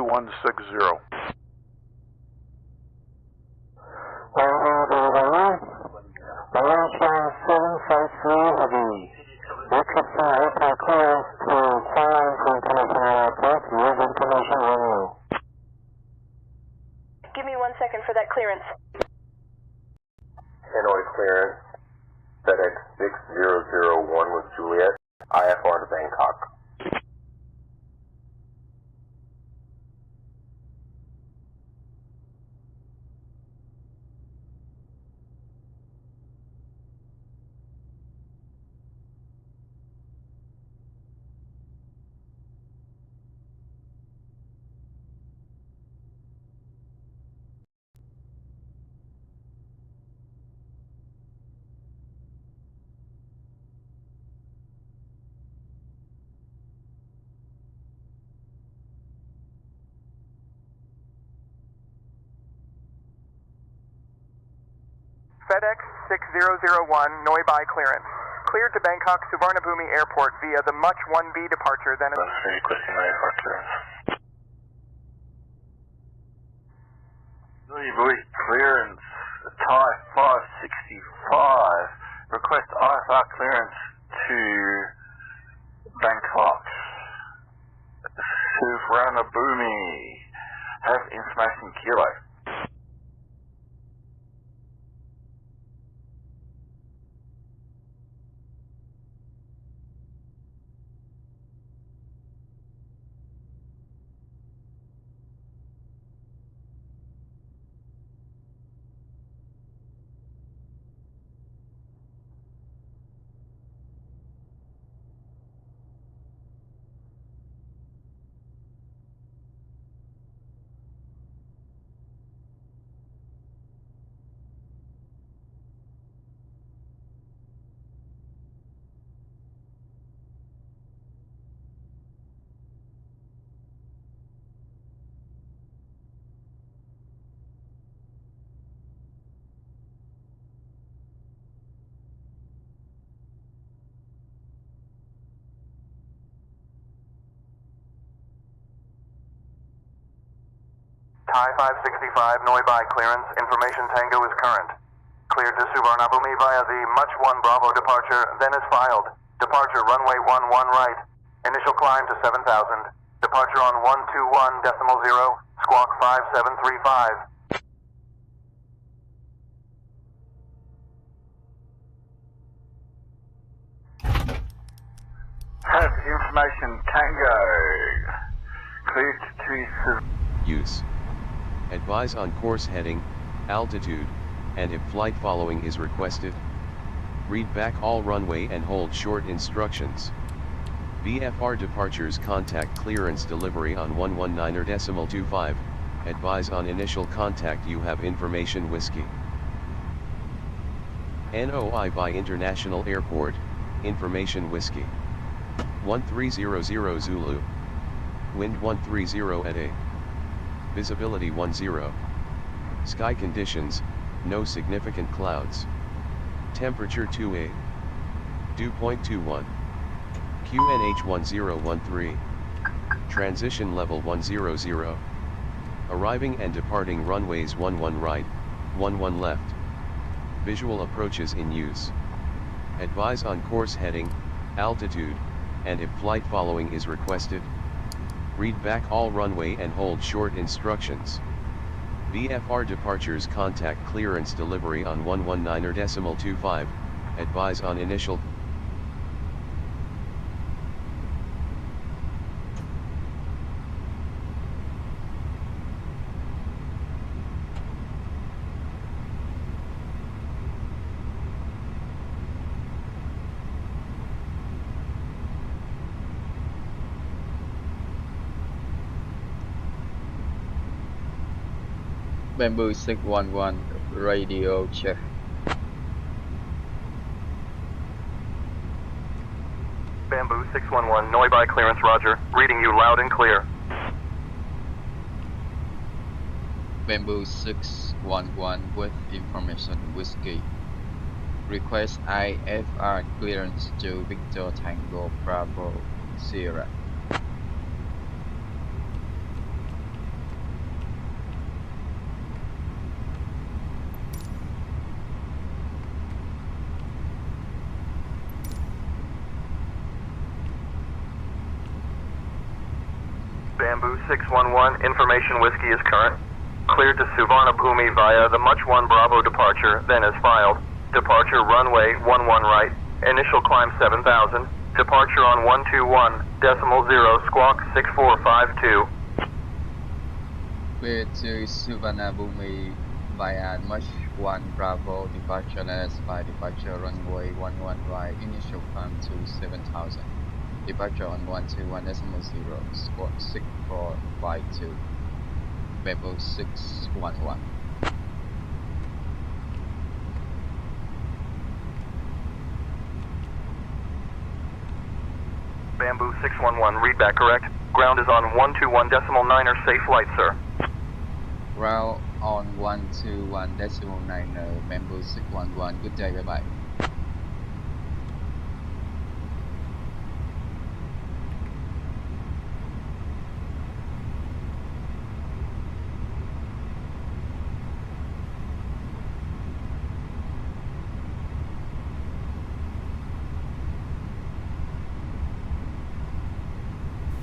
2160. Give me 1 second for that clearance. Hanoi clearance, FedEx 6001 with Juliet, IFR to Bangkok. FedEx 6001, Noi Bai clearance. Cleared to Bangkok Suvarnabhumi Airport via the Much 1B departure, then... Requesting IFR clearance. Vui clearance, Thai 565. Request IFR clearance to Bangkok. Suvarnabhumi. Have information kilo. Thai 565, Noi Bai clearance. Information Tango is current. Cleared to Suvarnabhumi via the Much 1 Bravo departure, then is filed. Departure runway 11 right. Initial climb to 7,000. Departure on 121.0, squawk 5735. Have information Tango. Cleared to Use. Advise on course heading, altitude, and if flight following is requested. Read back all runway and hold short instructions. VFR departures contact clearance delivery on 119.25. Advise on initial contact you have information whiskey. NOI by International Airport, information whiskey. 1300 Zulu. Wind 130 at A. Visibility 10. Sky conditions, no significant clouds. Temperature 2A. Dew point 21. QNH 1013. Transition level 100. Arriving and departing runways 11 right, 11 left. Visual approaches in use. Advise on course heading, altitude, and if flight following is requested. Read back all runway and hold short instructions. VFR departures contact clearance delivery on 119.25. Advise on initial. Bamboo 611 radio check. Bamboo 611, Noi Bai clearance, roger. Reading you loud and clear. Bamboo 611 with information whiskey. Request IFR clearance to Victor Tango Bravo Sierra. Bamboo 611, information whiskey is current. Cleared to Suvarnabhumi via the Much 1 Bravo departure, then is filed. Departure runway 11 right. Initial climb 7,000. Departure on 121.0 squawk 6452. Clear to Suvarnabhumi via Much 1 Bravo departure by departure runway 11 right. Initial climb to 7,000. Departure on 121.0 squawk 6452. Bamboo 611. Bamboo 611, read back correct. Ground is on 121.9 safe flight, sir. Ground on 121.9 Bamboo 611. Good day, bye bye.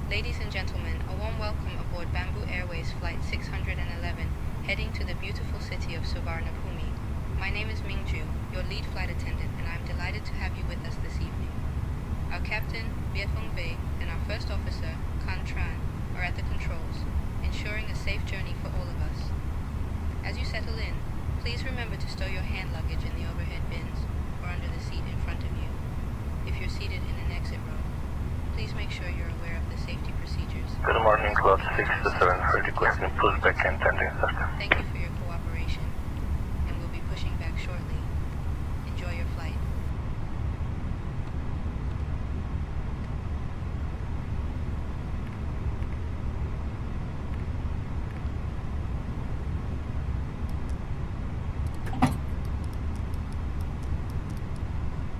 Ladies and gentlemen, a warm welcome aboard Bamboo Airways Flight 611, heading to the beautiful city of Suvarnabhumi. My name is Mingju, your lead flight attendant, and I am delighted to have you with us this evening. Our captain, VVNB, and our first officer, Kan Tran, are at the controls, ensuring a safe journey for all of us. As you settle in, please remember to stow your hand luggage in the overhead bins or under the seat in front of you. If you're seated in an exit row, please make sure you're aware of the safety procedures. Good morning, Club 6 to 7 for requesting pushback and tending system. Thank you for your cooperation, and we'll be pushing back shortly. Enjoy your flight.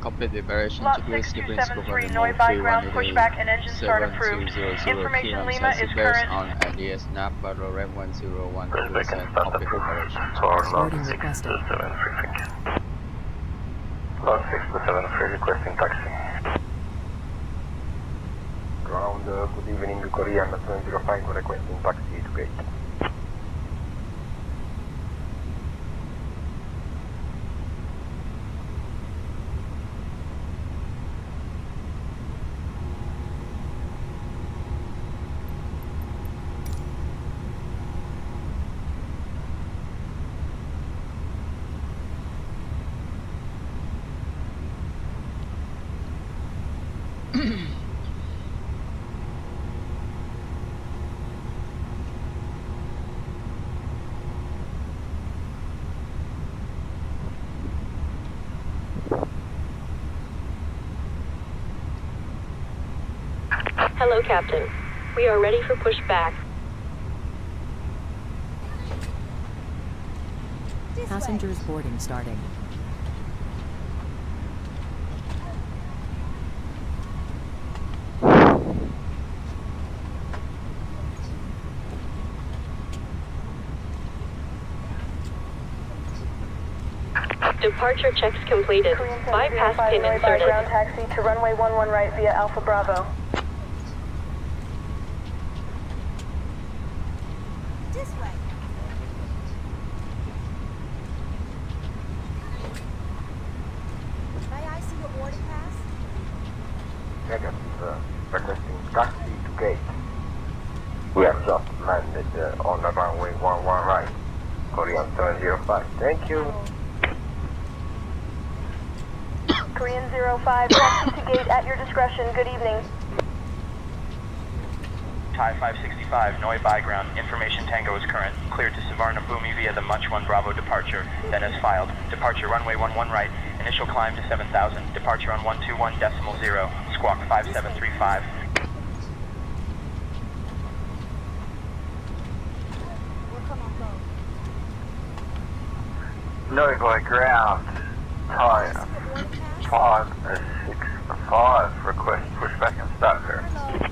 Complete preparation Lot checklist. 6273, Noi by ground, pushback and engine start approved. 7200 Information PM. Lima is current. On IDS nav, Bravo Rev 101. Pushback and start Complete approved. preparation. For Lot Starting 6 to requested. 7 free, thank you. Lot 6 to 7 free, requesting taxi. Ground, good evening, Korean 705, requesting taxi to gate. Hello, Captain. We are ready for pushback. Passengers boarding starting. Departure checks completed. Bypass pin inserted. Ground taxi to runway 11 right via Alpha Bravo. This way. May I see your boarding pass? Negative, requesting taxi to gate. We have just landed on the runway 11 right. Korean 705, thank you. Korean 05, taxi to gate at your discretion. Good evening. Thai 565, Noi by ground. Information Tango is current. Cleared to Suvarnabhumi via the Much 1 Bravo departure. Then as filed. Departure runway 11 right. Initial climb to 7,000. Departure on 121.0. Squawk 5735. We'll come on board. Noi by ground. Thai May I see your boarding pass? 565, request pushback and start clear. Hello.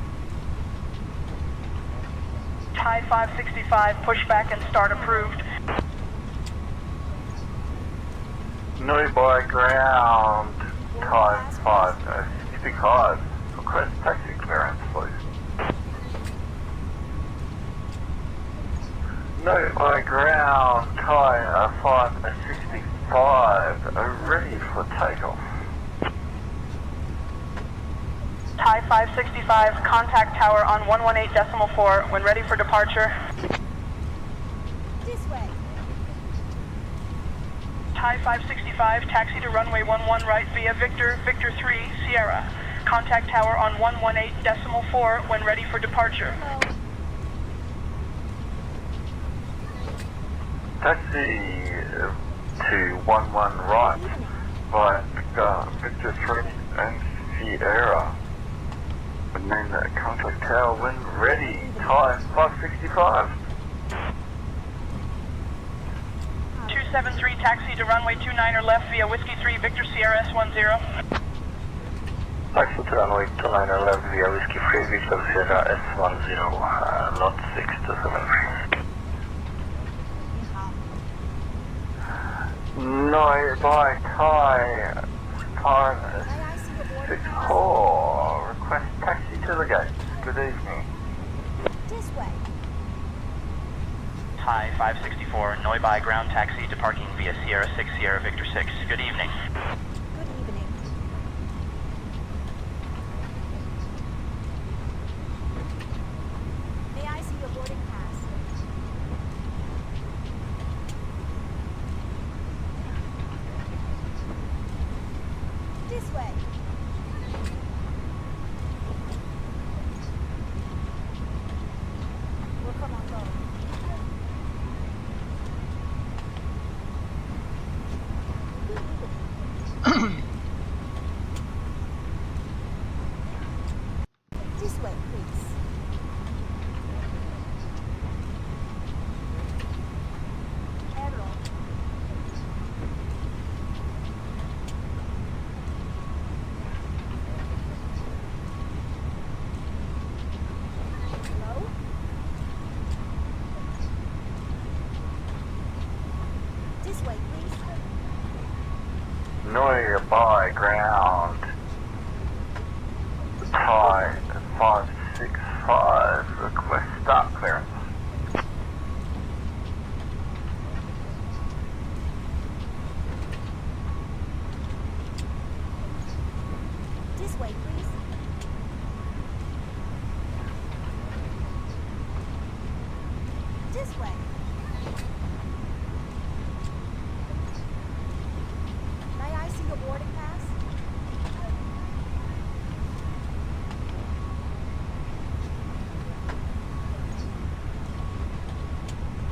Thai 565, pushback and start approved. Noi by ground. Thai 565, request taxi clearance, please. No by ground, Thai 565, ready for takeoff. Thai 565, contact tower on 118.4 when ready for departure. This way. Thai 565, taxi to runway 11 right via Victor 3, Sierra. Contact tower on 118.4 when ready for departure. Taxi to 11 right by Victor 3 and Sierra. And then contact tower when ready, Thai 565. 273, taxi to runway 29 left via Whiskey 3, Victor Sierra S10. Taxi to runway 29 left via Whiskey 3, Victor Sierra S10, lot 623. No, by Thai 564. Request taxi to the gate. Good evening. This way. Thai 564, Noi Bai ground taxi departing via Sierra 6, Sierra Victor 6. Good evening. Good evening. May I see your boarding pass? This way. We'll come on board. This way, please. Arrow. Hello? This way, please. Noi by ground. Thai 565. Request start clearance. This way, please. This way. May I see your boarding pass?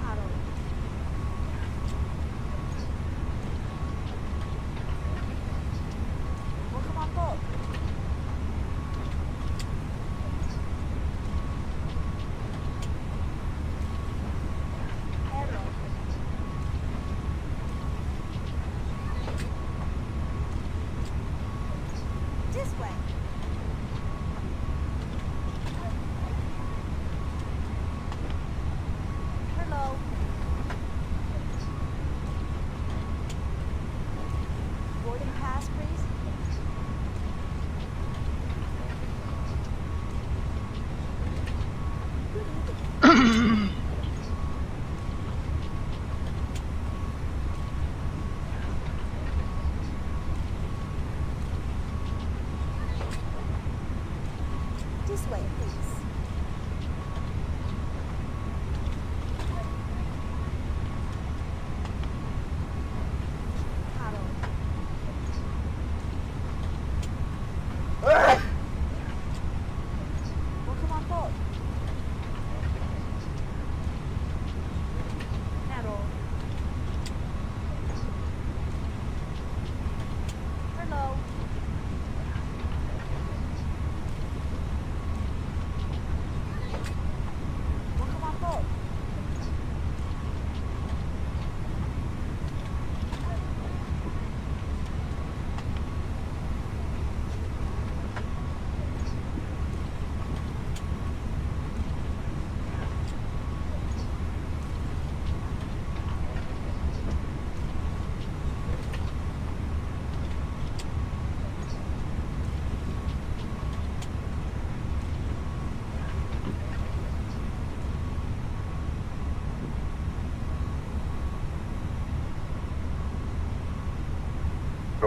Paddle. We'll come on board.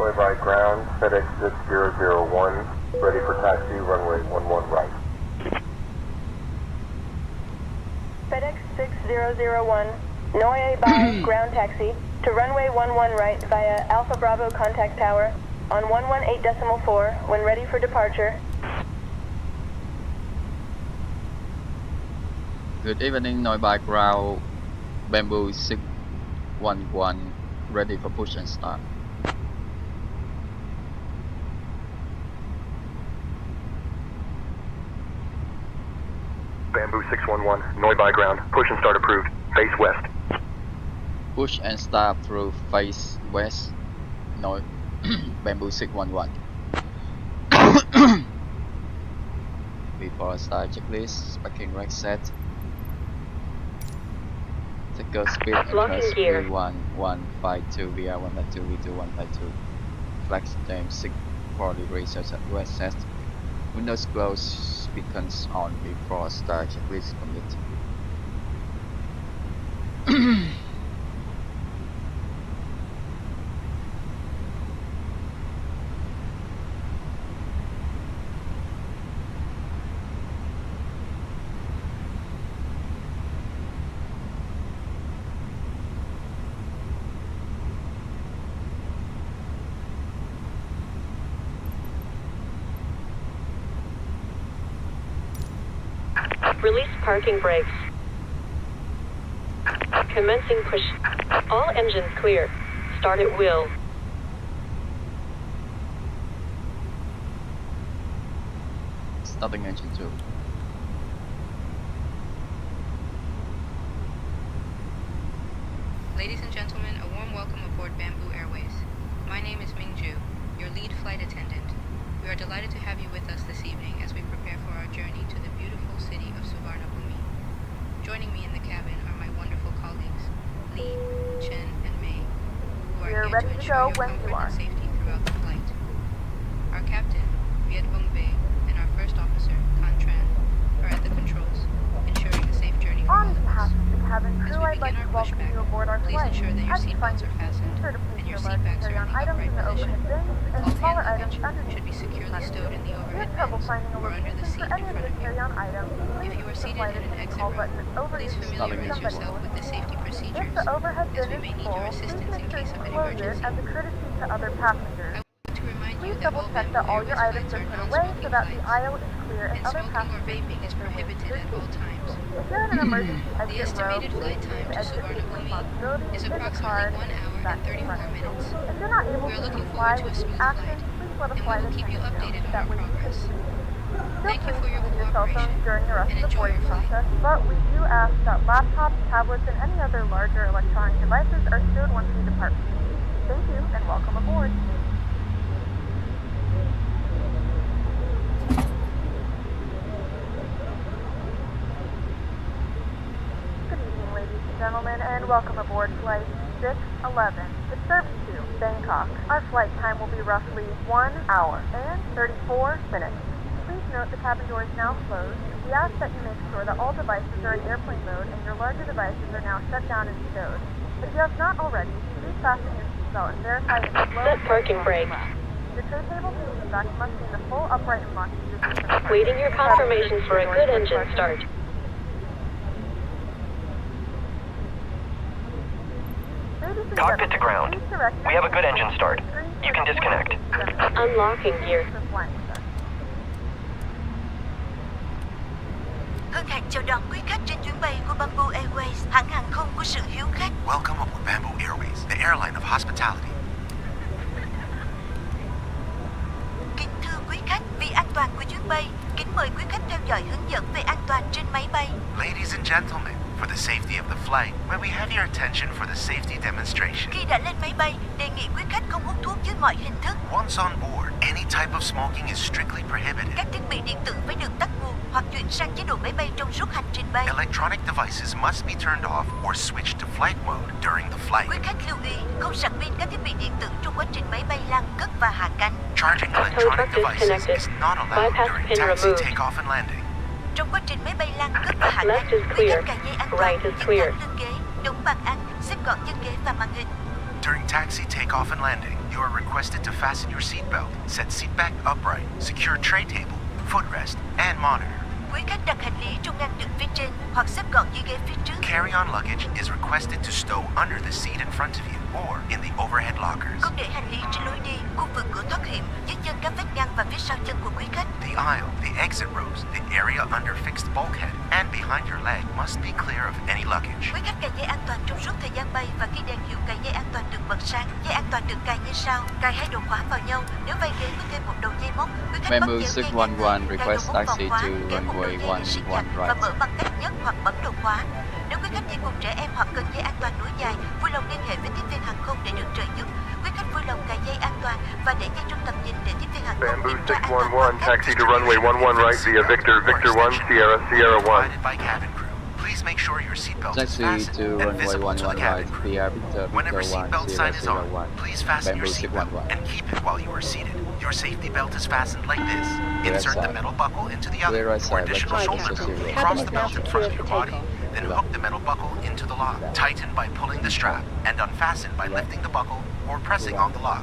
Noi by ground, FedEx 6001, ready for taxi, runway 11 right. FedEx 6001, Noi by ground taxi to runway 11 right via Alpha Bravo contact tower on 118.4 when ready for departure. Good evening, Noi by ground, Bamboo 611, ready for push and start. Bamboo 611, Noi by ground. Push and start approved. Face west. Push and start through face west, Noi, Bamboo 611. Before start checklist, parking brake set. Ticker speed interest V1152 VR 1.2 V2 1.2. Flex time 640 degrees Celsius west set. Windows closed, beacons on before start checklist complete. Release parking brakes. Commencing push. All engines clear. Start at will. Starting engine 2. Ladies and gentlemen, a warm welcome aboard Bamboo Airways. My name is Mingju, your lead flight attendant. We are delighted to have you with us this evening as we prepare for our journey to the beautiful city of Suvarnabhumi. Joining me in the cabin are my wonderful colleagues, Lee, Chen, and Mei, who are here to ensure your comfort and safety throughout the flight. Our captain, VVNB, and our first officer, Kan Tran, are at the controls, ensuring a safe journey for all of us. As we begin our pushback, please ensure that your seatbelts are fastened and your seat backs are in the upright position. All hand luggage should be securely stowed in the overhead bins or under the seat in front of you. If you are seated in an exit row, please familiarize yourself with the safety procedures, as we may need your assistance in case of an emergency. I want to remind you that all Bamboo Airways flights are non-smoking flights, and smoking or vaping is prohibited at all times. The estimated flight time to Suvarnabhumi is approximately 1 hour and 34 minutes. We are looking forward to a smooth flight, and we will keep you updated on our progress. Thank you for your cooperation, and enjoy your flight. But we do ask that laptops, tablets, and any other larger electronic devices are stowed once we depart. Thank you, and welcome aboard. Gentlemen, and welcome aboard Flight 611, the service to Bangkok. Our flight time will be roughly 1 hour and 34 minutes. Please note the cabin door is now closed. We ask that you make sure that all devices are in airplane mode and your larger devices are now shut down and stowed. If you have not already, please fasten your seatbelt and verify that the Set parking brakes. The tray table to seat back must be in the full upright and locked position. Waiting your confirmation for a good engine start. Cockpit to ground. We have a good engine start. You can disconnect. Unlocking gear. Hân hạnh chào đón quý khách trên chuyến bay của Bamboo Airways, hãng hàng không của sự hiếu khách. Welcome aboard Bamboo Airways, the airline of hospitality. Kính thưa quý khách, vì an toàn của chuyến bay, kính mời quý khách theo dõi hướng dẫn về an toàn trên máy bay. Ladies and gentlemen, for the safety of the flight, may we have your attention for the safety demonstration. Khi đã lên máy bay, đề nghị quý khách không hút thuốc dưới mọi hình thức. Once on board, any type of smoking is strictly prohibited. Các thiết bị điện tử phải được tắt nguồn hoặc chuyển sang chế độ máy bay trong suốt hành trình bay. Electronic devices must be turned off or switched to flight mode during the flight. Quý khách lưu ý, không sạc pin các thiết bị điện tử trong quá trình máy bay lan cất và hạ cánh. Charging electronic devices is not allowed during taxi, takeoff and landing. Trong quá trình máy bay lan cất và hạ cánh, quý khách cài dây an toàn, giữ thẳng lưng ghế, đúng bàn ăn, xếp gọn chân ghế và màn hình. During taxi takeoff and landing, you are requested to fasten your seatbelt, set seat back upright, secure tray table, footrest, and monitor. Quý khách đặt hành lý trong ngăn đựng phía trên hoặc xếp gọn dưới ghế phía trước. Carry-on luggage is requested to stow under the seat in front of you or in the overhead lockers. Không để hành lý trên lối đi, khu vực cửa thoát hiểm, dưới chân các vách ngăn và phía sau chân của quý khách. The aisle, the exit rows, the area under fixed bulkhead, and behind your leg must be clear of any luggage. Quý khách cài dây an toàn trong suốt thời gian bay và khi đèn hiệu cài dây an toàn được bật sáng. Dây an toàn được cài như sau: cài hai đầu khóa vào nhau. Nếu vai ghế có thêm một đầu dây móc, quý khách Bamboo bắt chéo dây 611 ngang, request cài đầu móc taxi vào khóa, to kéo một đầu runway dây để siết chặt 11 và right. mở bằng cách nhấc hoặc bấm đầu khóa. Nếu quý khách đi cùng trẻ em hoặc cần dây an toàn nối dài, vui lòng liên hệ với tiếp viên hàng không để được trợ giúp. Quý khách vui lòng cài dây an toàn và để dây trong tầm nhìn để tiếp viên hàng không Bamboo kiểm tra an toàn 611, taxi to runway 11 right via Victor, Victor 1, Sierra, Sierra 1. Provided by cabin crew. Please make sure your seatbelt is Taxi fastened to and runway visible to the 11 cabin right crew. via Victor, Whenever Victor 1, seatbelt sign is on, 001. please fasten your Bamboo seatbelt 611. and keep it while you are seated. Your safety belt is fastened like this. Insert the side. metal buckle into the other Clear right for side, additional right shoulder side. room. Cabin Cross is the now belt in front of your body, then hook the metal buckle into the lock. Tighten by pulling the strap and unfasten by lifting the buckle or pressing on the lock.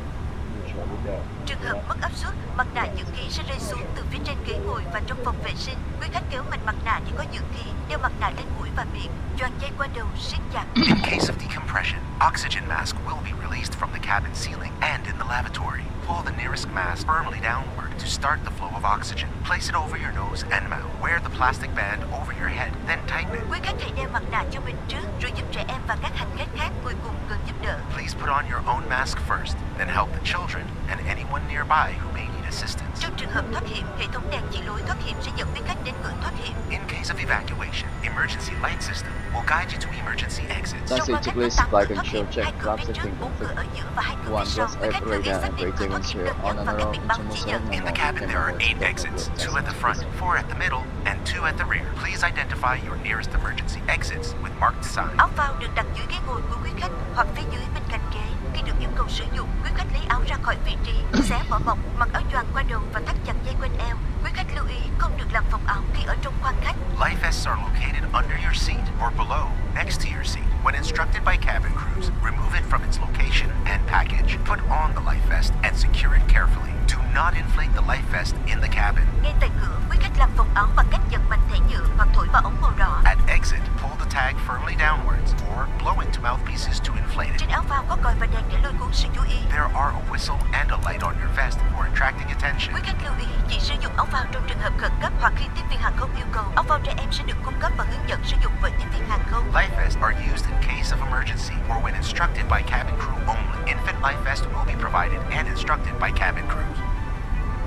Trường hợp mất áp suất, mặt nạ dưỡng khí sẽ rơi xuống từ phía trên ghế ngồi và trong phòng vệ sinh. Quý khách kéo mạnh mặt nạ để có dưỡng khí, đeo mặt nạ lên mũi và miệng, choàng dây qua đầu, siết chặt. In case of decompression, oxygen mask will be released from the cabin ceiling and in the lavatory. Pull the nearest mask firmly downward to start the flow of oxygen. Place it over your nose and mouth. Wear the plastic band over your head, then tighten it. Quý khách hãy đeo mặt nạ cho mình trước, rồi giúp trẻ em và các hành khách khác ngồi cùng cần giúp đỡ. Please put on your own mask first, then help the children and anyone nearby who may need assistance. Trong trường hợp thoát hiểm, hệ thống đèn chỉ lối thoát hiểm sẽ dẫn quý khách đến cửa thoát hiểm. In case of evacuation, emergency light system will guide you to emergency exits. Taxi checklist, flight control check, hai cửa grab phía trước, setting, bốn cửa ở giữa và hai cửa One phía sau. just Quý khách lưu ý operator xác and định cửa breathing thoát hiểm here gần on nhất and và các around biển báo chỉ dẫn. In the cabin, there are 8 exits, 2 at the front, 4 at the middle, and 2 at the rear. Please identify your nearest emergency exits with marked signs. Áo phao được đặt dưới ghế ngồi của quý khách hoặc phía dưới bên cạnh ghế. Khi được yêu cầu sử dụng, quý khách lấy áo ra khỏi vị trí, xé vỏ bọc, mặc áo choàng qua đầu và thắt chặt dây quanh eo. Quý khách lưu ý không được làm phồng áo khi ở trong khoang khách. Life vests are located under your seat or below, next to your seat. When instructed by cabin crews, remove it from its location and package. Put on the life vest and secure it carefully. Do not inflate the life vest in the cabin. Ngay tại cửa, quý khách làm phồng áo bằng cách giật mạnh thẻ nhựa hoặc thổi vào ống màu đỏ. At exit, pull the tag firmly downwards or blow into mouthpieces to inflate it. Trên áo phao có còi và đèn để lôi cuốn sự chú ý. There are a whistle and a light on your vest for attracting attention. Quý khách lưu ý chỉ sử dụng áo phao trong trường hợp khẩn cấp hoặc khi tiếp viên hàng không yêu cầu. Áo phao trẻ em sẽ được cung cấp và hướng dẫn sử dụng bởi tiếp viên hàng không. Life vests are used in case of emergency or when instructed by cabin crew only. Infant life vest will be provided and instructed by cabin crews.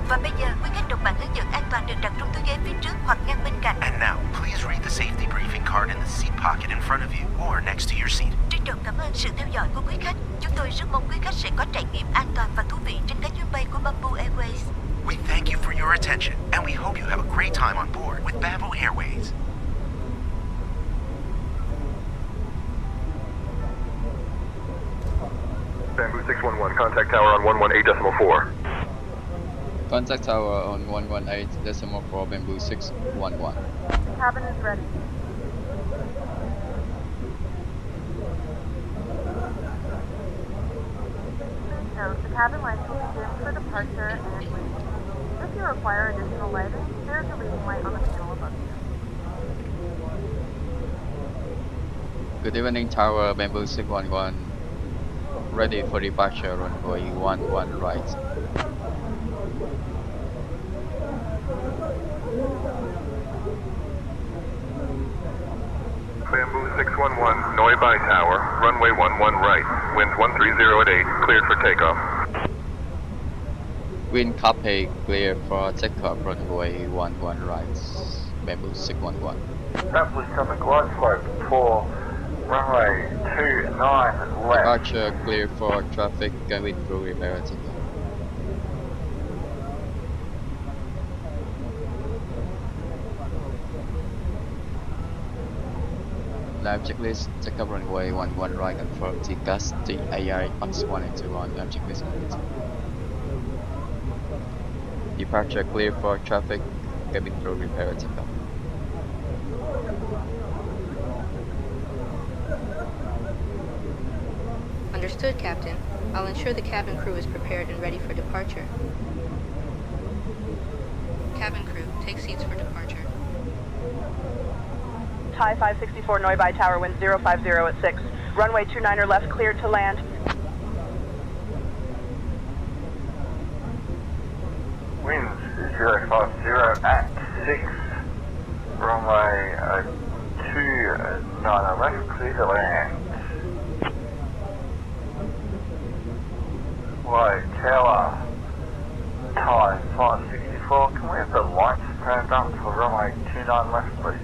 Và bây giờ, quý khách đọc bản hướng dẫn an toàn được đặt trong túi ghế phía trước hoặc ngăn bên cạnh. And now, please read the safety briefing card in the seat pocket in front of you or next to your seat. Trân trọng cảm ơn sự theo dõi của quý khách. Chúng tôi rất mong quý khách sẽ có trải nghiệm an toàn và thú vị trên các chuyến bay của Bamboo Airways. We thank you for your attention and we hope you have a great time on board with Bamboo Airways. Bamboo 611, contact tower on 118.4. Contact tower on 118.4 Bamboo 611. Cabin is ready. Please note, the cabin lights will be dimmed for departure and landing. If you require additional lighting, there's a reading light on the panel above you. Good evening, tower Bamboo 611. Ready for departure, runway 11 right. Bamboo 611, Noi Bai Tower, runway 11 right, winds 130 at 8, cleared for takeoff. Wind copy, clear for takeoff, runway 11 right. Bamboo 611. Bamboo traffic light slope for runway 29 left. Departure clear for traffic, going through repair takeoff. Live checklist, takeoff runway 11 right, confirm TCAS, TAI, box 1 and 2 on live checklist complete. Departure clear for traffic, cabin crew repair takeoff. Understood. Understood, Captain. I'll ensure the cabin crew is prepared and ready for departure. Cabin crew, take seats for departure. Thai 564 Noi Tower, wind 050 at 6. Runway 29er left, cleared to land. Wind 050 at 6. Runway 29er left, clear to land. White Tower, Thai 564. Can we have the lights turned up for runway 29 left, please?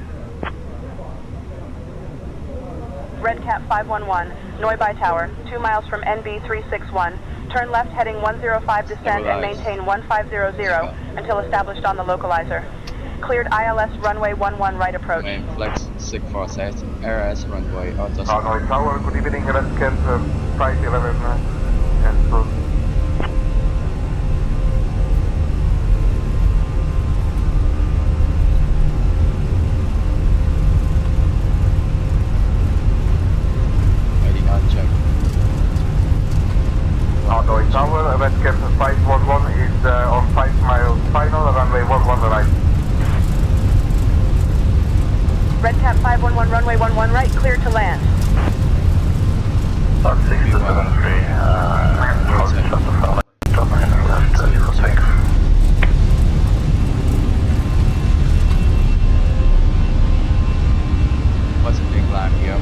Red Cap 511, Noi Tower, 2 miles from NB 361. Turn left heading 105 descend and maintain 1500 until established on the localizer. Cleared ILS runway 11 right approach. Main flex 647, RS runway auto. Noi Tower, good evening, Red Cap 511, and so. Noi Tower, Red Cap 511 is on 5 miles final, runway 11 right. Red Cap 511, runway 11 right, cleared to land. 673, left, ready for takeoff. What's the big line here?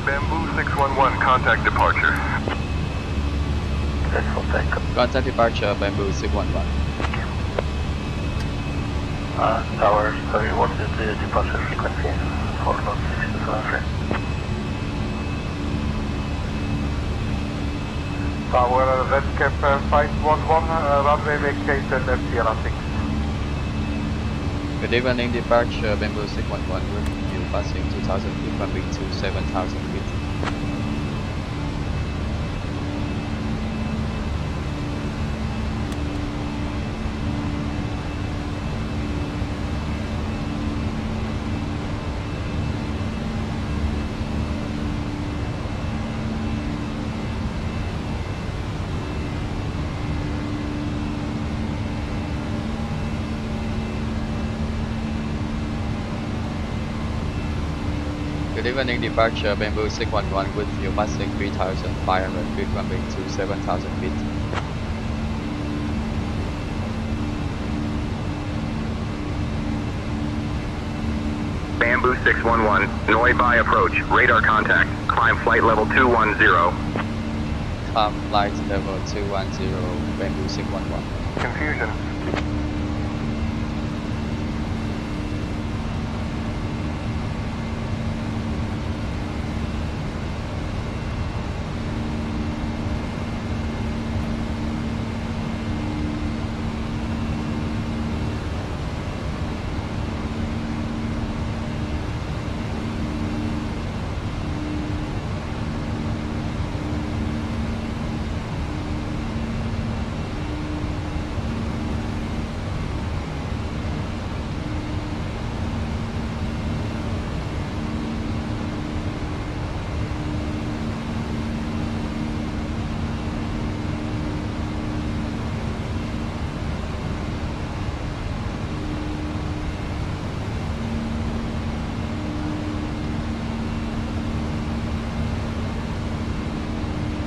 Bamboo 611, contact departure. Ready for takeoff. Contact departure, Bamboo 611. Tower, sorry, what is the departure frequency for lot 673? Tower, Red Cap 511, runway vacated at Sierra 6. Good evening, departure, Bamboo 611, with you passing 2000 feet, runway 27,000 feet. Good evening, departure, Bamboo 611 with you passing 3,500 feet, runway 27,000 feet. Bamboo 611, Noi Bai approach, radar contact, climb flight level 210. Climb flight level 210, Bamboo 611. Confusion.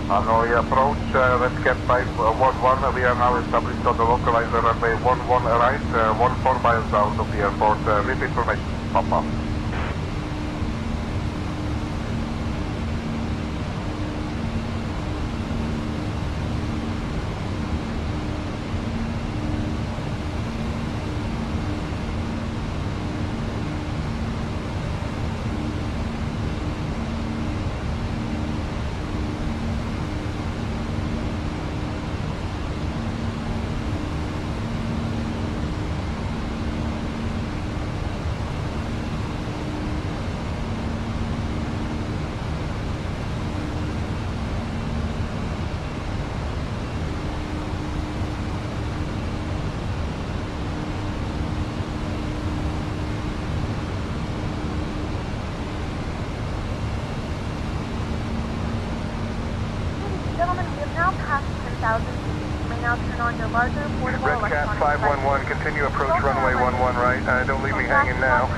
Hanoi approach, Red Cap 511, we are now established on the localizer runway 11 right, 14 miles out of the airport, with information, Papa. now past 10,000 feet. You may now turn on your larger portable Redcap electronic 511, continue approach runway 11 right. Don't leave me hanging now.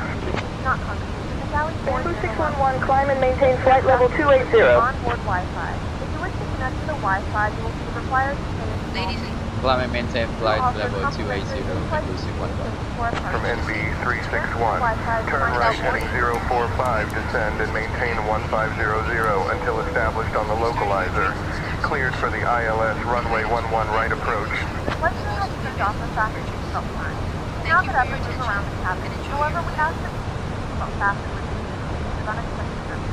Not congregate in the galley board. Bamboo 611, climb and maintain flight level 280. Onboard Wi-Fi. If you wish to connect to the Wi-Fi, you will be required to pay a Ladies and Climb and maintain flight level 280, Bamboo 611. From NB 361, turn right heading 045, descend and maintain 1500 until established on the localizer. Cleared for the ILS runway 11 right approach. The flight crew has turned off the fasten seatbelt sign. Now that others move around the cabin, however, we ask that you keep your seatbelt fastened with the unexpected service.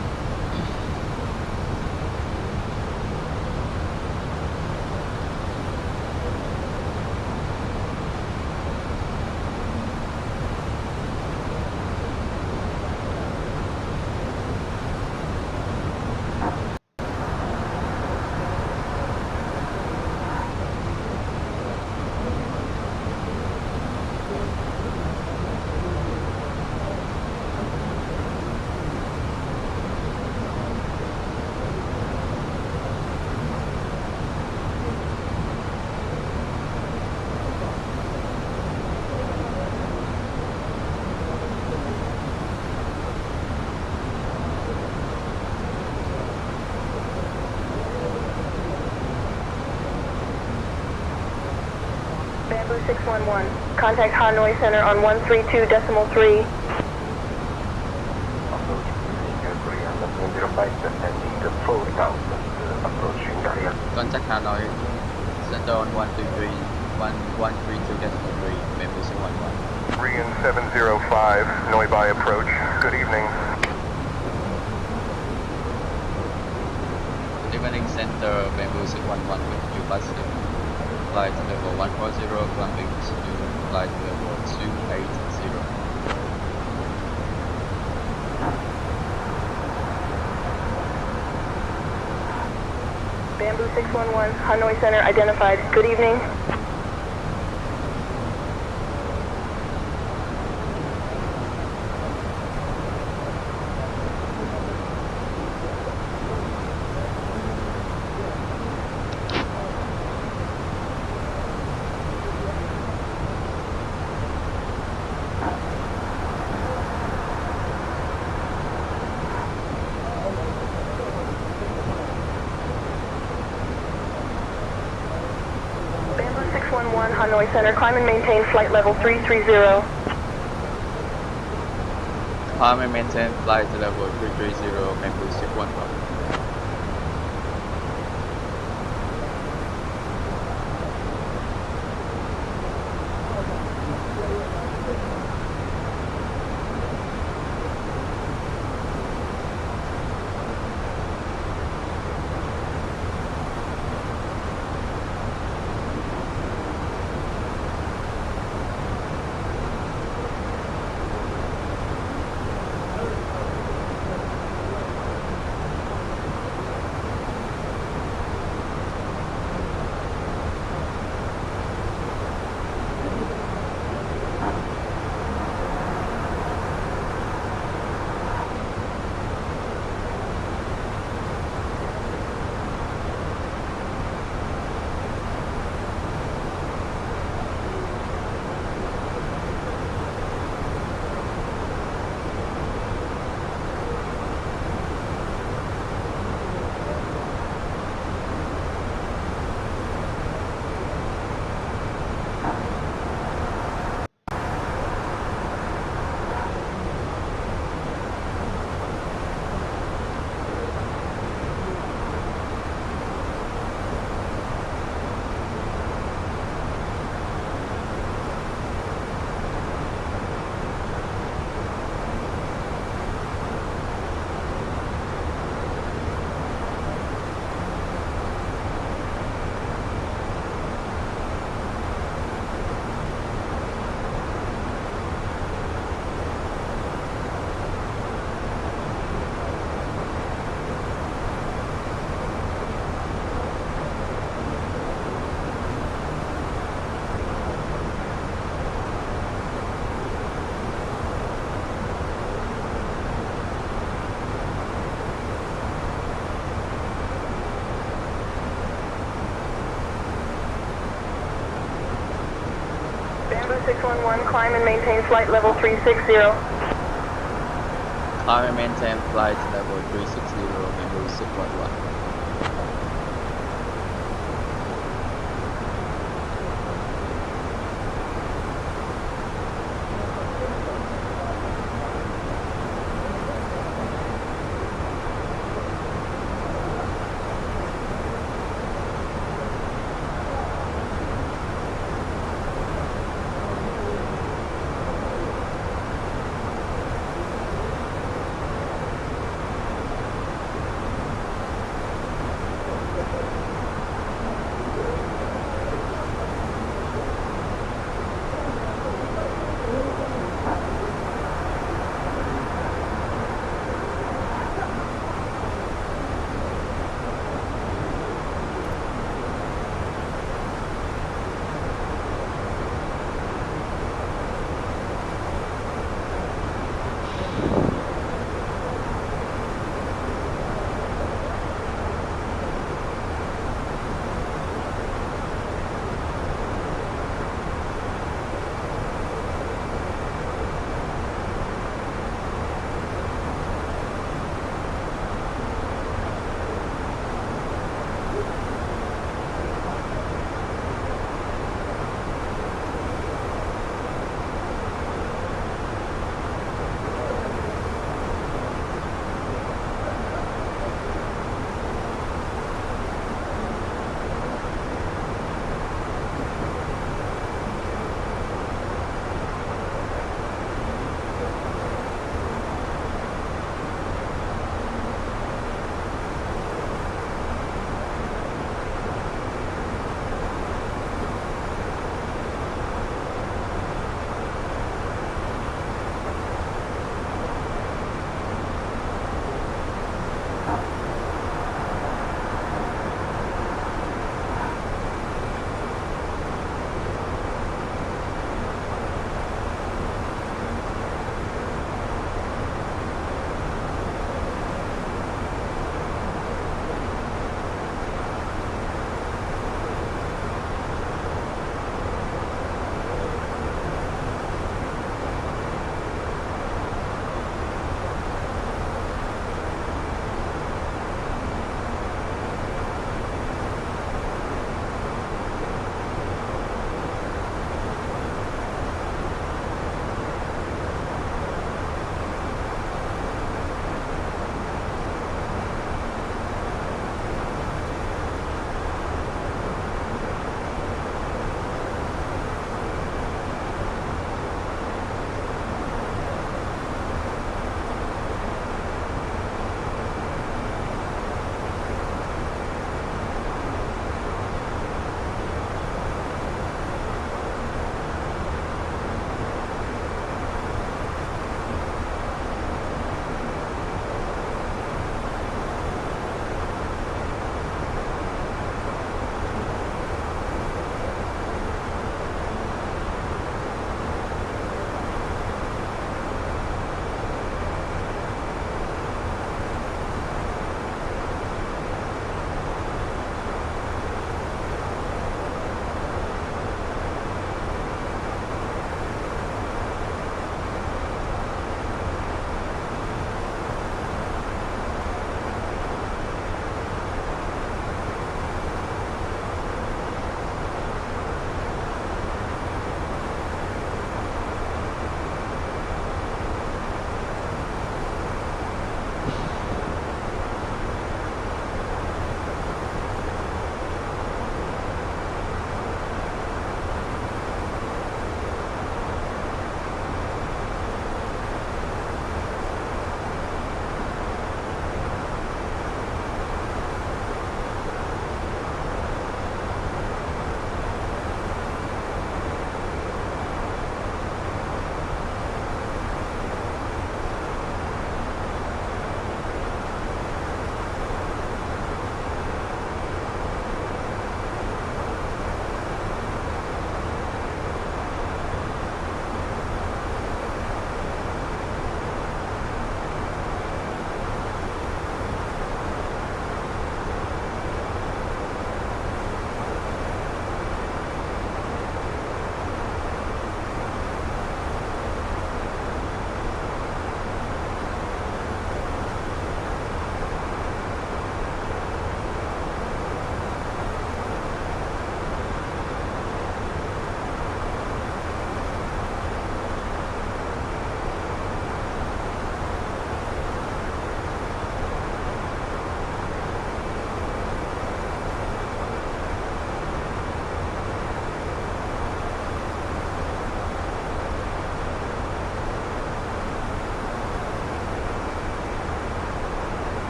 Bamboo 611, contact Hanoi Center on 132.3. Contact Hanoi Center on 132.3, Bamboo 611. Korean 705, Noi Bai approach. Good evening. Evening Center, Bamboo 611 with you Pacific. Flight level 140, climbing to flight level 280. Bamboo 611, Hanoi Center identified. Good evening. Bamboo 611, Hanoi Center, climb and maintain flight level 330. Climb and maintain flight level 330, Bamboo 611. 611, climb and maintain flight level 360. Climb and maintain flight level 360, Bamboo 611.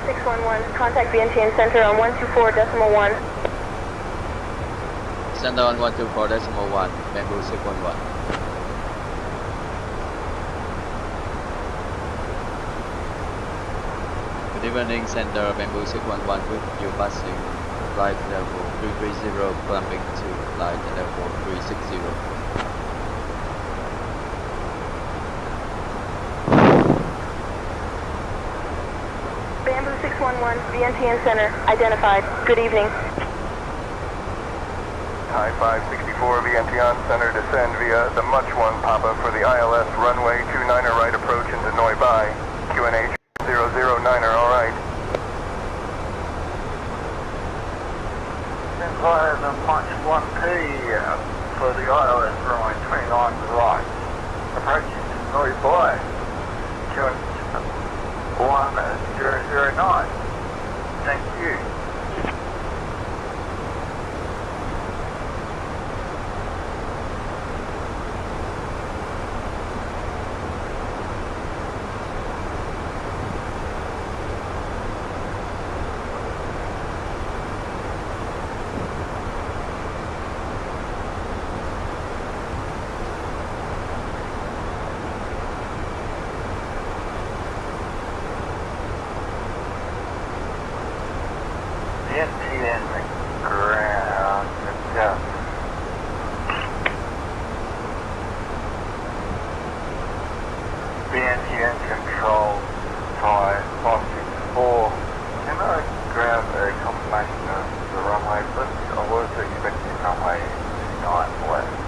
611, contact VNTN Center on 124.1. Center on 124.1, Bamboo 611. Good evening, Center Bamboo 611 with you passing flight level 330, climbing to flight level 360. Bamboo 611, VNTN Center, identified. Good evening. Thai 564, VNTN Center, descend via the Much 1 Papa for the ILS runway 29er right approach into Noi Bai. QNH 009er, alright. Then via the Much 1P for the ILS runway 29 right. Approaching to Noi Bai. QNH 1009. Thank you. VTBS ground, yeah. VTBS control, Thai 564. Can I grab a confirmation of the runway, please? I was expecting runway 9 left.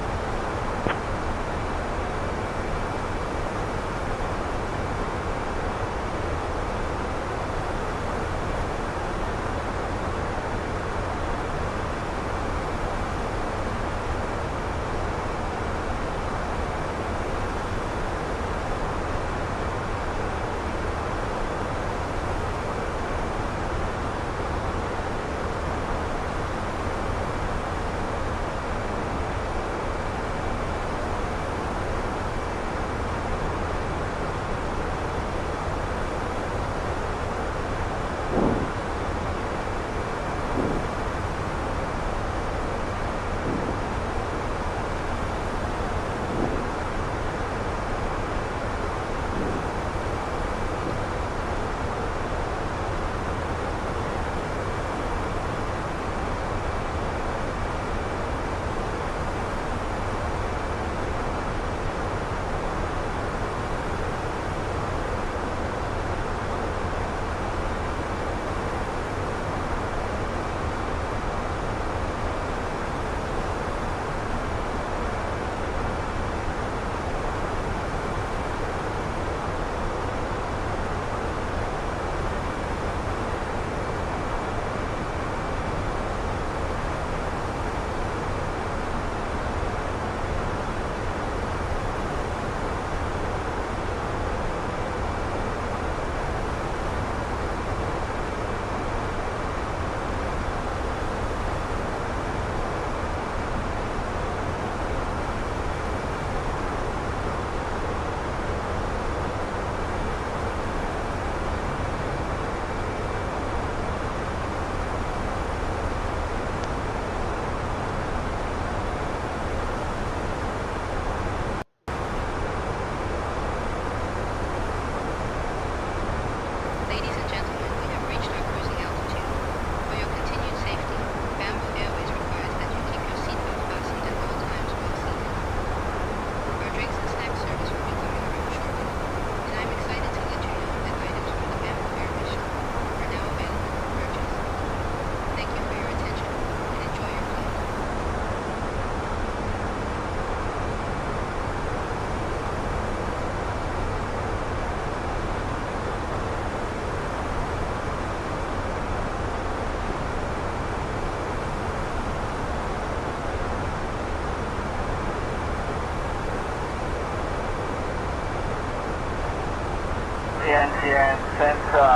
VNTN Center,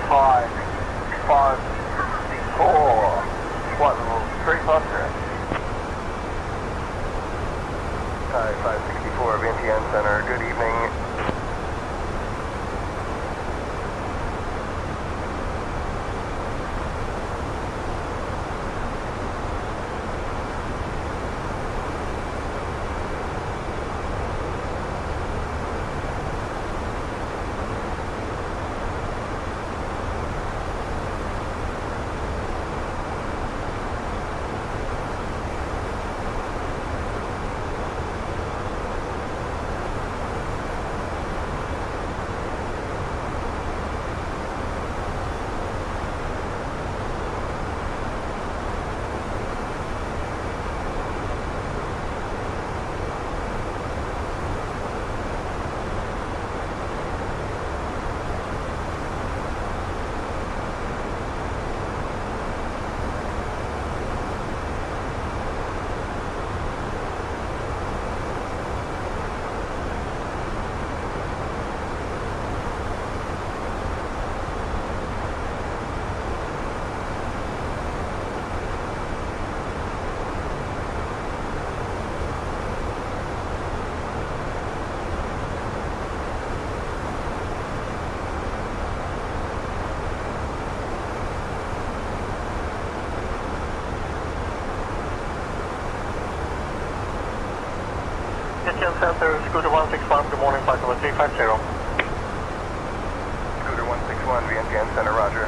Thai 564, flight level 3 Foster. Thai 564, VNTN Center, good evening. Center, Scooter 161, good morning, flight number 350. Scooter 161, VNTN Center, roger.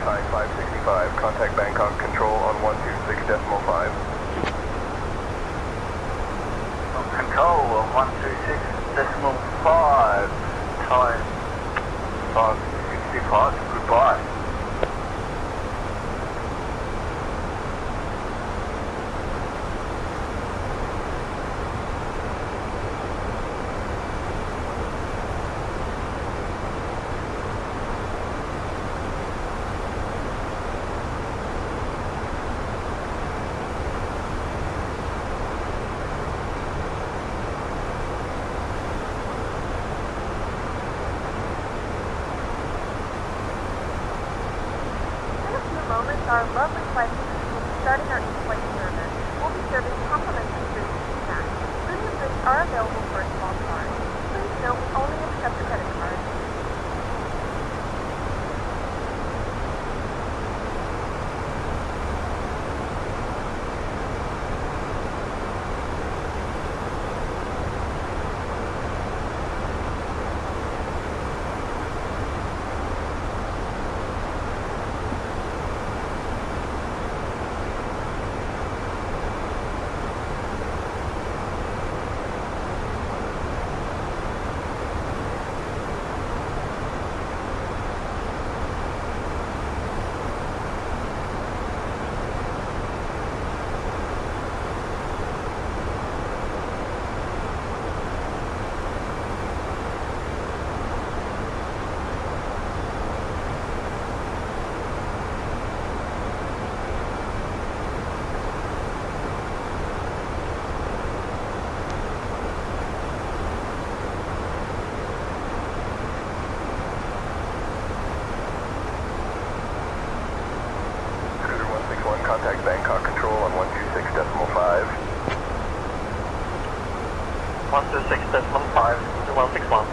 Thai 565, contact Bangkok Control on 126.5. Control 126.5, time 565, goodbye. Our lovely flight crew will be starting our in-flight service. We'll be serving complimentary drinks and snacks. Food and drinks are available for a small charge. Please note we only accept credit cards. Contact Bangkok Control on 126.5. 126.5 to 161.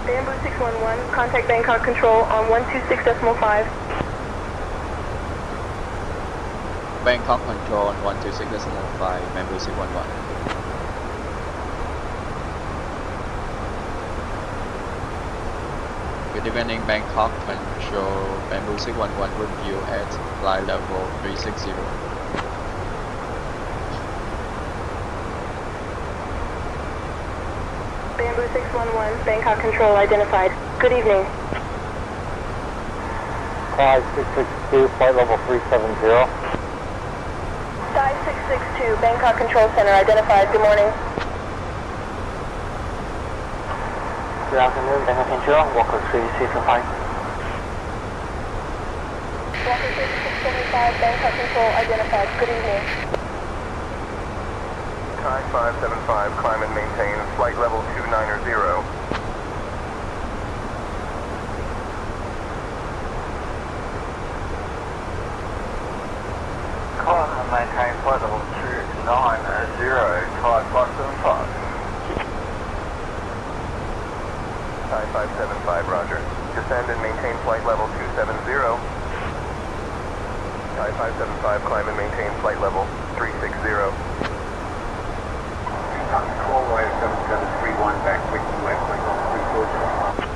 Bamboo 611, contact Bangkok Control on 126.5. Bangkok Control on 126.5, Bamboo 611. Good evening, Bangkok Control, Bamboo 611 with you at flight level 360. Bamboo 611, Bangkok Control identified. Good evening. 5662, flight level 370. Sky 662, Bangkok Control Center identified. Good morning. Good afternoon, Bangkok Control, Walker 3675. Walker 3675, Bangkok Control identified. Good evening. Thai 575, climb and maintain flight level 290. Climb and maintain flight level 290, Thai 575. Thai 575, roger. Descend and maintain flight level 270. Thai 575, climb and maintain flight level 360. Control way 7731, back with you at flight level 340.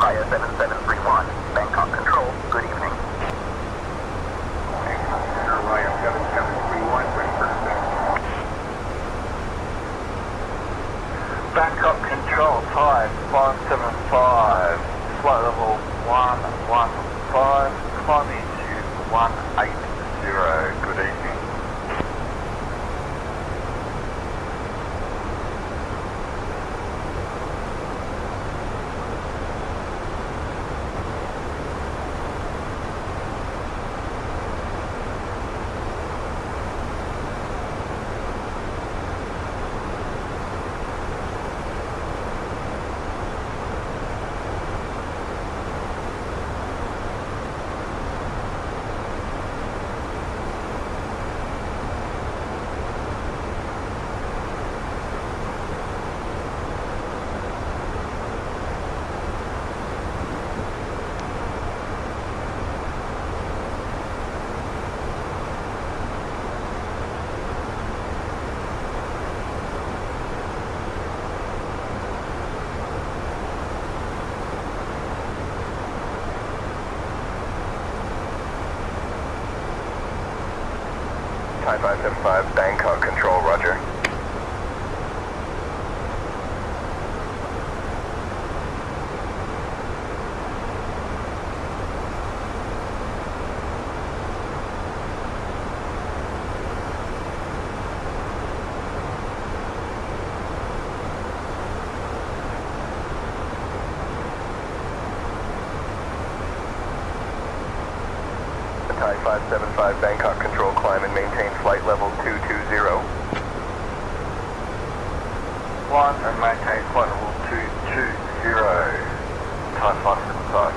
Via 7731, Bangkok Control, good evening. Runway 7731, ready for descent. Bangkok Control, Thai 575, flight level 115, climbing to 180, good evening. Thai 575, Bangkok Control, roger. Thai 575, Bangkok Control, climb and maintain flight level 220. Climb and maintain flight level 220, Thai 575.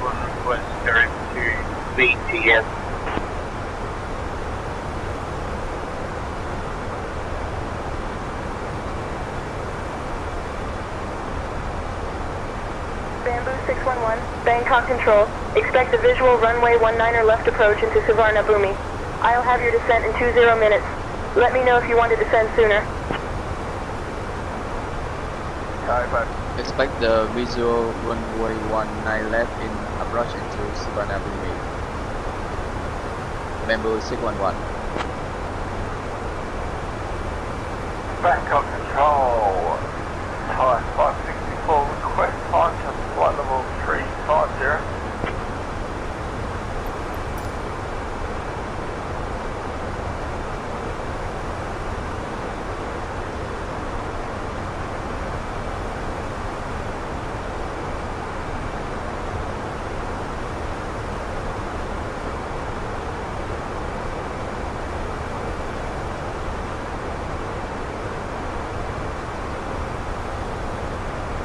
One request direct to VTBS. Bamboo 611, Bangkok Control. Expect a visual runway 19er left approach into Suvarnabhumi. I'll have your descent in 20 minutes. Let me know if you want to descend sooner. Expect the visual runway 19 left in approach into Suvarnabhumi. Bamboo 611. Bangkok Control, Thai 564, request time to flight level 350.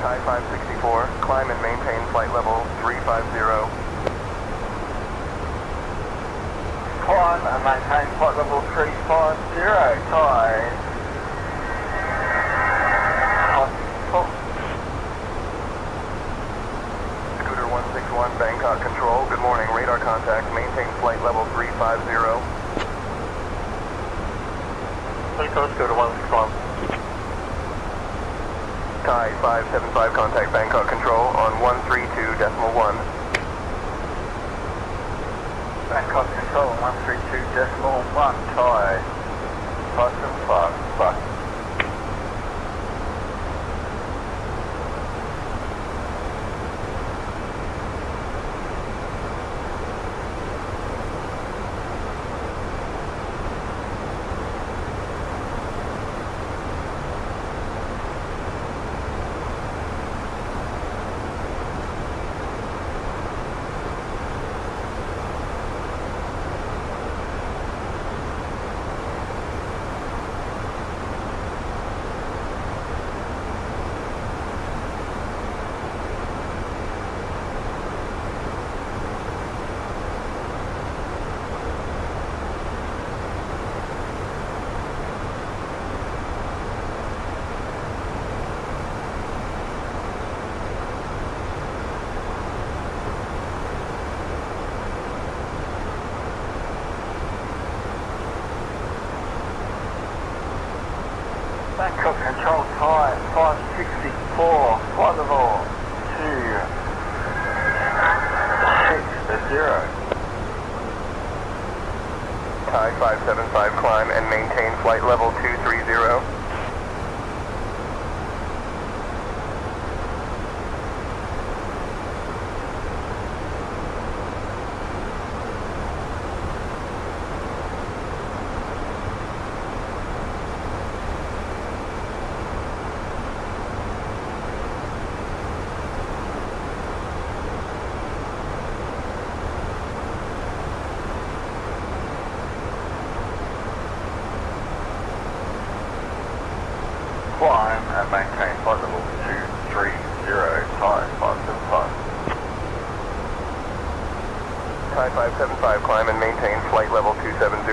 Thai 564, climb and maintain flight level 350. Climb and maintain flight level 350, Thai. Scooter 161, Bangkok Control, good morning, radar contact, maintain flight level 350. Scooter 161. Thai 575, contact Bangkok Control on 132.1. Bangkok Control 132.1, Thai 575, bye. Bangkok Control Thai 564, flight level 260. Thai 575, climb and maintain flight level 230. Climb and maintain flight level 230, Thai 575. Thai 575, climb and maintain flight level 270.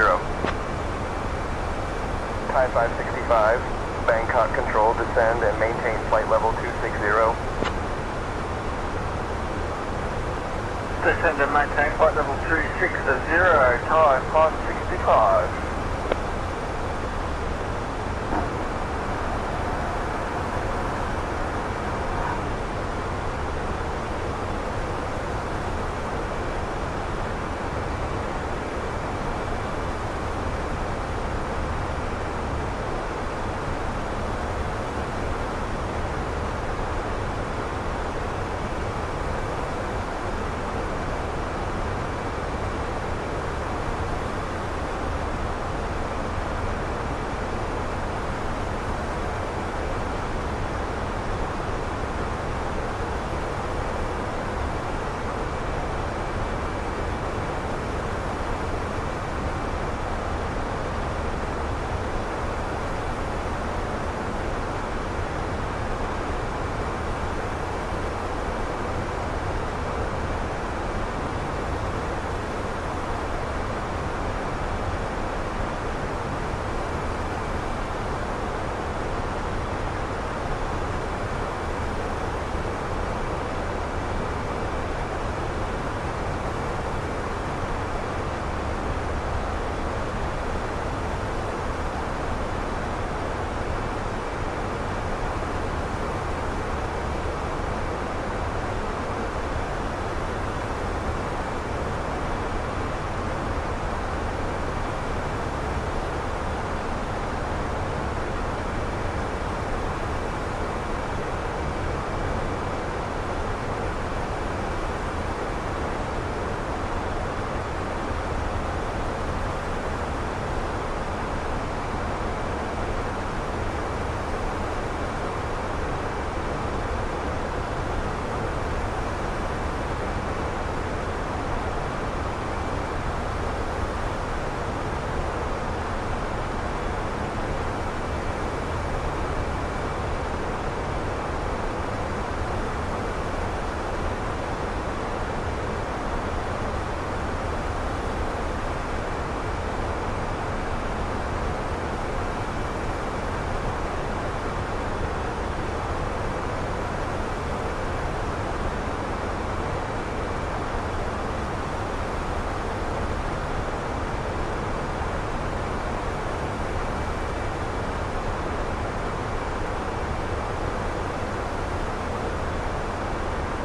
Thai 565, Bangkok Control, descend and maintain flight level 260. Descend and maintain flight level 260, Thai 565.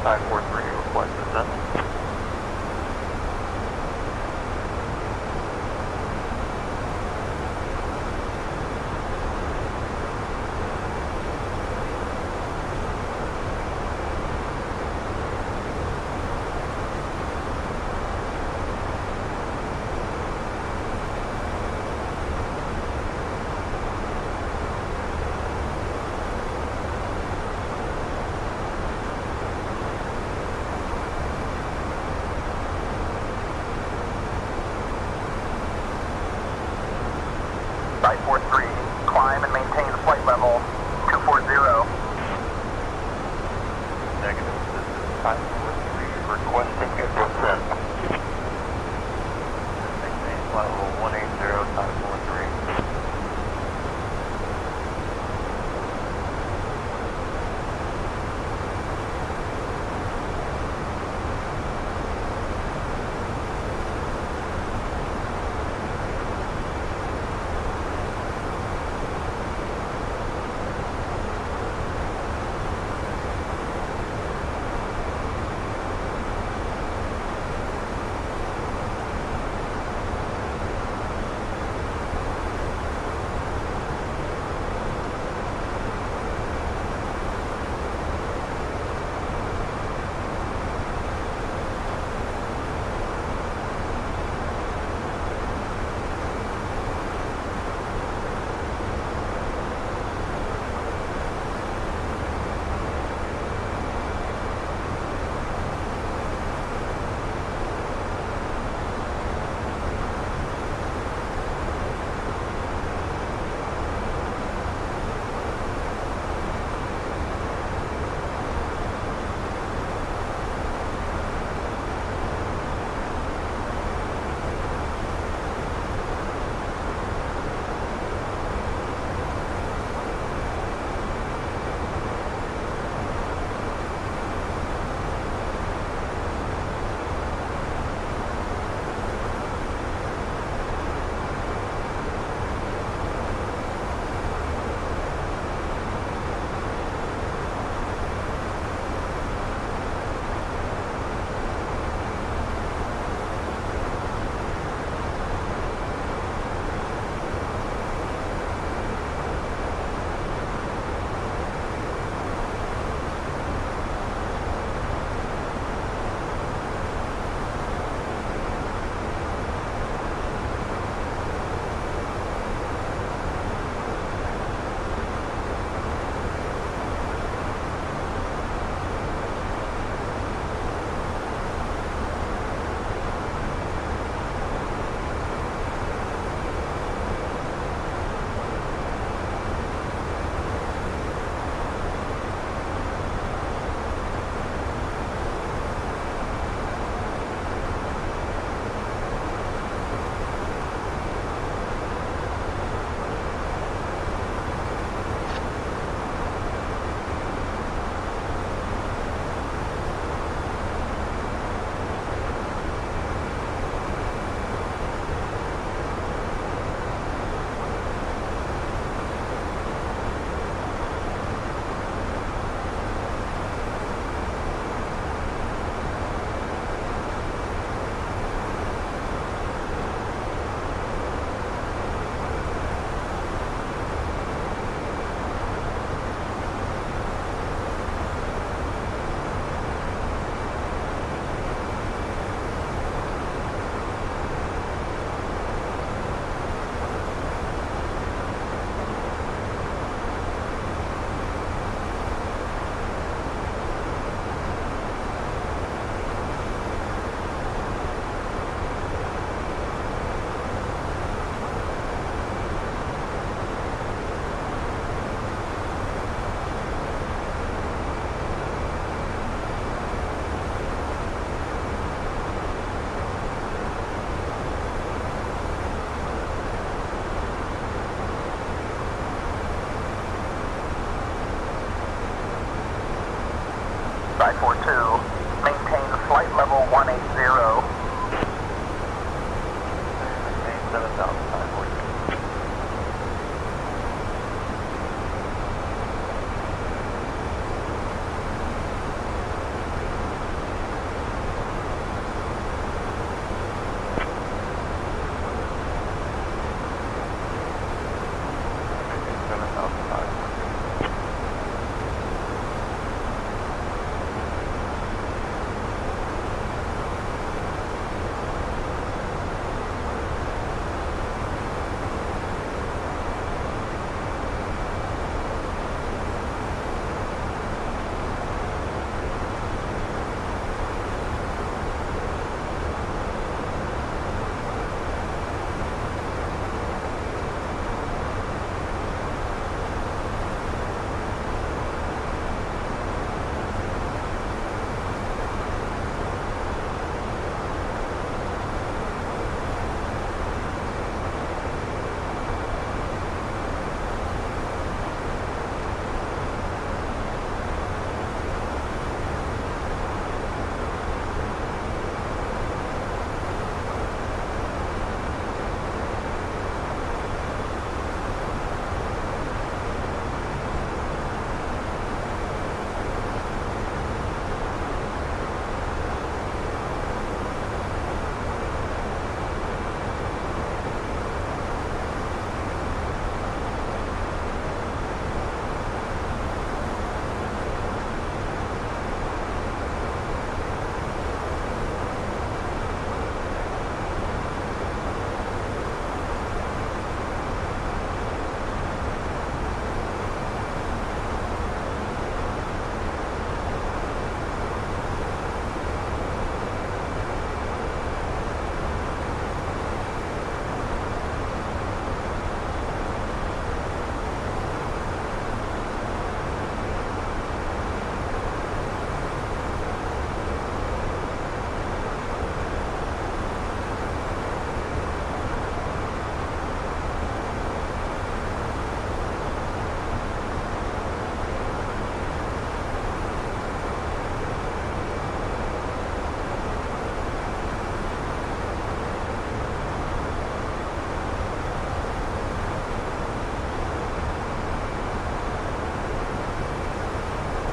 943, request descent. Climb and maintain flight level 240. Negative, this is 943, requesting a descent. Maintain flight level 180, 943.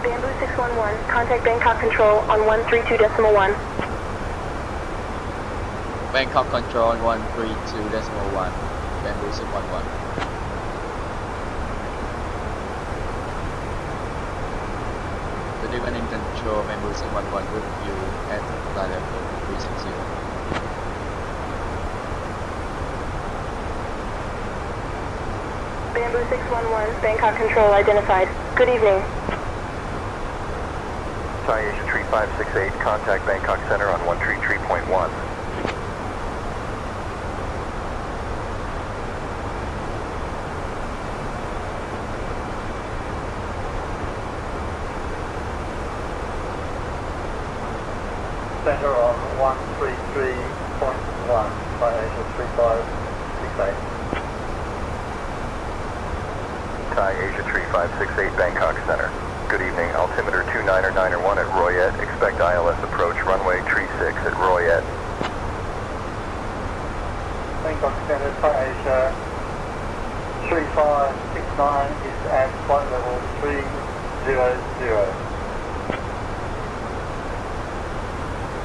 Bamboo 611, contact Bangkok Control on 132.1. Bangkok Control 132.1. Bamboo 611. Good evening, Control. Bamboo 611 with you at flight level 360. Bamboo 611, Bangkok Control identified. Good evening. Thai Asia 3568, contact Bangkok Center on 133.1. Center on 133.1, Thai Asia 3568. Thai Asia 3568, Bangkok Center. Good evening, altimeter 2991 at Royet. Expect ILS approach runway 36 at Royet. Bangkok Center, Thai Asia 3569 is at flight level 300.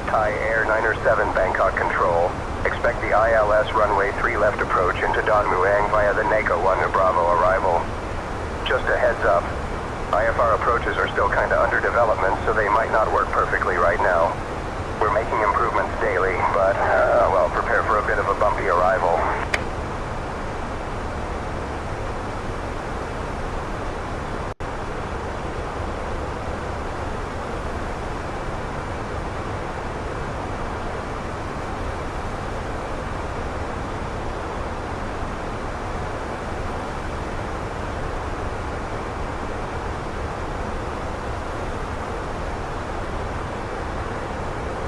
Thai Air 907, Bangkok Control. Expect the ILS runway 3 left approach into Don Muang via the NACO 1 Bravo arrival. Just a heads up, IFR approaches are still kinda under development, so they might not work perfectly right now. We're making improvements daily, but, well, prepare for a bit of a bumpy arrival.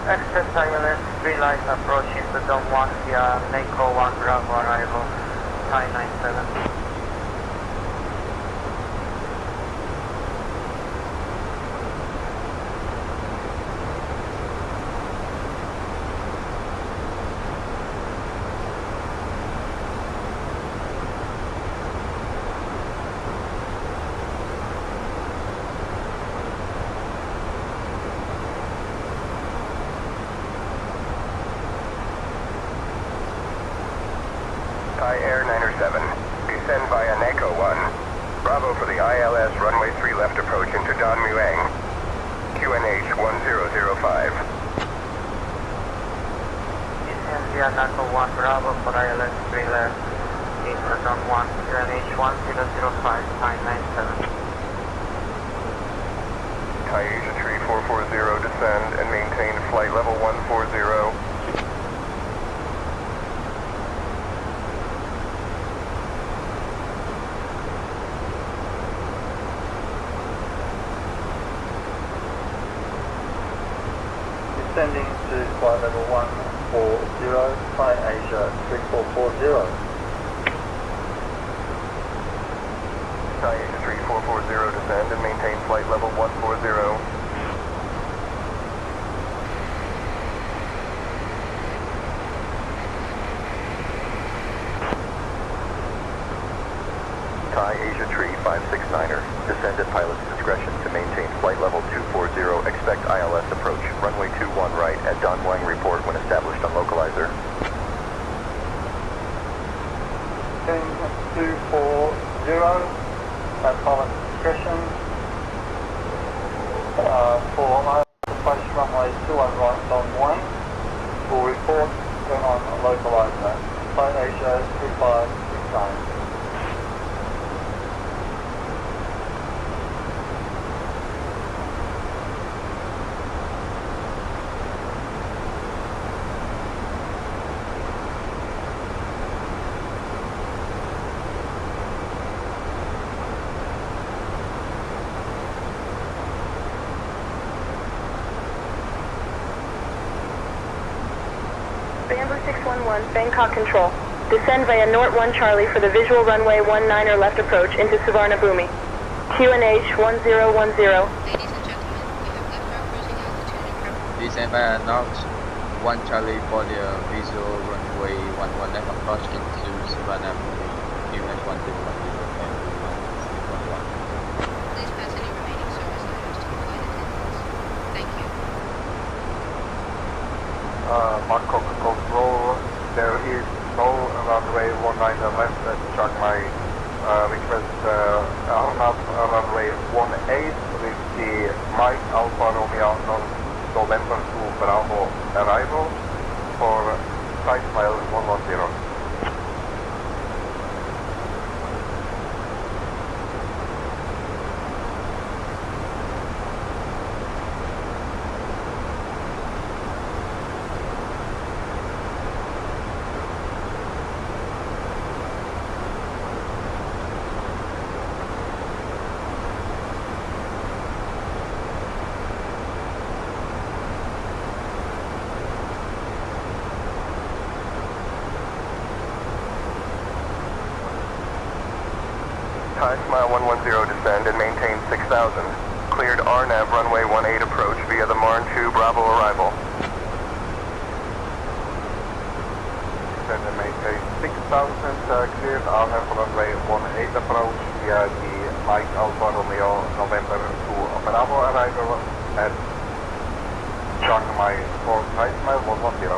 Access ILS 3 light approaching the Dome 1 via NACO 1 Bravo arrival, Thai 97. Thai Air 907, descend via NACO 1. Bravo for the ILS runway 3 left approach into Don Muang. QNH 1005. Descend via NACO 1 Bravo for ILS 3 left into Don 1, QNH 1005, Thai 97. Thai Asia 3440, descend and maintain flight level 140. Descending to flight level 140, Thai Asia 3440. Thai Asia 3440, descend and maintain flight level 140. Thai Asia 3569er, descend at pilot's discretion to maintain flight level 240. Expect ILS approach, runway 21 right at Don Muang. Report when established on localizer. 240 at pilot's discretion. For ILS approach runway 21 right Don Muang. Will report when on localizer. Thai Asia 3569. Bamboo 611, Bangkok Control. Descend via Nort 1 Charlie for the visual runway 19er left approach into Suvarnabhumi. QNH 1010. Descend via Nort 1 Charlie for the visual runway 11 left approach into Suvarnabhumi. QNH 1010. Please pass any remaining service items to at Chiangmai. Request Arnab runway 18 with the Mike Alpha Romeo November 2 Bravo arrival for flight mile 110. Thai Smile 110 descend and maintain 6,000. Cleared RNAV runway 18 approach via the Marn 2 Bravo arrival. Descend and maintain 6,000. Cleared RNAV runway 18 approach via the Mike Alpha Romeo November 2 Bravo arrival at Chiang Mai for Thai Smile 110.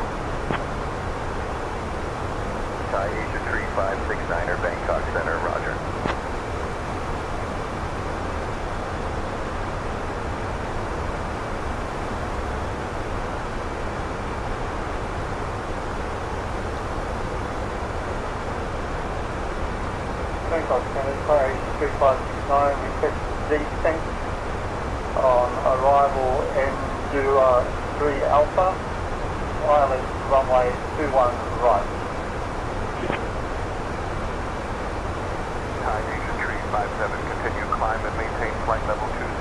Thai Asia 3569er Bangkok Center, roger. Bangkok Center, Thai Asia 3569, request descent on arrival N03 Alpha, wireless runway 21 right. Thai Asia 357, continue climb and maintain flight level 200.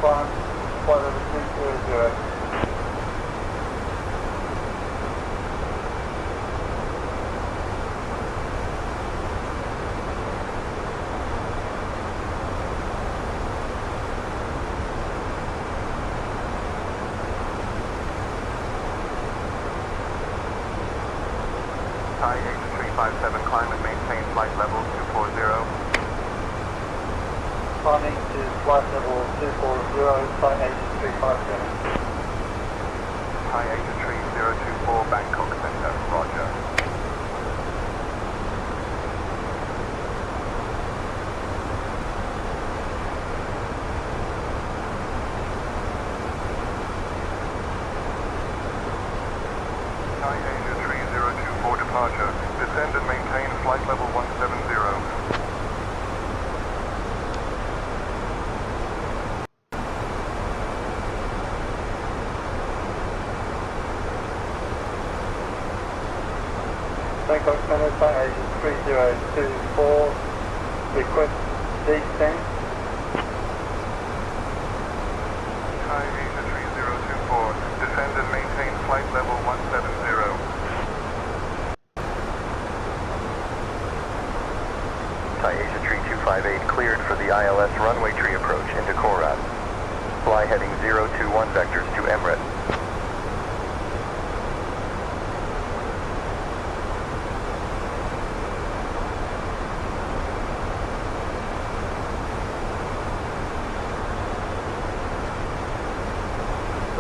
Climb, flight level 200. Thai Asia 357, climb and maintain flight level 240. Climbing to flight level 240, Thai Asia 357. Thai Asia 3024, Bangkok Center, roger. Thai Asia 3024, departure. Descend and maintain flight level 170. Bangkok Center, Thai Asia 3024, request descent. Thai Asia 3024, descend and maintain flight level 170. Thai Asia 3258, cleared for the ILS runway tree approach into Korat. Fly heading 021 vectors to Emirates.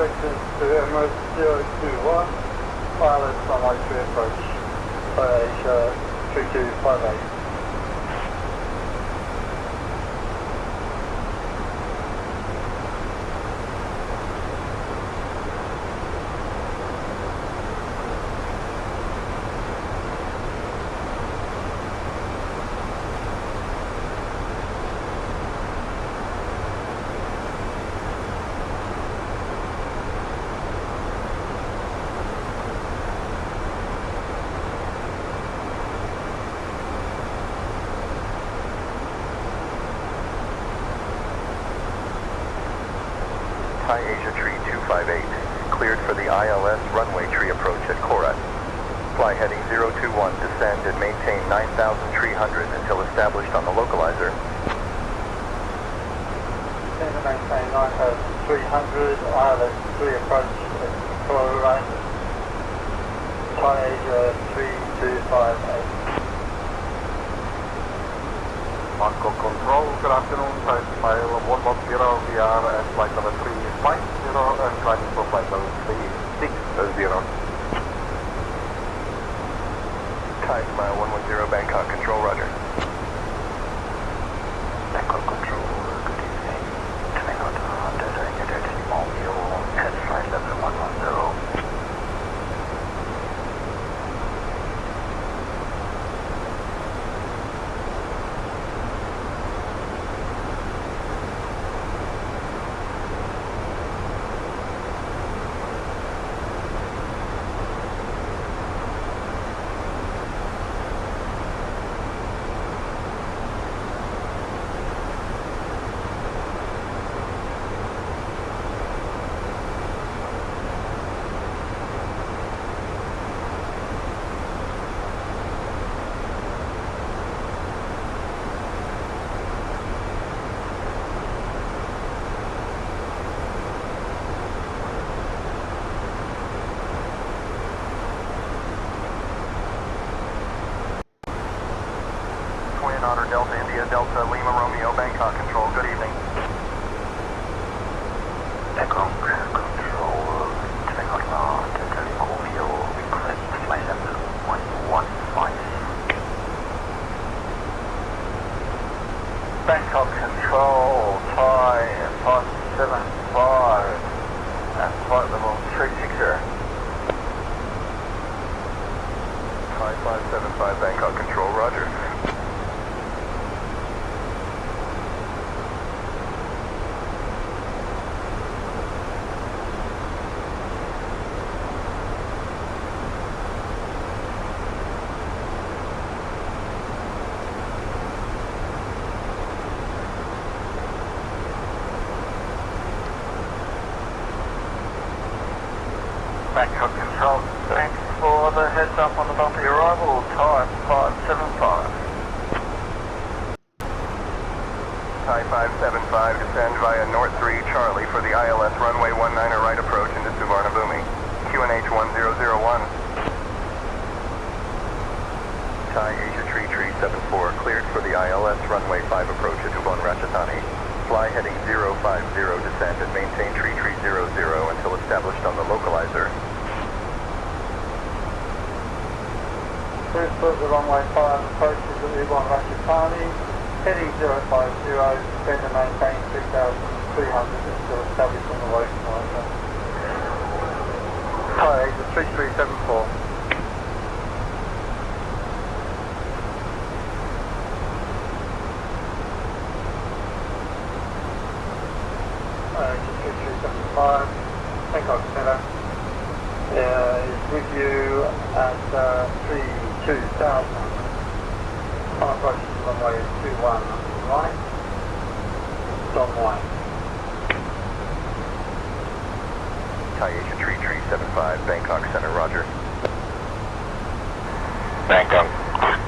Vectors to Emirates 021, wireless runway 3 approach, Thai Asia 3258. Thai Asia Tree 258, cleared for the ILS runway tree approach at Korat. Fly heading 021, descend and maintain 9,300 until established on the localizer. Descend and maintain 9,300, ILS 3 approach at Korat. Thai Asia 3258. Bangkok Control, good afternoon, Thai Smile 110, we are at flight number 350 and climbing for flight number 360. Thai Smile 110, Bangkok Control, roger. Bangkok Control, good evening. Coming out on Delta United Small View at flight level 110. Otter Delta India Delta Lima Romeo Bangkok Control, good evening. Bangkok Control, coming out on Delta Romeo, request flight level 115. Bangkok Control, Thai 575 at flight level 360. Thai 575 Bangkok Control, roger. Bangkok Control, thanks for the heads up on the bumpy arrival, Thai 575. Thai 575, descend via North 3 Charlie for the ILS runway 19er right approach into Suvarnabhumi. QNH 1001. Thai Asia Tree 74, cleared for the ILS runway 5 approach at Ubon Ratchathani. Fly heading 050, descend and maintain tree 300 until established on the localizer. Cleared for the runway 5 approaches at Ubon Ratchathani. Heading 050, descend and maintain 3,300 until established on the localizer. Thai Asia 3374. Bangkok Center is with you at 32,000. On approach to runway 21 right, Don White. Thai Asia Tree 375, Bangkok Center, roger. Bangkok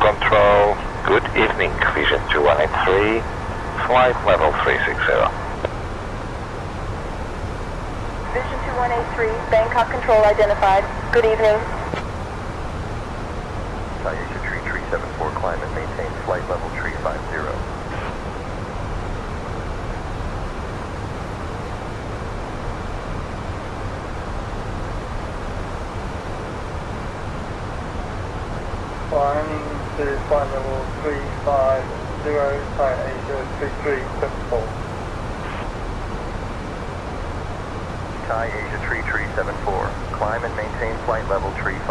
Control, good evening, Vision 2183, flight level 360. Vision 2183, Bangkok Control identified. Good evening. Thai Asia Tree 374, climb and maintain flight level 350. Climbing to flight level 350, Thai Asia 3374. Thai Asia Tree 374, climb and maintain flight level 350.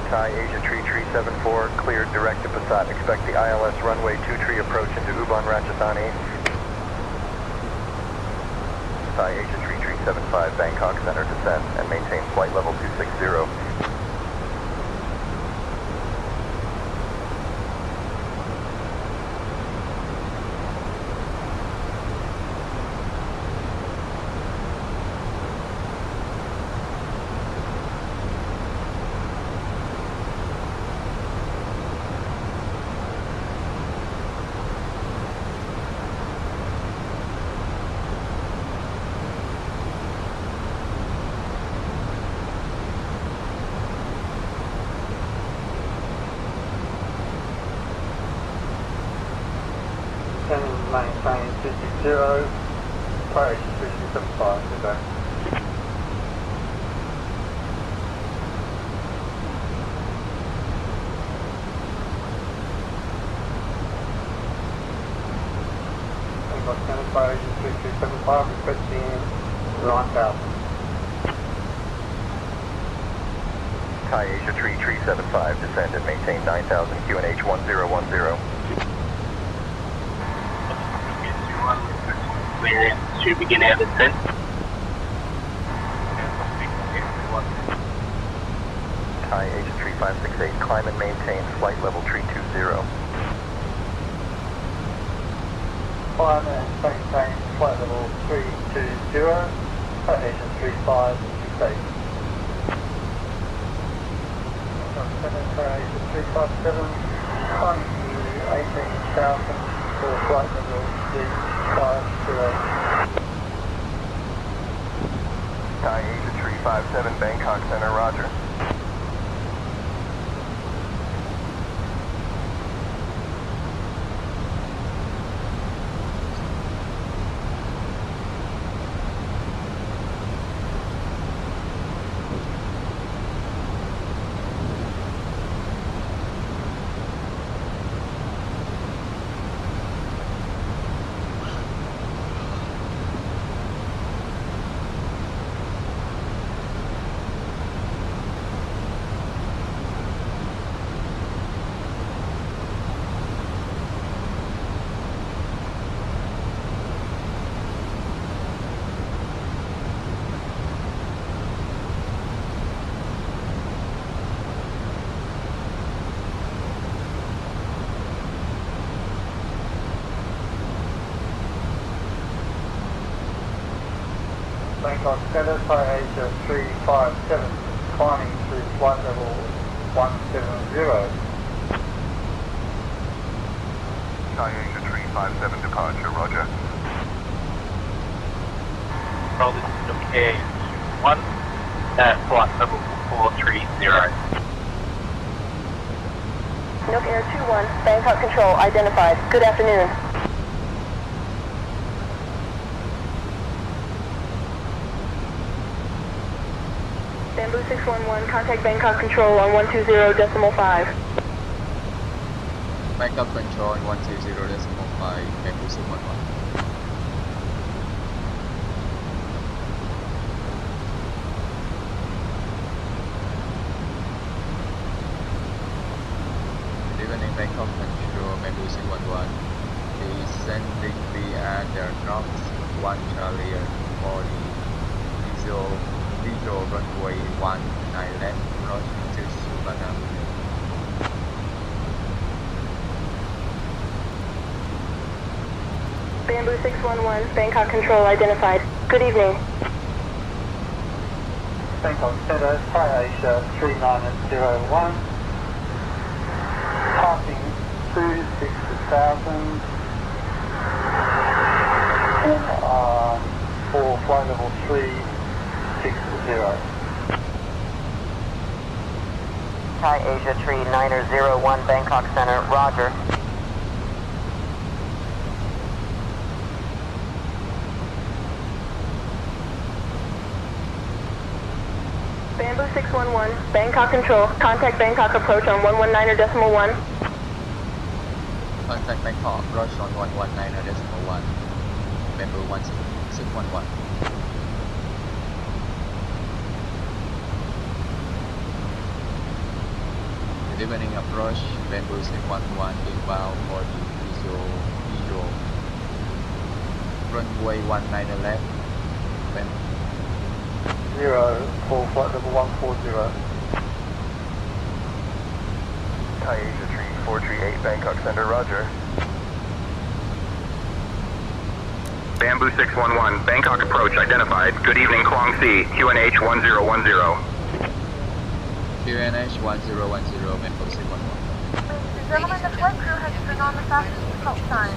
Thai Asia Tree 374, cleared direct to Passat. Expect the ILS runway 2 tree approach into Ubon Ratchathani. Thai Asia Tree 375, Bangkok Center, descend and maintain flight level 260. maintain 260, approach 375, goodbye. Approach 3375, requesting 9,000. Thai Asia Tree 375, descend and maintain 9,000 QNH 1010. To begin our descent. Thai Asia Tree 568, climb and maintain flight level 320. Climb and maintain flight level 320, Thai Asia 3568. Thai Asia 357, climb to 18,000 for flight level 350. Thai Asia Tree 57, Bangkok Center, roger. Bangkok Center, Thai Asia 357, climbing to flight level 170. Thai Asia Tree 57, departure, roger. Roll this is Nook Air 1 at flight level 430. Nook Air 21, Bangkok Control identified. Good afternoon. Bamboo 611, contact Bangkok Control on 120.5. Bangkok Control on 120.5, Bamboo 611. Evening Bangkok Control, Bamboo 611. Descending via the North 1 Charlie for the visual runway 19 left, approach to Suvarnabhumi. Bamboo 611, Bangkok Control identified. Good evening. Bangkok Center, Thai Asia 3901, passing 26,000 for flight level 360. Thai Asia Tree 901, Bangkok Center, roger. Bamboo 611, Bangkok Control, contact Bangkok approach on 119.1. Contact Bangkok approach on 119.1. Bamboo 611. Good evening approach, Bamboo 611 inbound for the visual runway 19 left. 0 for flight level 140. Thai Asia Tree 438, Bangkok Center, roger. Bamboo 611, Bangkok approach identified. Good evening, Kwang Si, QNH 1010. QNH 1010, Bamboo 611. Ladies and gentlemen, the flight crew has turned on the fastest default sign.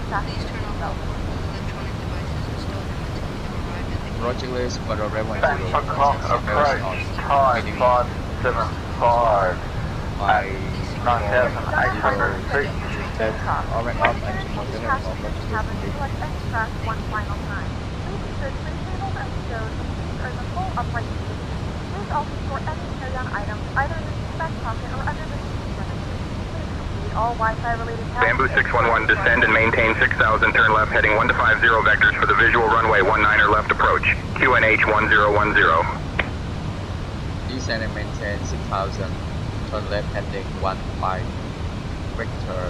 Please turn off all portable electronic devices installed until we have arrived at the Approaching list for the Red 10. Bangkok approach, Thai 575, 9,800 feet. Bangkok. Alright, As engine soon mode, as go you ahead, passengers in the cabin, select any track one final time. Please ensure tray tables and windows and seats are in the full upright position. Please also store any carry-on items either in the seat back pocket or under the seat furniture. Please complete all Wi-Fi related tasks. Bamboo 611, descend and maintain 6,000, turn left heading 150 vectors for the visual runway 19er left approach, QNH 1010. Descend and maintain 6,000, turn left heading 15 vectors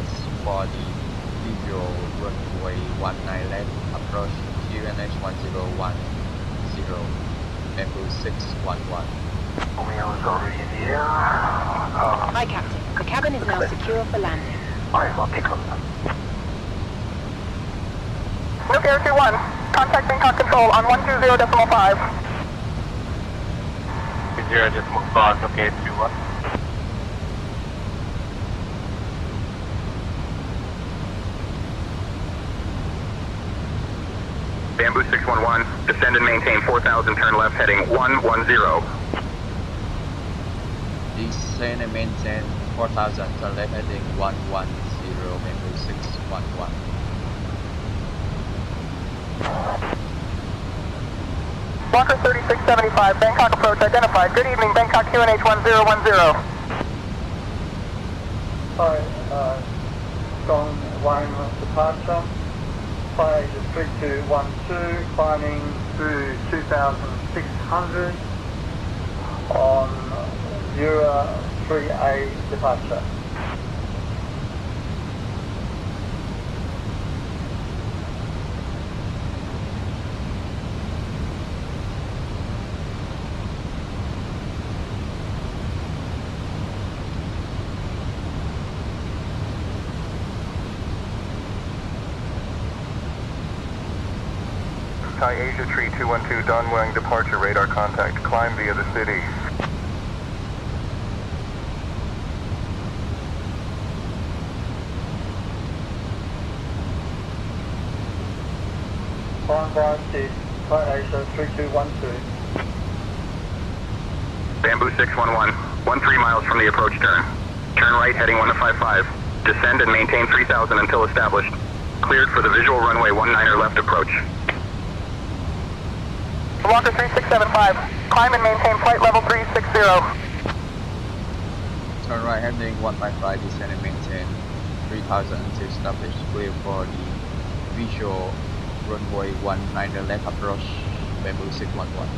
for the visual runway 19 left approach, QNH 1010, Bamboo 611. Romeo's already in the air. Hi, Captain. The cabin is now secure for landing. Alright, I'll pick up. Nuke Air 21, contact Bangkok Control on 120.5. 0.5, okay, 21. Bamboo 611, descend and maintain 4,000, turn left heading 110. Descend and maintain 4,000, turn left heading 110, Bamboo 611. Walker 3675, Bangkok approach identified. Good evening, Bangkok QNH 1010. Hi, Gong Wang departure. Flight Asia 3212, climbing through 2,600 on Euro 3A departure. Thai Asia Tree 212, Danwang departure radar contact, climb via the city. Foreign Drive 6, Thai Asia 3212. Bamboo 611, 13 miles from the approach turn. Turn right heading 1055. Descend and maintain 3,000 until established. Cleared for the visual runway 19er left approach. Walker 3675, climb and maintain flight level 360. Turn right heading 155, descend and maintain 3,000 until established. Clear for the visual runway 19er left approach, Bamboo 611.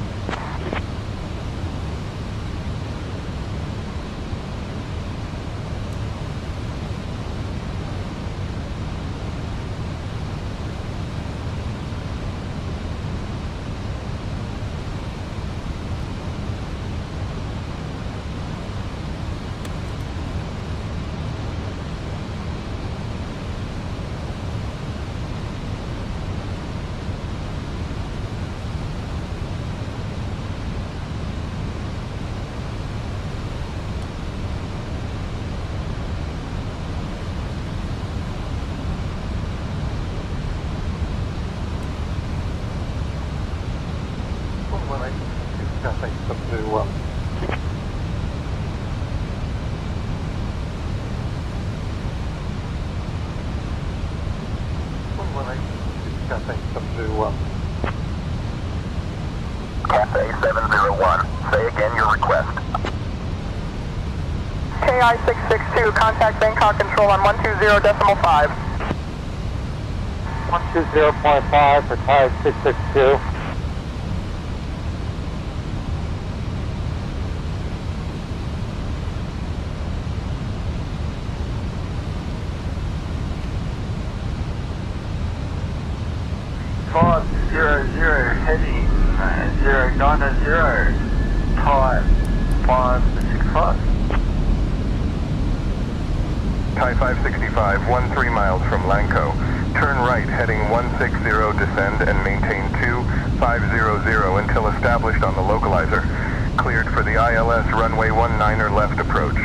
Cafe 701, say again your request. KI 662, contact Bangkok Control on 120.5. 120.5 for Thai 662. Heading 090, time 565. Thai 565, 13 miles from Lanko. Turn right heading 160, descend and maintain 2500 until established on the localizer. Cleared for the ILS runway 19er left approach.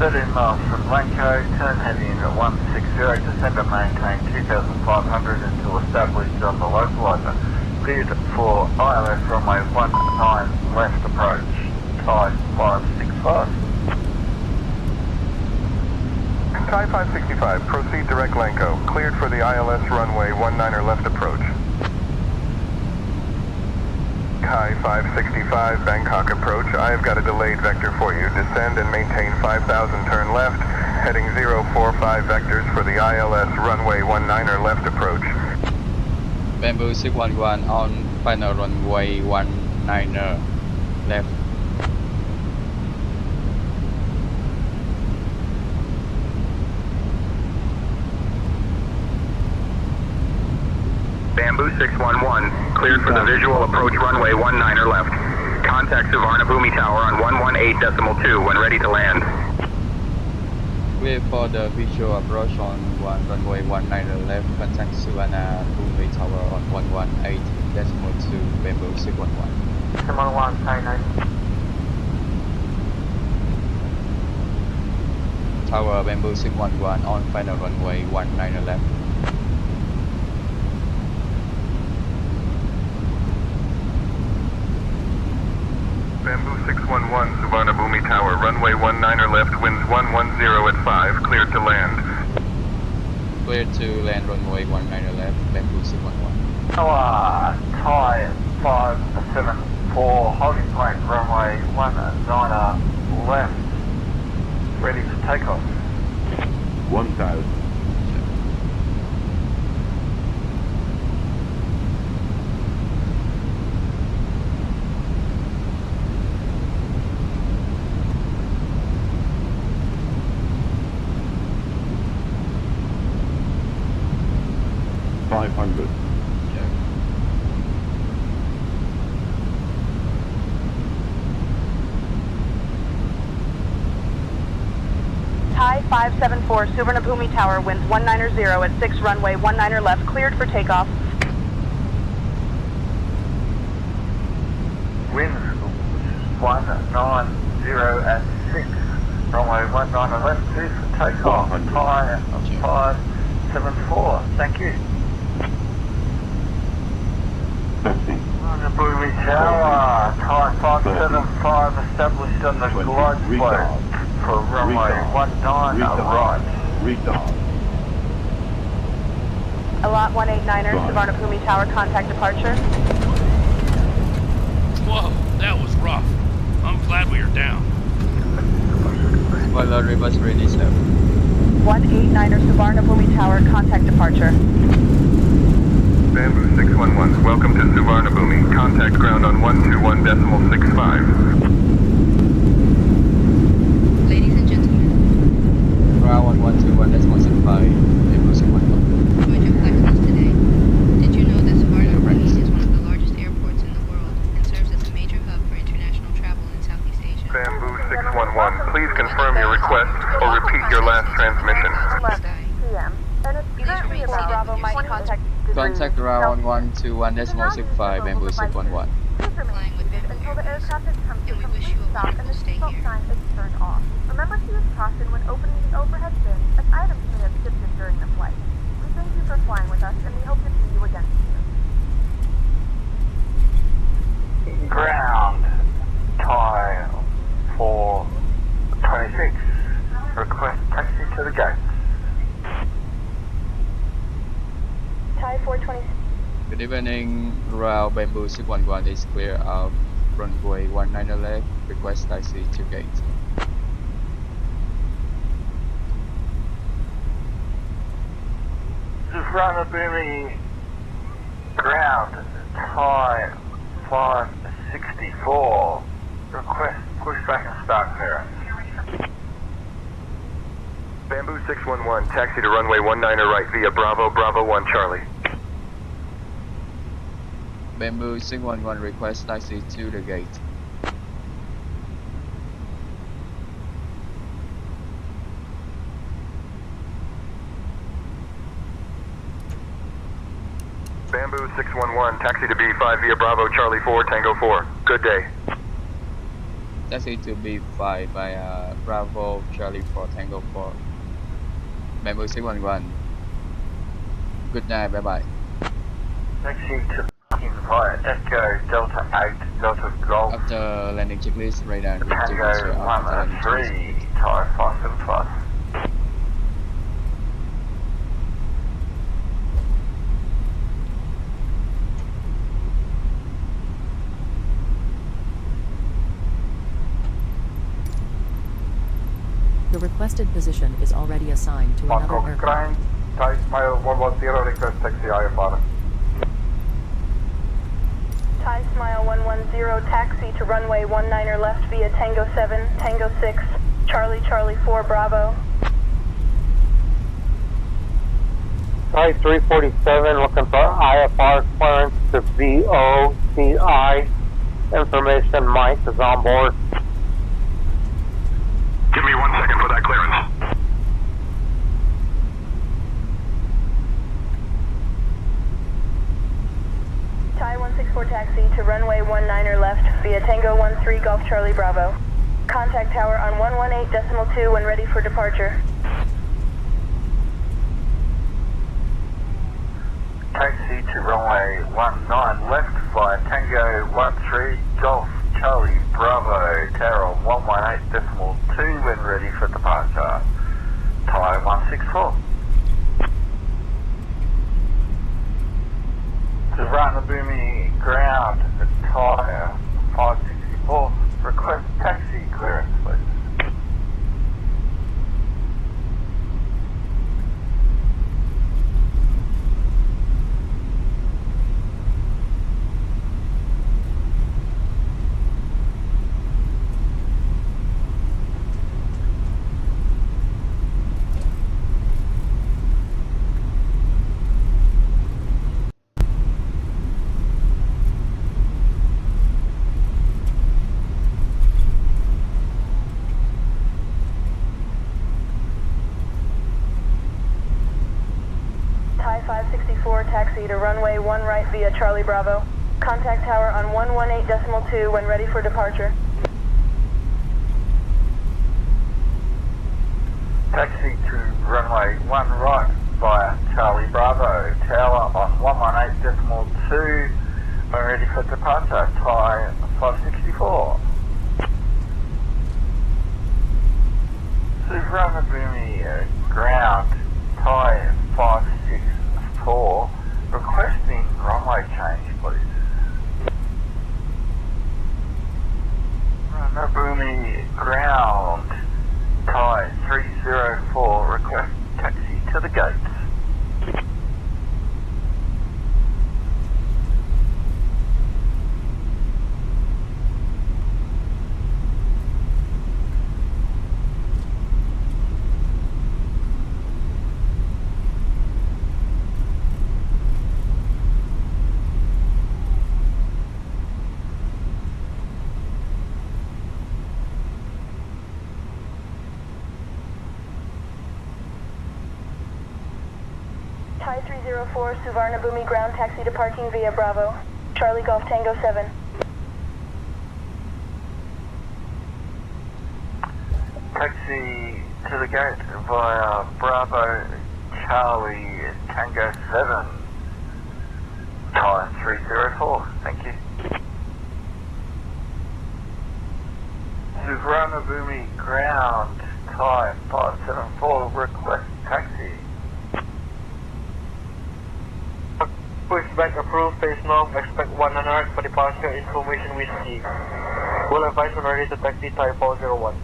13 miles from Blanco, turn heading at 160, descend and maintain 2,500 until established on the localizer. Cleared for ILS runway 19 left approach, Thai 565. Thai 565, proceed direct Lanco. Cleared for the ILS runway 19 left approach. Thai 565, Bangkok approach. I have got a delayed vector for you. Descend and maintain 5,000, turn left. Heading 045 vectors for the ILS runway 19 left approach. Bamboo 611 on final runway 19 left. Bamboo 611, cleared for the visual approach runway 19 left. Contact Suvarnabhumi Tower on 118.2 when ready to land. Clear for the visual approach on runway 19 left. Contact Suvarnabhumi Tower on 118.2 Bamboo 611. 611, say no. Tower Bamboo 611 on final runway 19 left. Bamboo 611, Suvarnabhumi Tower, runway 19 left, winds 110 at 5, cleared to land. Cleared to land runway 19 left, Bamboo 611. Tower, Thai 574, holding point runway 19 left, ready to take off. 1,000. Thai 574, Suvarnabhumi Tower, winds 190 at 6 runway 19 left, cleared for takeoff. Winds 190 at 6, runway 19 left, cleared for takeoff. Thai 574, thank you. Suvarnabhumi Tower, Thai 575, established on the glide slope for runway 19 right. Lot 189er, Suvarnabhumi Tower, contact departure. Whoa, that was rough. I'm glad we are down. Spoiler reverse ready, sir. 189er, Suvarnabhumi Tower, contact departure. Bamboo 611, welcome to Suvarnabhumi. Contact ground on 121.65. Ladies and gentlemen, Ground on 121.65, Bamboo 611. joined your flight with us today. Did you know that Suvarnabhumi is one of the largest airports in the world and serves as a major hub for international travel in Southeast Asia? Bamboo 611, please confirm your request or repeat your last transmission. 11 p.m. And it's currently about Bravo Mike contact. Contact ground 121.65, Bamboo 611. Please remain seated until the aircraft has come to a complete stop and the seatbelt sign is turned off. Remember to use caution when opening the overhead bins, as items may have shifted during the flight. We thank you for flying with us, and we hope to see you again soon. Ground, Thai 426, request taxi to the gate. Thai 426. Good evening, route Bamboo 611 is clear of runway 19 left, request taxi to gate. Suvarnabhumi ground, Thai 564, request pushback and start clearance. Bamboo 611, taxi to runway 19 right via Bravo, Bravo 1 Charlie. Bamboo 611 request taxi to the gate. Bamboo 611, taxi to B5 via Bravo Charlie 4 Tango 4. Good day. Taxi to B5 via Bravo Charlie 4 Tango 4. Bamboo 611. Good night, bye bye. Taxi to parking via Echo Delta 8 Delta Golf. After landing checklist, radar and Tango checklist after landing 1-3, checklist. Thai 575. The requested position is already assigned to another Bangkok aircraft. Crane, Thai Smile 110, request taxi IFR. Thai Smile 110, taxi to runway 19er left via Tango 7, Tango 6, Charlie Charlie 4 Bravo. Thai 347 looking for IFR clearance to VOCI. Information Mike is on board. Give me 1 second for that clearance. Thai 164 taxi to runway 19er left via Tango 13 Golf Charlie Bravo. Contact tower on 118.2 when ready for departure. Taxi to runway 19 left via Tango 13 Golf Charlie Bravo, tower on 118.2 when ready for departure. Thai 164. Suvarnabhumi ground, Thai 564. Request taxi clearance, please. Thai 564 taxi to runway 1 right via Charlie Bravo. Contact tower on 118.2 when ready for departure. Taxi to runway 1 right via Charlie Bravo, tower on 118.2 when ready for departure. Thai 564. Suvarnabhumi ground, Thai 564, requesting runway change, please. Suvarnabhumi ground, Thai 304, request taxi to the gates. Thai 304 Suvarnabhumi ground taxi departing via Bravo. Charlie Golf Tango 7. Taxi to the gate via Bravo Charlie Tango 7. Thai 304, thank you. Suvarnabhumi ground, Thai 574, request taxi. Pushback approved, face north, expect 100 for departure, information whiskey. Will advise when ready to taxi Thai 401.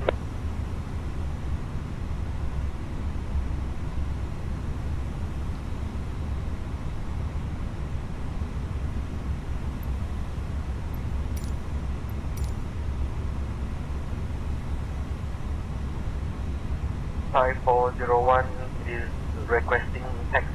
Thai 401 is requesting taxi.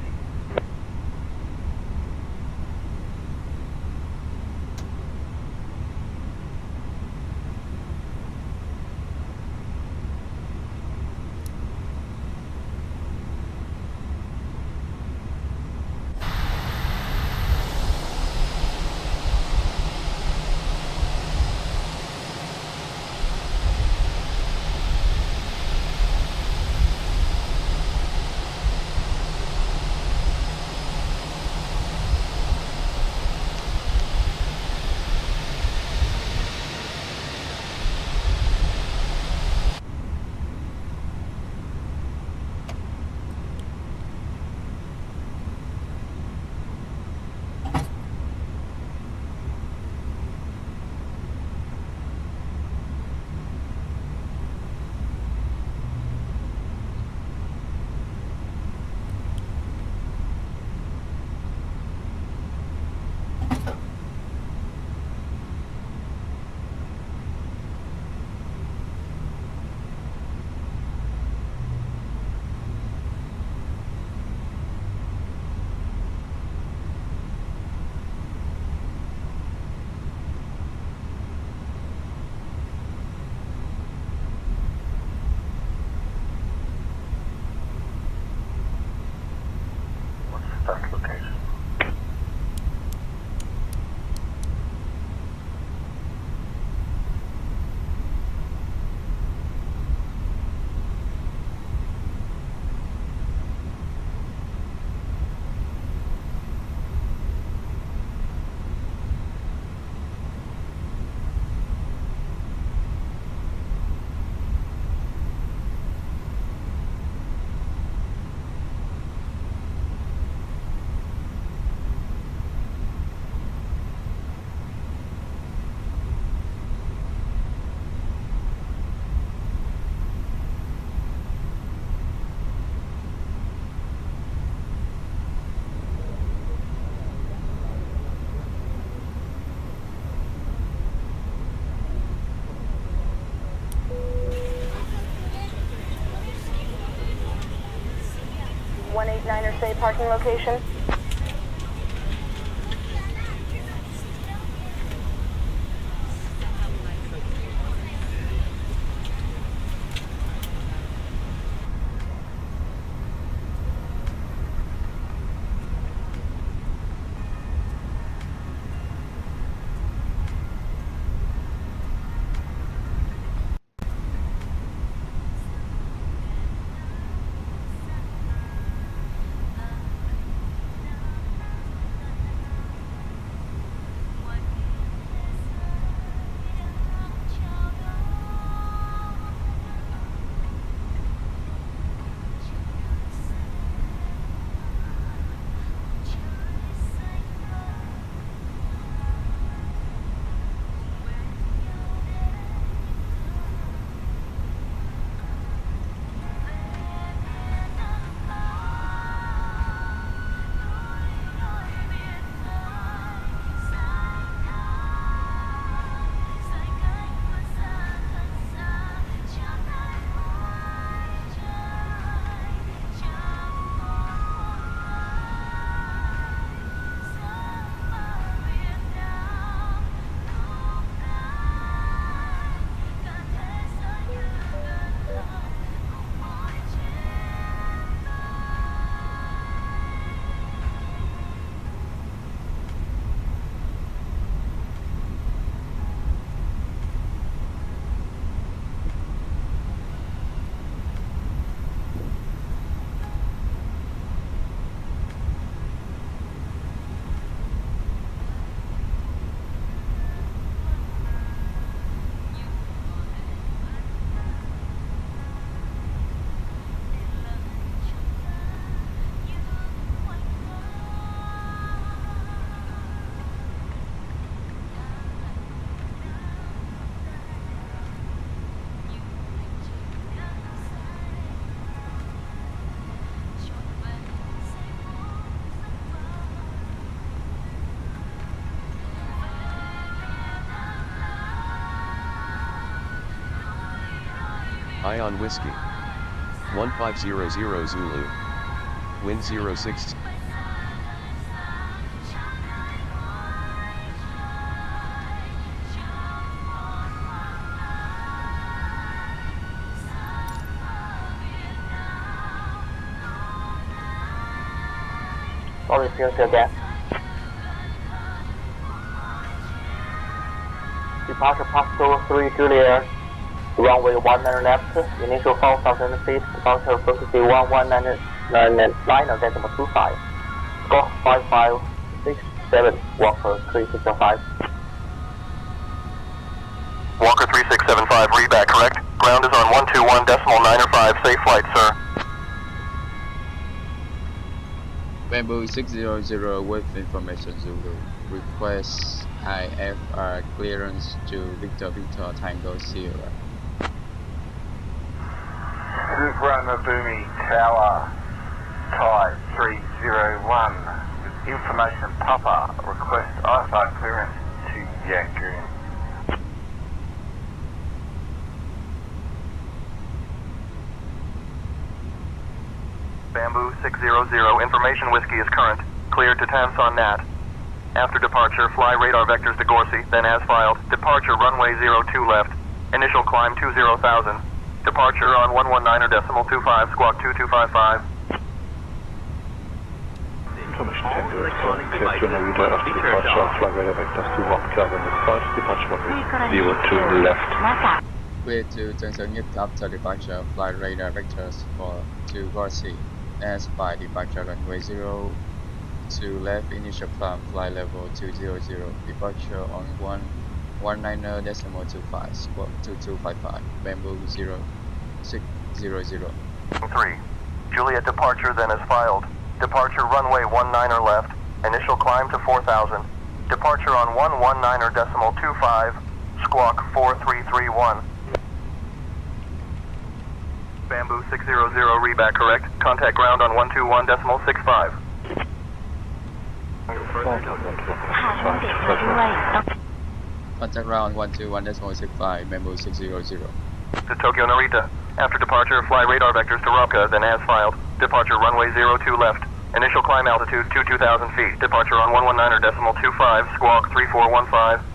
Niner say parking location. Ion Whiskey. 1500 Zulu. Wind 06. Sorry, fuel gas. Departure Pascal 3 Juliet. Runway 19 left, initial 4,000 feet, departure frequency 1199.25. Score 5567, Walker 3605. Walker 3675, read back, correct? Ground is on 121.95, safe flight, sir. Bamboo 600 with information Zulu. Request IFR clearance to Victor Tango Sierra. Suvarnabhumi Tower, type 301, with information Papa, request IFR clearance to Yangon. Bamboo 600, information whiskey is current, cleared to Tamson Nat. After departure, fly radar vectors to Gorsie, then as filed, departure runway 02 left, initial climb 20,000. Departure on 119.25, squawk 2255. Information Tango is clear to Narita after departure, fly radar vectors to Wapka, then despite departure runway 02 left. Clear to Johnson Nhất after departure, fly radar vectors to Gorsie, as by departure runway 02 left, initial climb, fly level 200, departure on 119.25, squawk 2255, Bamboo 0600. 3. Juliet departure then as filed. Departure runway 19 left, initial climb to 4,000. Departure on 119.25, squawk 4331. Bamboo 600, read back, correct? Contact ground on 121.65. Contact ground 121.65, Bamboo 600. To Tokyo Narita. After departure, fly radar vectors to Ropka, then as filed. Departure runway 02 left. Initial climb altitude 22,000 feet. Departure on 119.25, squawk 3415.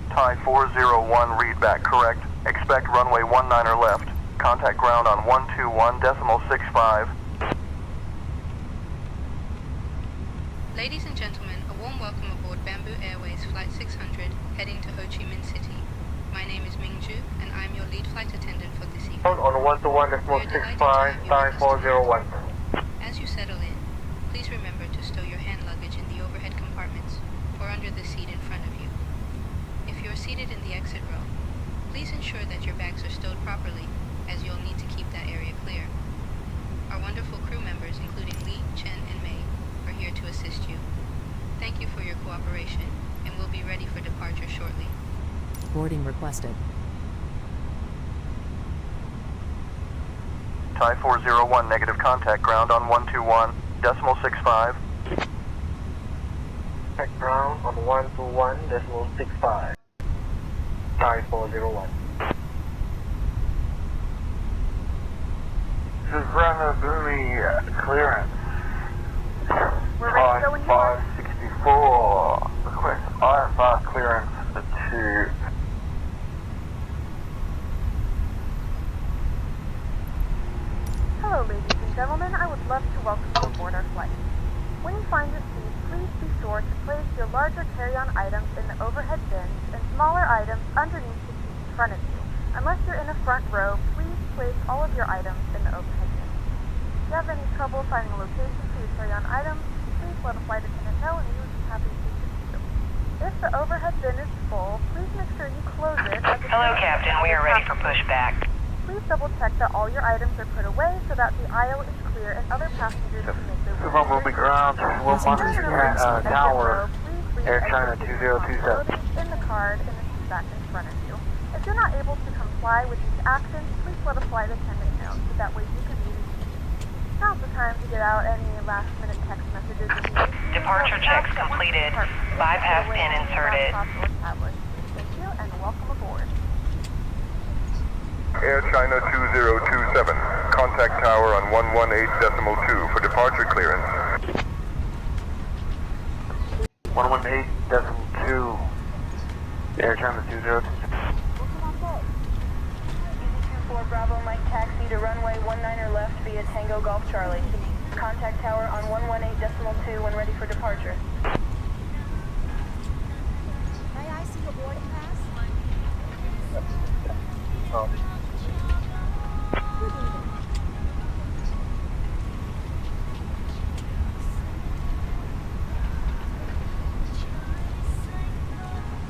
Thai 401, read back correct. Expect runway 19 left. Contact ground on 121.65. Ladies and gentlemen, a warm welcome aboard Bamboo Airways Flight 600, heading to Ho Chi Minh City. My name is Ming Ju, and I'm your lead flight attendant for this evening. On 121.65, Thai 401. As you settle in, please remember to stow your hand luggage in the overhead compartments, or under the seat in front of you. If you're seated in the exit row, please ensure that your bags are stowed properly, as you'll need to keep that area clear. Our wonderful crew members, including Lee, Chen, and Mei, are here to assist you. Thank you for your cooperation, and we'll be ready for departure shortly. Boarding requested. Thai 401, negative contact ground on 121.65. Contact ground on 121.65. Thai 401. Suvarnabhumi clearance. We're ready to go when you are. 564. Request IFR clearance to... Hello, ladies and gentlemen. I would love to welcome you aboard our flight. When you find your seat, please be sure to place your larger carry-on items in the overhead bins and smaller items underneath the seat in front of you. Unless you're in the front row, please place all of your items in the overhead bin. If you have any trouble finding a location for your carry-on items, please let a flight attendant know and we would be happy to assist you. If the overhead bin is full, please make sure you close it. Hello, Captain. We are ready for pushback. Please double check that all your items are put away so that the aisle is clear and other passengers can make their way. Suvarnabhumi ground, Tower, Air China 2027. In the card in the seat back in front of you. If you're not able to comply with these actions, please let a flight attendant know so that way you can be received. Now's the time to get out any last-minute text messages if you need. Departure checks completed. Bypass pin inserted. Thank you and welcome aboard. Air China 2027, contact tower on 118.2 for departure clearance. 118.2, Air China 2027. 24 Bravo Mike taxi to runway 19 left via Tango Golf Charlie. Contact tower on 118.2 when ready for departure. May I see your boarding pass?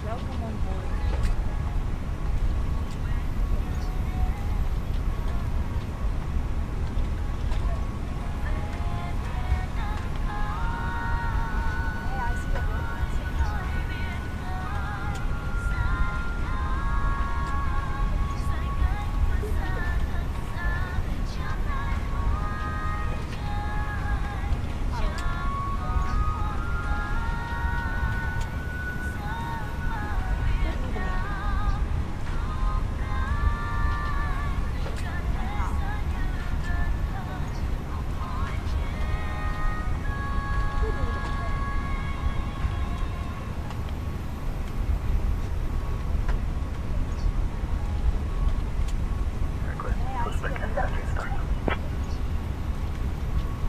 Welcome on board. May I see your boarding pass?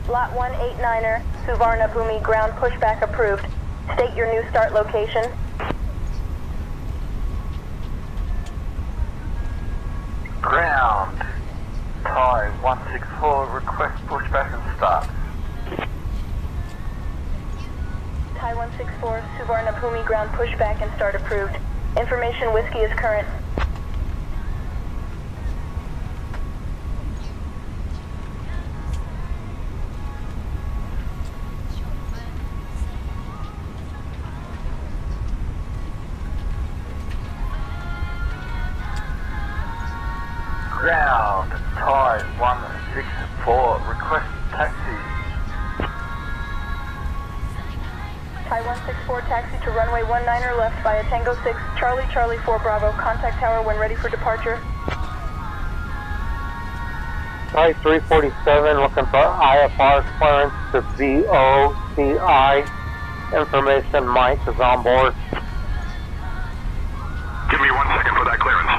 Lot 189er, Suvarnabhumi ground pushback approved. State your new start location. Ground, Thai 164, request pushback and start. Thai 164, Suvarnabhumi ground pushback and start approved. Information whiskey is current. Ground, Thai 164, request taxi. Thai 164 taxi to runway 19 left via Tango 6, Charlie Charlie 4 Bravo. Contact tower when ready for departure. Thai 347 looking for IFR clearance to VOCI. Information Mike is on board. Give me 1 second for that clearance.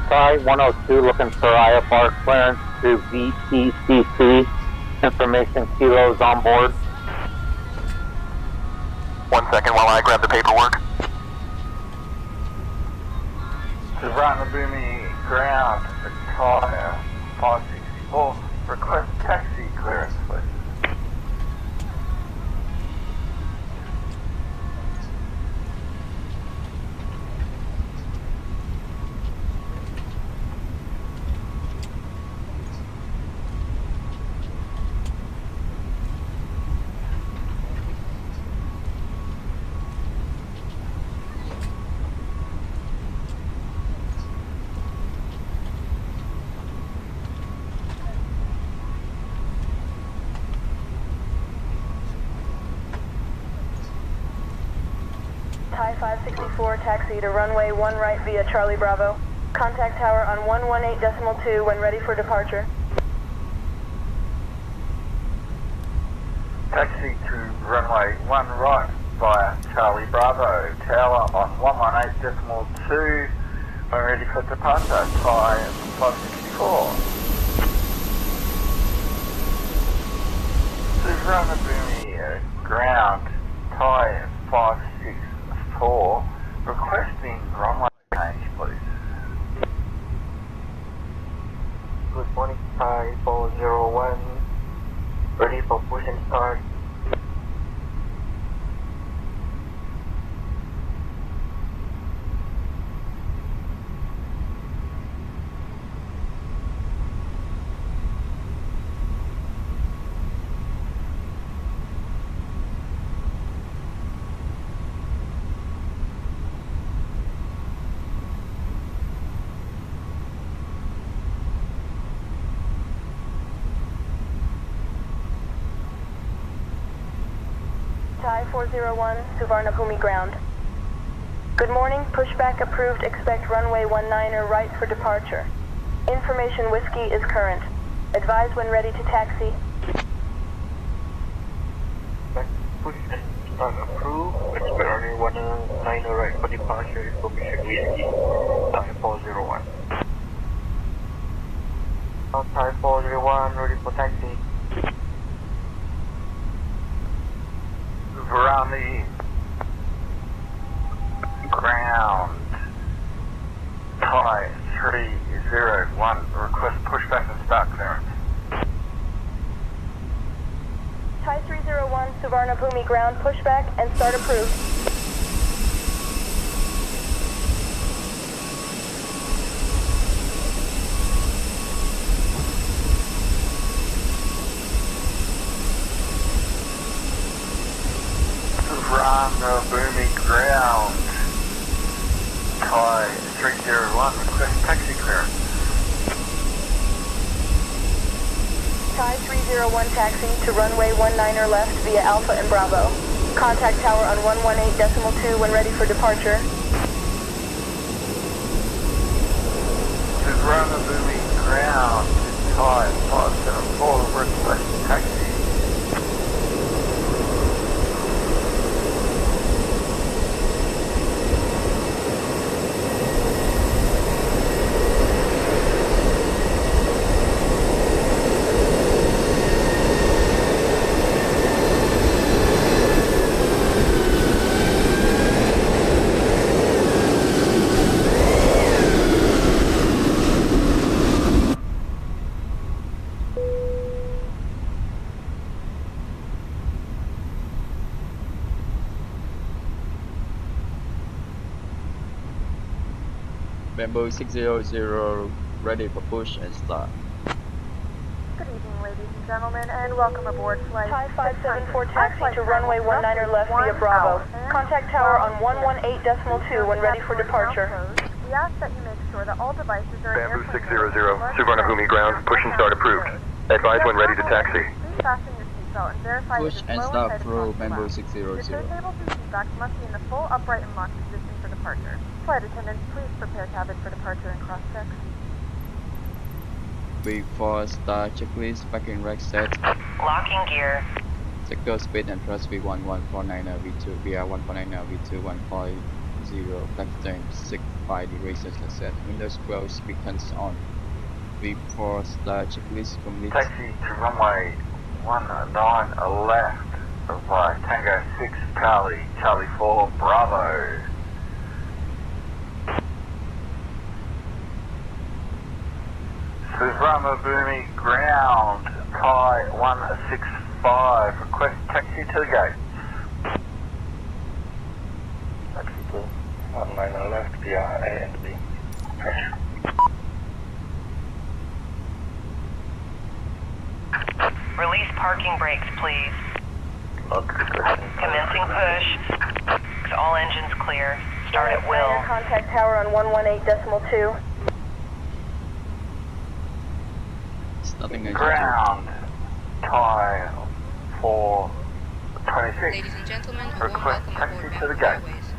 Thai 102 looking for IFR clearance to VTCC. Information Kilo is on board. 1 second while I grab the paperwork. Suvarnabhumi ground, Thai 564. Request taxi clearance, please. Thai 564, taxi to runway 1 right via Charlie Bravo. Contact tower on 118.2 when ready for departure. Taxi to runway 1 right via Charlie Bravo. Tower on 118.2 when ready for departure. Thai 564. Suvarnabhumi ground, Thai 564. Requesting runway change, please. Good morning, Thai 401. Ready for push and start. Thai 401, Suvarnabhumi ground. Good morning, pushback approved, expect runway 19er right for departure. Information Whiskey is current. Advise when ready to taxi. Push and start approved. Expect runway 19er right for departure. Information Whiskey. Thai 401. Thai 401, ready for taxi. Suvarnabhumi ground, Thai 301. Request pushback and start clearance. Thai 301, Suvarnabhumi ground, pushback and start approved. Suvarnabhumi ground, Thai 301. Request taxi clearance. Thai 301 taxi to runway 19er left via Alpha and Bravo. Contact tower on 118.2 when ready for departure. Suvarnabhumi ground, Thai 574. Request taxi. Bamboo 600, ready for push and start. Good evening, ladies and gentlemen, and welcome aboard flight Thai 574 taxi to runway 19er left via Bravo. Contact tower on 118.2 when ready for departure. We ask that you make sure that all devices are in Bamboo 600, Suvarnabhumi ground, push and start approved. Advise when ready to taxi. Please fasten your seatbelt and verify Push and start through Bamboo 600. Your turntables and seatbacks must be in the full upright and locked position for departure. Flight attendants, please prepare cabin for departure and cross-check. V4 star checklist, parking rack set. Locking gear. Sector speed and thrust V1149 V2 VR 149 V2 1.0 flight time 65 degrees Celsius set. Windows closed, beacons on. V4 star checklist complete. Taxi to runway 19 left by Tango 6 Charlie, Charlie 4 Bravo. Suvarnabhumi ground, Thai 165, request taxi to the gate. Taxi to 19 left via A and B. Release parking brakes, please. Commencing push. All engines clear. Start at will. Contact tower on 118.2. Nothing ground, Thai 426. Ladies and gentlemen, a warm welcome aboard Bamboo Airways.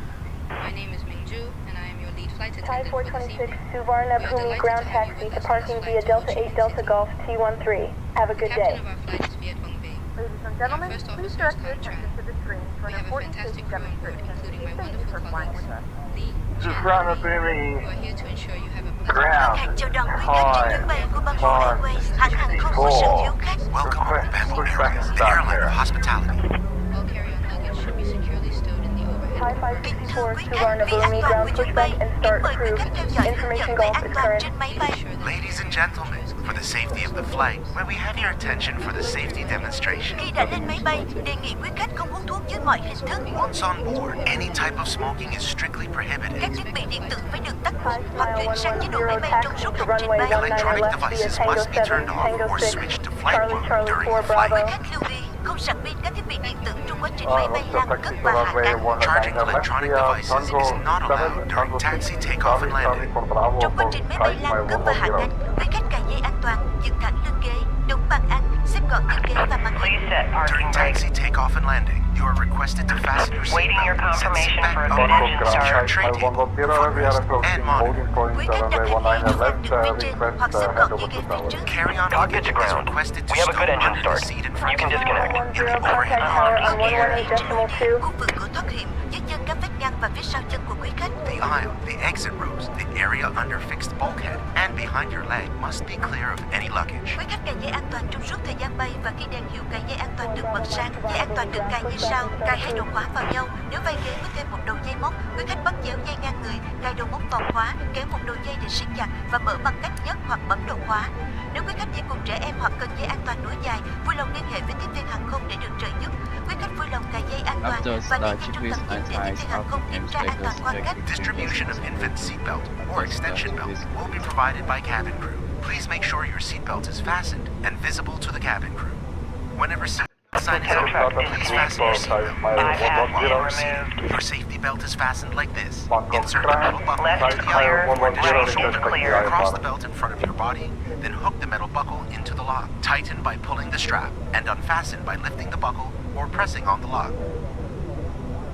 My name is Mingju, and I am your lead flight attendant for this evening. Suvarnabhumi ground taxi departing via Delta 8 Delta Golf T13. Have a good day. Ladies and gentlemen, please direct your attention to the screen for an important safety demonstration. Thank you for flying with us. Suvarnabhumi who are here to ensure you have a ground, Thai 164. Welcome to Bamboo Airways, the airline of hospitality. All carry-on luggage should be securely stowed in the overhead. Thai 564 Suvarnabhumi ground pushback and start approved. Information golf is current. Ladies and gentlemen, for the safety of the flight, may we have your attention for the safety demonstration. Khi đã lên máy bay, đề nghị quý khách không hút thuốc dưới mọi hình thức. Once on board, any type of smoking is strictly prohibited. Các thiết bị điện tử phải được tắt ngụm hoặc chuyển sang chế độ máy bay trong suốt hành trình bay. Electronic devices must be turned off or switched to flight mode during the flight. Quý khách lưu ý, không sạc pin các thiết bị điện tử trong quá trình máy bay lan cất và hạ cánh. Charging electronic devices is not allowed during taxi, takeoff and landing. Trong quá trình máy bay lan cất và hạ cánh, quý khách cài dây an toàn, dựng thẳng lưng ghế, đúng bàn ăn, xếp gọn chân ghế và màn hình. During taxi, takeoff and landing, you are requested to fasten your seatbelt, set seatback up, ensure tray table, footrest, and monitor. Quý khách đặt hành lý trong hộp đựng bên trên hoặc xếp gọn dây ghế phía trước. Carry-on luggage is requested to stow under the seat in front of you. In the overhead Contact tower on 118.2. Khu vực cửa thoát hiểm dưới chân các vách ngăn và phía sau chân của quý khách. The aisle, the exit rows, the area under fixed bulkhead, and behind your leg must be clear of any luggage. Quý khách cài dây an toàn trong suốt thời gian bay và khi đèn hiệu cài dây an toàn được bật sang, dây an toàn được cài như sau: cài hai đầu khóa vào nhau. Nếu vai ghế có thêm một đầu dây móc, quý khách bắt chéo dây ngang người, cài đầu móc vào khóa, kéo một đầu dây để siết chặt và mở bằng cách nhấc hoặc bấm đầu khóa. Nếu quý khách đi cùng trẻ em hoặc cần dây an toàn nối dài, vui lòng liên hệ với tiếp viên hàng không để được trợ giúp. Quý khách vui lòng cài dây an toàn và liên hệ trung tâm kiểm định tiếp viên hàng không kiểm tra an toàn quan cách. Distribution of infant seatbelt or extension belt will be provided by cabin crew. Please make sure your seatbelt is fastened and visible to the cabin crew. Whenever sign is open, please fasten your seatbelt. While you receive, your safety belt is fastened like this. Insert the metal buckle into the aisle or additional shoulder across the belt in front of your body, then hook the metal buckle into the lock. Tighten by pulling the strap and unfasten by lifting the buckle or pressing on the lock.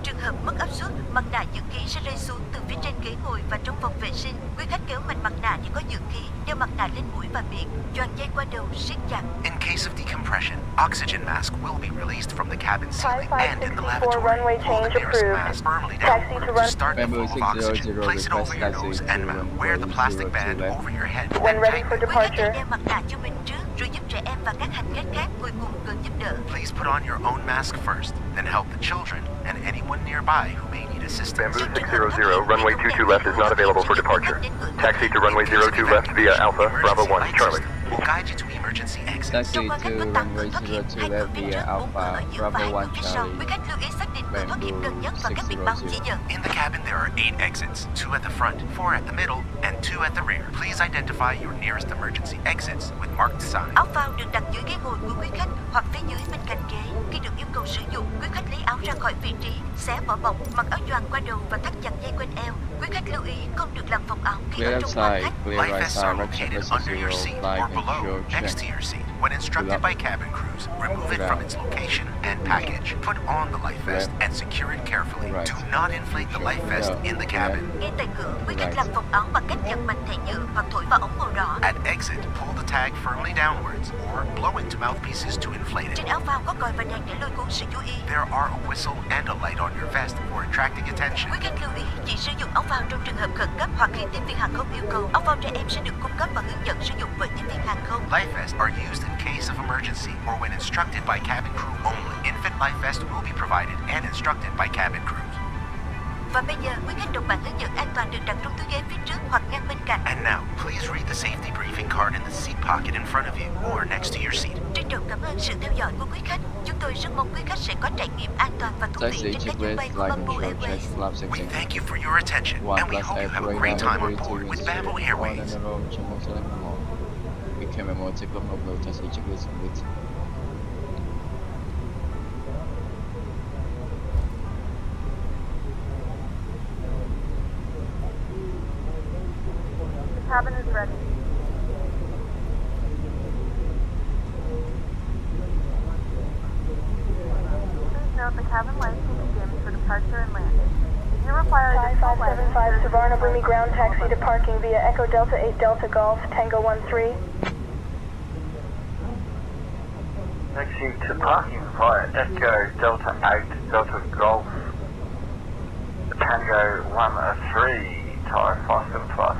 Trường hợp mất áp suất, mặt nạ dưỡng khí sẽ rơi xuống từ phía trên ghế ngồi và trong phòng vệ sinh. Quý khách kéo mạnh mặt nạ để có dưỡng khí, đeo mặt nạ lên mũi và miệng, choàng dây qua đầu, siết chặt. In case of decompression, oxygen mask will be released from the cabin ceiling and in the lavatory. Pull the nearest mask firmly downward to start the flow of oxygen. Place it over your nose and mouth. Wear the plastic band over your head and tighten. Quý khách hãy đeo mặt nạ cho mình trước, rồi giúp trẻ em và các hành khách khác ngồi cùng cần giúp đỡ. Please put on your own mask first, then help the children and anyone nearby who may need assistance. Bamboo 600, runway 22 left is not available for departure. Taxi to runway 02 left via Alpha, Bravo 1, Charlie. Will guide you to emergency exits. Taxi to runway 02 left via Alpha, Bravo 1, Charlie. Quý khách lưu ý xác định cửa thoát hiểm gần nhất và các biển báo chỉ dẫn. In the cabin there are 8 exits, 2 at the front, 4 at the middle, and 2 at the rear. Please identify your nearest emergency exits with marked signs. Áo phao được đặt dưới ghế ngồi của quý khách hoặc phía dưới bên cạnh ghế. Khi được yêu cầu sử dụng, quý khách lấy áo ra khỏi vị trí, xé vỏ bọc, mặc áo choàng qua đầu và thắt chặt dây quanh eo. Quý khách lưu ý không được làm phồng áo khi ở trong khoang khách. Life vests are located under your seat or below, next to your seat. When instructed by cabin crews, remove it from its location and package. Put on the life vest and secure it carefully. Do not inflate the life vest in the cabin. Ngay tại cửa, quý khách làm phòng áo bằng cách giật mạnh thẻ nhựa hoặc thổi vào ống màu đỏ. At exit, pull the tag firmly downwards or blow into mouthpieces to inflate it. Trên áo phao có còi và đèn để lôi cuốn sự chú ý. There are a whistle and a light on your vest for attracting attention. Quý khách lưu ý chỉ sử dụng áo phao trong trường hợp khẩn cấp hoặc khi tiếp viên hàng không yêu cầu. Áo phao trẻ em sẽ được cung cấp và hướng dẫn sử dụng bởi tiếp viên hàng không. Life vests are used in case of emergency or when instructed by cabin crew only. Infant life vest will be provided and instructed by cabin crews. Và bây giờ, quý khách đọc bản hướng dẫn an toàn được đặt trong túi ghế phía trước hoặc ngăn bên cạnh. And now, please read the safety briefing card in the seat pocket in front of you or next to your seat. Trân trọng cảm ơn sự theo dõi của quý khách. Chúng tôi rất mong quý khách sẽ có trải nghiệm an toàn và thú vị trên các chuyến bay của Bamboo Airways. We thank you for your attention and we hope you have a great time on board with Bamboo Airways. The cabin is ready. Please note the cabin lights will be dimmed for departure and landing. If you require additional lighting, 575 Suvarnabhumi ground taxi to parking via Echo Delta 8 Delta Golf, Tango 13. Taxi to parking via Echo Delta 8 Delta Golf, Tango 13, Tower 57 Plus.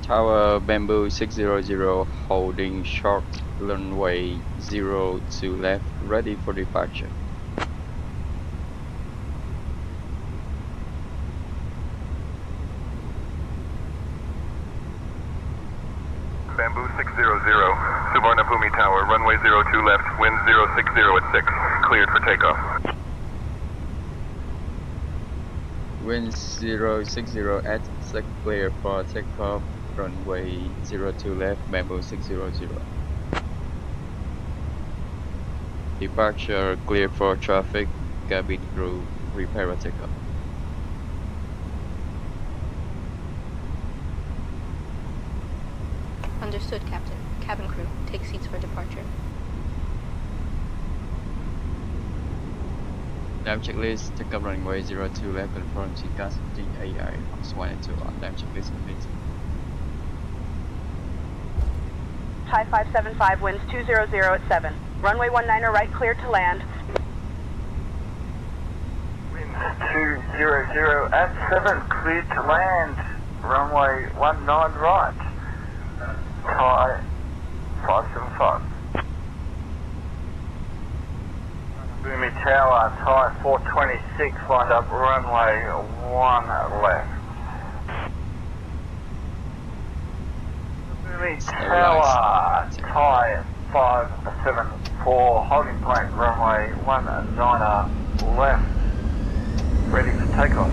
Tower Bamboo 600 holding short runway 02 left, ready for departure. Bamboo 600, Suvarnabhumi Tower, runway 02 left, wind 060 at 6, cleared for takeoff. Wind 060 at 6, clear for takeoff, runway 02 left, Bamboo 600. Departure clear for traffic, cabin crew, prepare for takeoff. Understood, Captain. Cabin crew, take seats for departure. Time checklist, takeoff runway 02 left, confirm TCAS DAI, Fox 1 and 2 on time checklist complete. Thai 575, winds 200 at 7. Runway 19er right, cleared to land. Wind 200 at 7, cleared to land. Runway 19 right. Thai 575. Boomy Tower, Thai 426, lined up runway 1 left. Boomy Tower, Thai 574, holding point runway 19 left, ready for takeoff.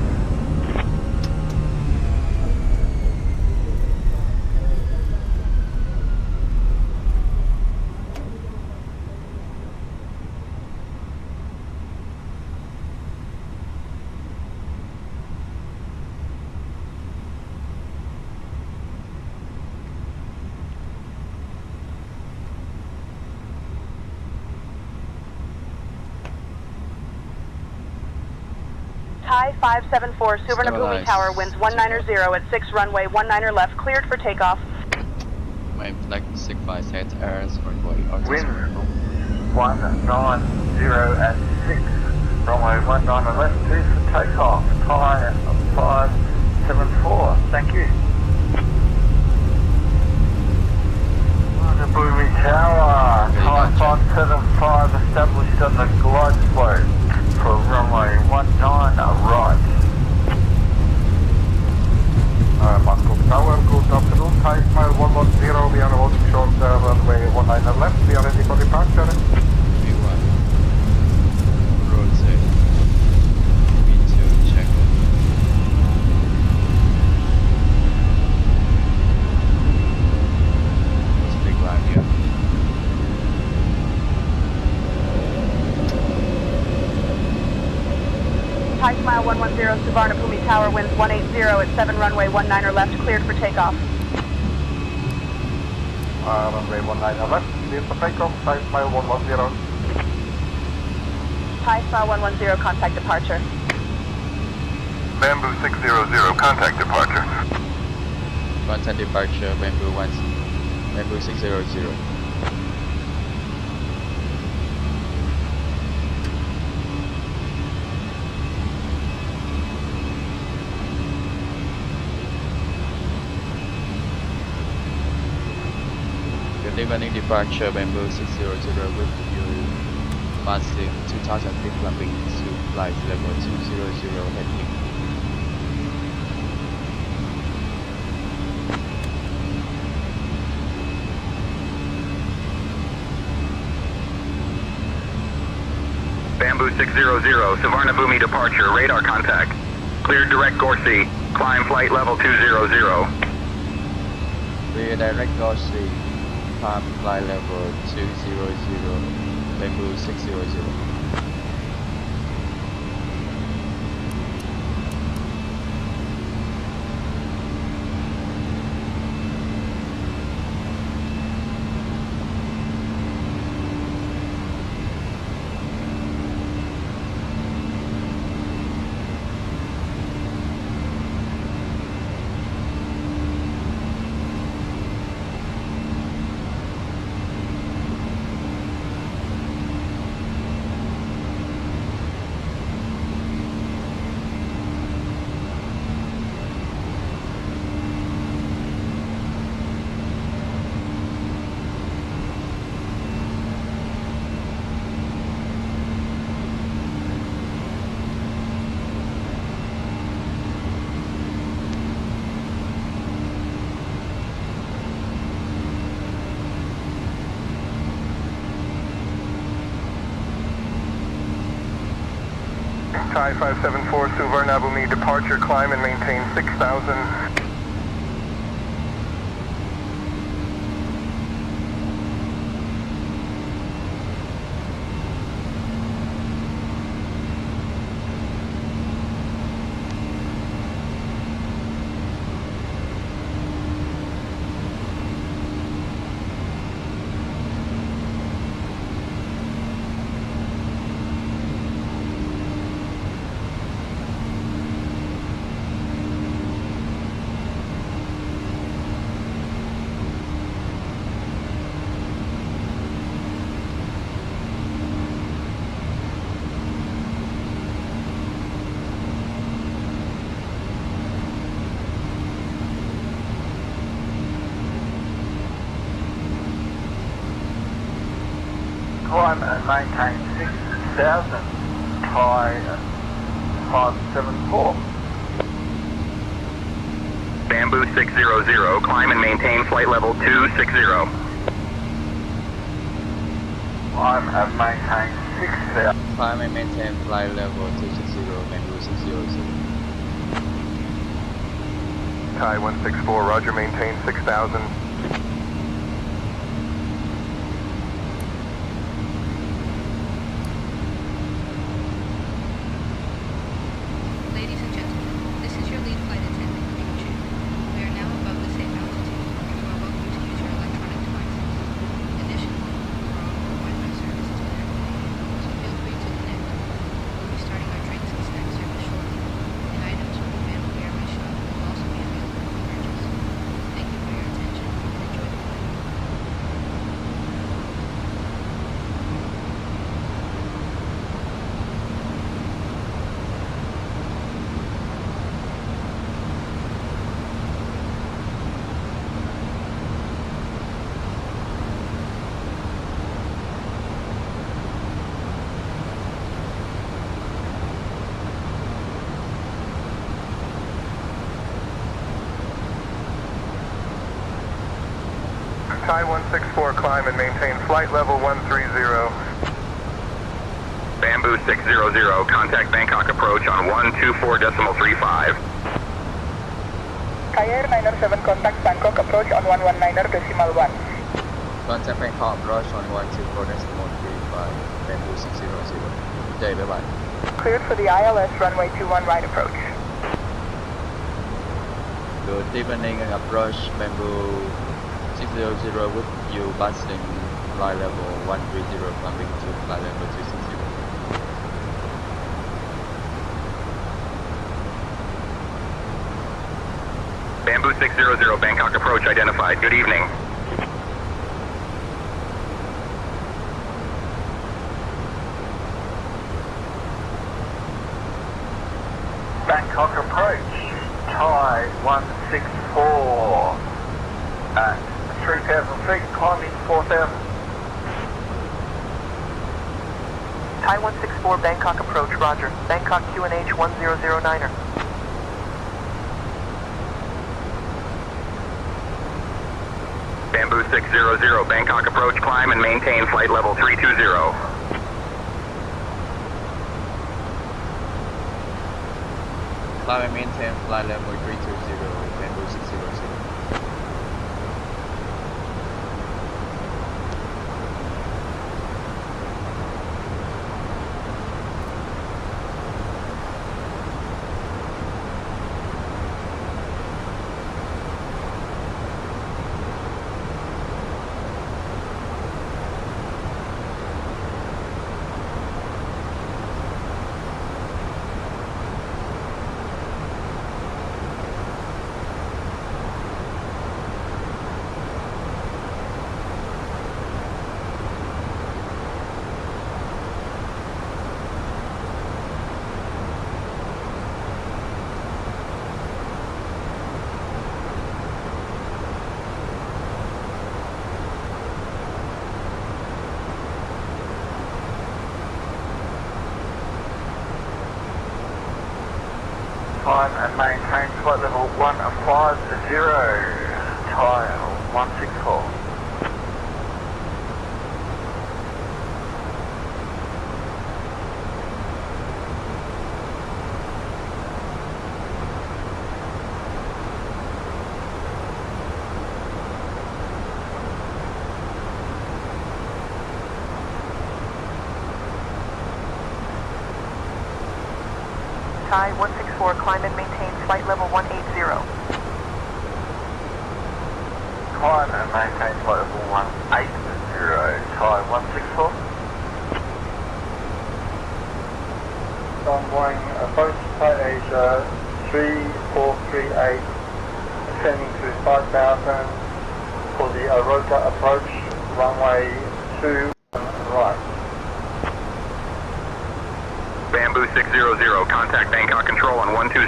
Thai 574, Suvarnabhumi Tower, winds 190 at 6, runway 19er left, cleared for takeoff. Main flag Sigma set airs runway Wind 190 at 6, runway 19 left, cleared for takeoff. Thai 574, thank you. Suvarnabhumi Tower, Thai 575 established on the glide slope for runway 19 right. Moscow Tower, good afternoon. Thai Smile 110, we are holding short runway 19 left, we are ready for departure. V1. Road safe. V2 check. Speak line here. Thai Smile 110, Suvarnabhumi Tower, winds 180 at 7, runway 19er left, cleared for takeoff. Runway 19 left, cleared for takeoff. Thai Smile 110. Thai Smile 110, contact departure. Bamboo 600, contact departure. Contact departure, Bamboo 600. Running departure Bamboo 600 with you massive 2000 feet climbing to flight level 200 heading. Bamboo 600, Suvarnabhumi departure, radar contact. Cleared direct Gorsi, climb flight level 200. Clear direct Gorsi. Flight level 200, Bamboo 600. Thai 574 Suvarnabhumi, departure, climb and maintain 6,000. Climb and maintain 6,000, Thai 574. Bamboo 600, climb and maintain flight level 260. Climb and maintain 6,000. Climb and maintain flight level 260, Bamboo 600. Thai 164, roger, maintain 6,000. Ladies and gentlemen, this is your lead flight attendant, Ming Chu. We are now above the safe altitude, and you are welcome to use your electronic devices. Additionally, our onboard Wi-Fi service has been activated, so feel free to connect. We'll be starting our drinks and snack service shortly, and items from the Bamboo Airways shop will also be available for purchase. Thank you for your attention, and enjoy the flight. Thai 164, climb and maintain flight level 130. Bamboo 600, contact Bangkok approach on 124.35. Thai Air 907, contact Bangkok approach on 119.1. Contact Bangkok approach on 124.35, Bamboo 600. Okay, bye-bye. Cleared for the ILS runway 21 right approach. Good evening and approach Bamboo 600 with you passing flight level 130, climbing to flight level 260. Bamboo 600, Bangkok approach identified. Good evening. Bangkok approach, Thai 164 at 3,000 feet, climbing 4,000. Thai 164, Bangkok approach, roger. Bangkok QNH 1009er. Bamboo 600, Bangkok approach, climb and maintain flight level 320. Climb and maintain flight level 320, Bamboo 600. Climb and maintain flight level 150, Thai 164. Thai 164, climb and maintain flight level 180. Climb and maintain flight level 180, Thai 164. Ongoing approach Thai Asia 3438, ascending to 5,000 for the Aroka approach, runway 2 right. Bamboo 600, contact Bangkok Control on 120.5.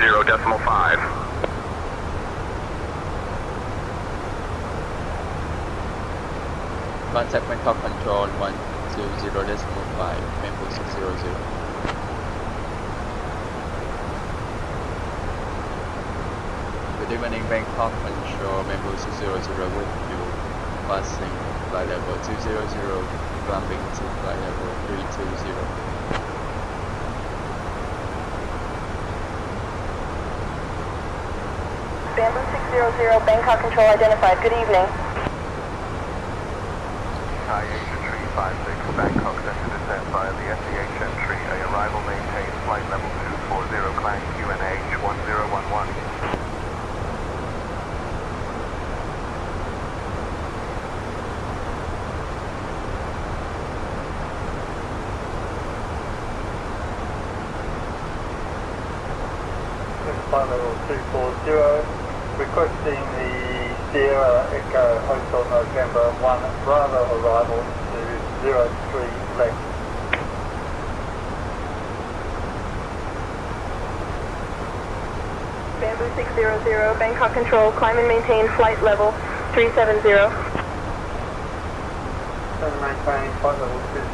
Contact Bangkok Control 120.5, Bamboo 600. Good evening, Bangkok Control, Bamboo 600 with you, passing flight level 200, climbing to flight level 320. Bamboo 600, Bangkok Control identified. Good evening. Thai Asia 356, Bangkok set to descend via the SEH entry. Arrival maintain flight level 240, climb QNH 1011. Flight level 240, requesting the Sierra Echo Hotel November 1 Bravo arrival to 03 left. Bamboo 600, Bangkok Control, climb and maintain flight level 370. And maintain flight level 200,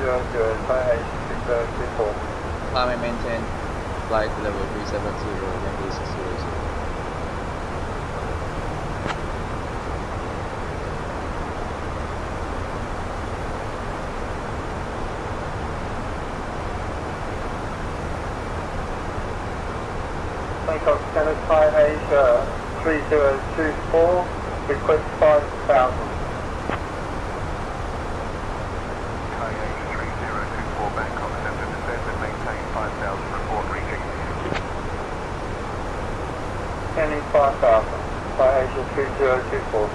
Thai Asia 6024. Climb and maintain flight level 370, Bamboo 600. Bangkok Center Thai Asia 3024, request 5,000. Thai Asia 3024, Bangkok set to descend and maintain 5,000 report reaching. Sending 5,000, Thai Asia 3024.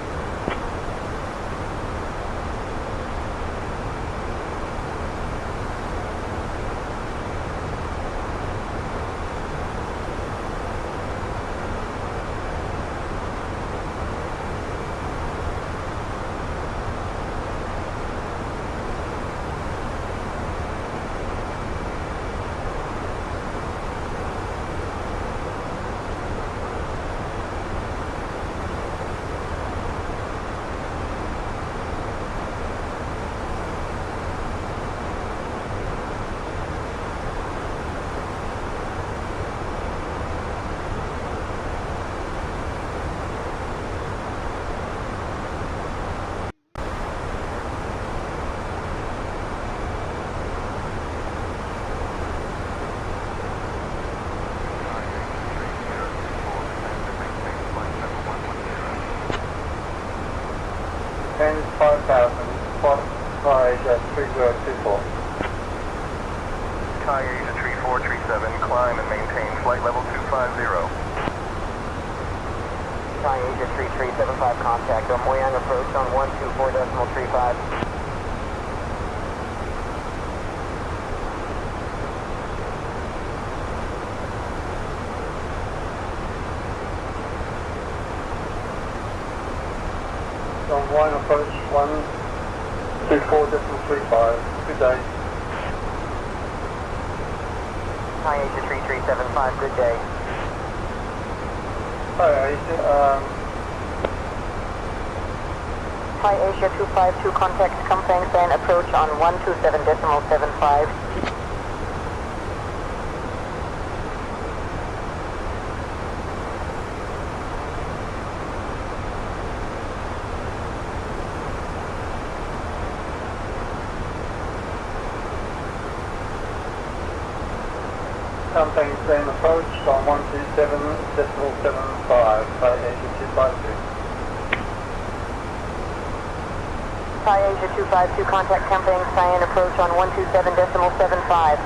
And 5,000, Thai Asia 3024. Thai Asia 3437, climb and maintain flight level 250. Thai Asia 3375, contact Moyang approach on 124.35. On 1 approach 124.35. Good day. Thai Asia 3375, good day. Thai Asia, Thai Asia 252, contact Kampang San approach on 127.75. Kampang San approach on 127.75, Thai Asia 252. Thai Asia 252, contact Kampang San approach on 127.75.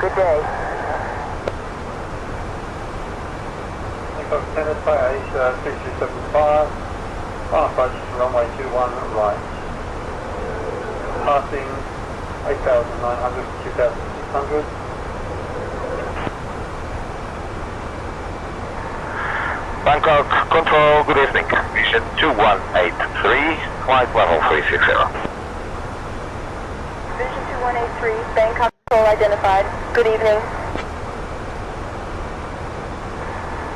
Good day. Bangkok Center, Thai Asia 3275, on approach to runway 21 right. Passing 8,900 to 2,600. Bangkok Control, good evening. Vision 2183, flight level 360. Vision 2183, Bangkok Control identified. Good evening.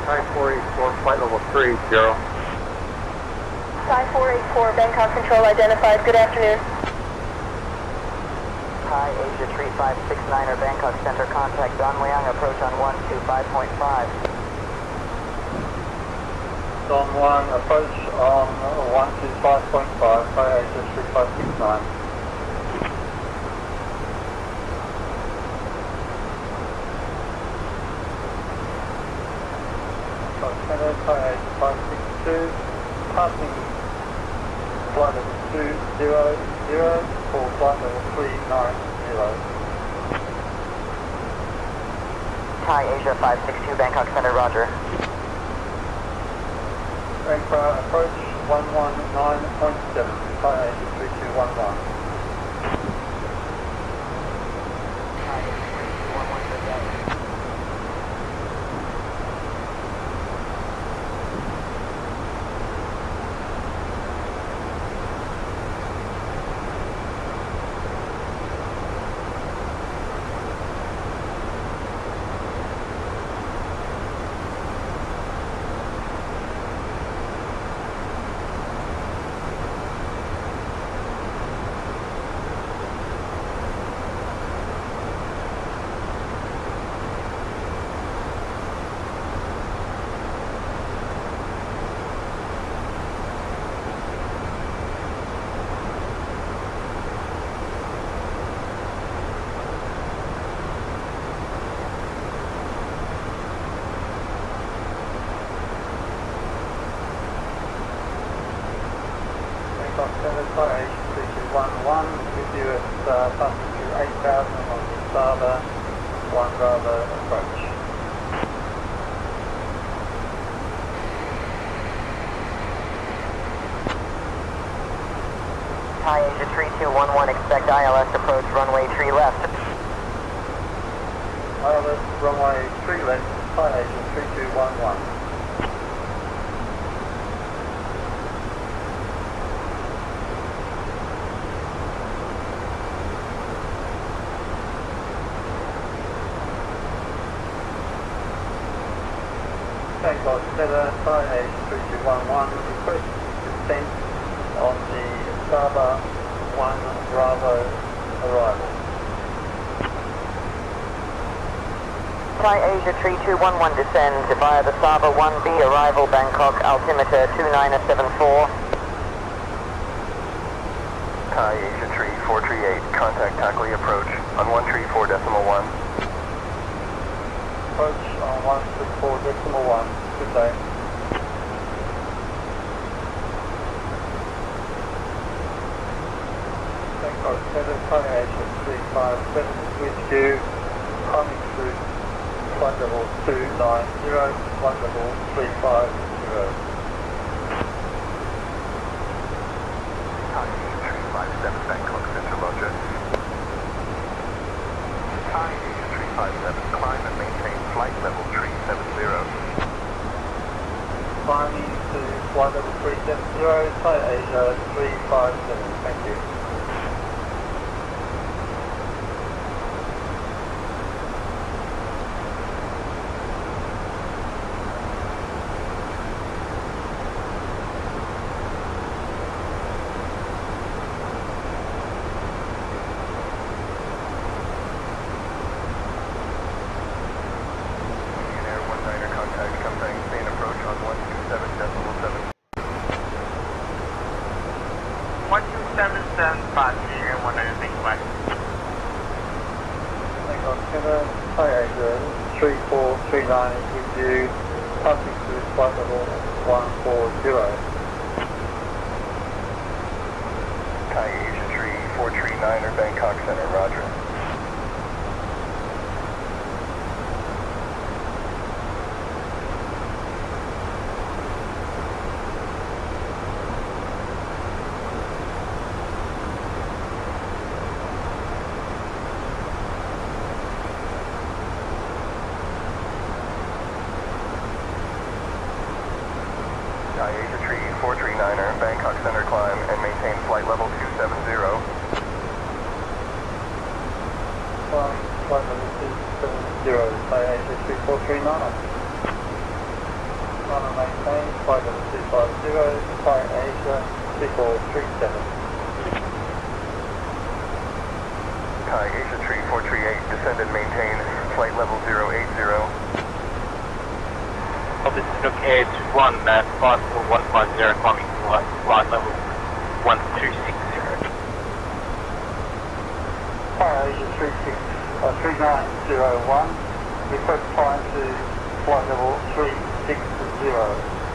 Thai 484, flight level 30. Thai 484, Bangkok Control identified. Good afternoon. Thai Asia 3569er, Bangkok Center, contact Don Liang, approach on 125.5. Don 1, approach on 125.5, Thai Asia 3569. Center, Thai Asia 562, passing flight level 200 for flight level 390. Thai Asia 562, Bangkok Center, roger. Bangkok approach 119.7, Thai Asia 3211. Thai Asia 3211, with you at passing through 8,000 on the Saba, 1 Bravo approach. Thai Asia 3211, expect ILS approach runway 3 left. ILS runway 3 left, Thai Asia 3211. Bangkok Center, Thai Asia 3211, request descent on the Saba 1 Bravo arrival. Thai Asia 3211 descends via the Saba 1B arrival, Bangkok, altimeter 2974. Thai Asia 3438, contact tackle approach on 134.1. Approach on 134.1, good day. Bangkok Center, Thai Asia 357, with you, coming through flight level 290, flight level 350. Thai Asia 357, Bangkok Center, roger. Thai Asia 357, climb and maintain flight level 370. Climbing to flight level 370, Thai Asia 357, thank you. Thai Asia 3439 with you, passing through flight level 140. Thai Asia 3439 or Bangkok Center, roger. Thai Asia 3439. Runway maintain, flight level 250, Thai Asia 2437. Thai Asia 3438, descend and maintain, flight level 080. This is Nook Air 21 at 54150, climbing flight level 1260. Thai Asia 3901, request climb to flight level 360.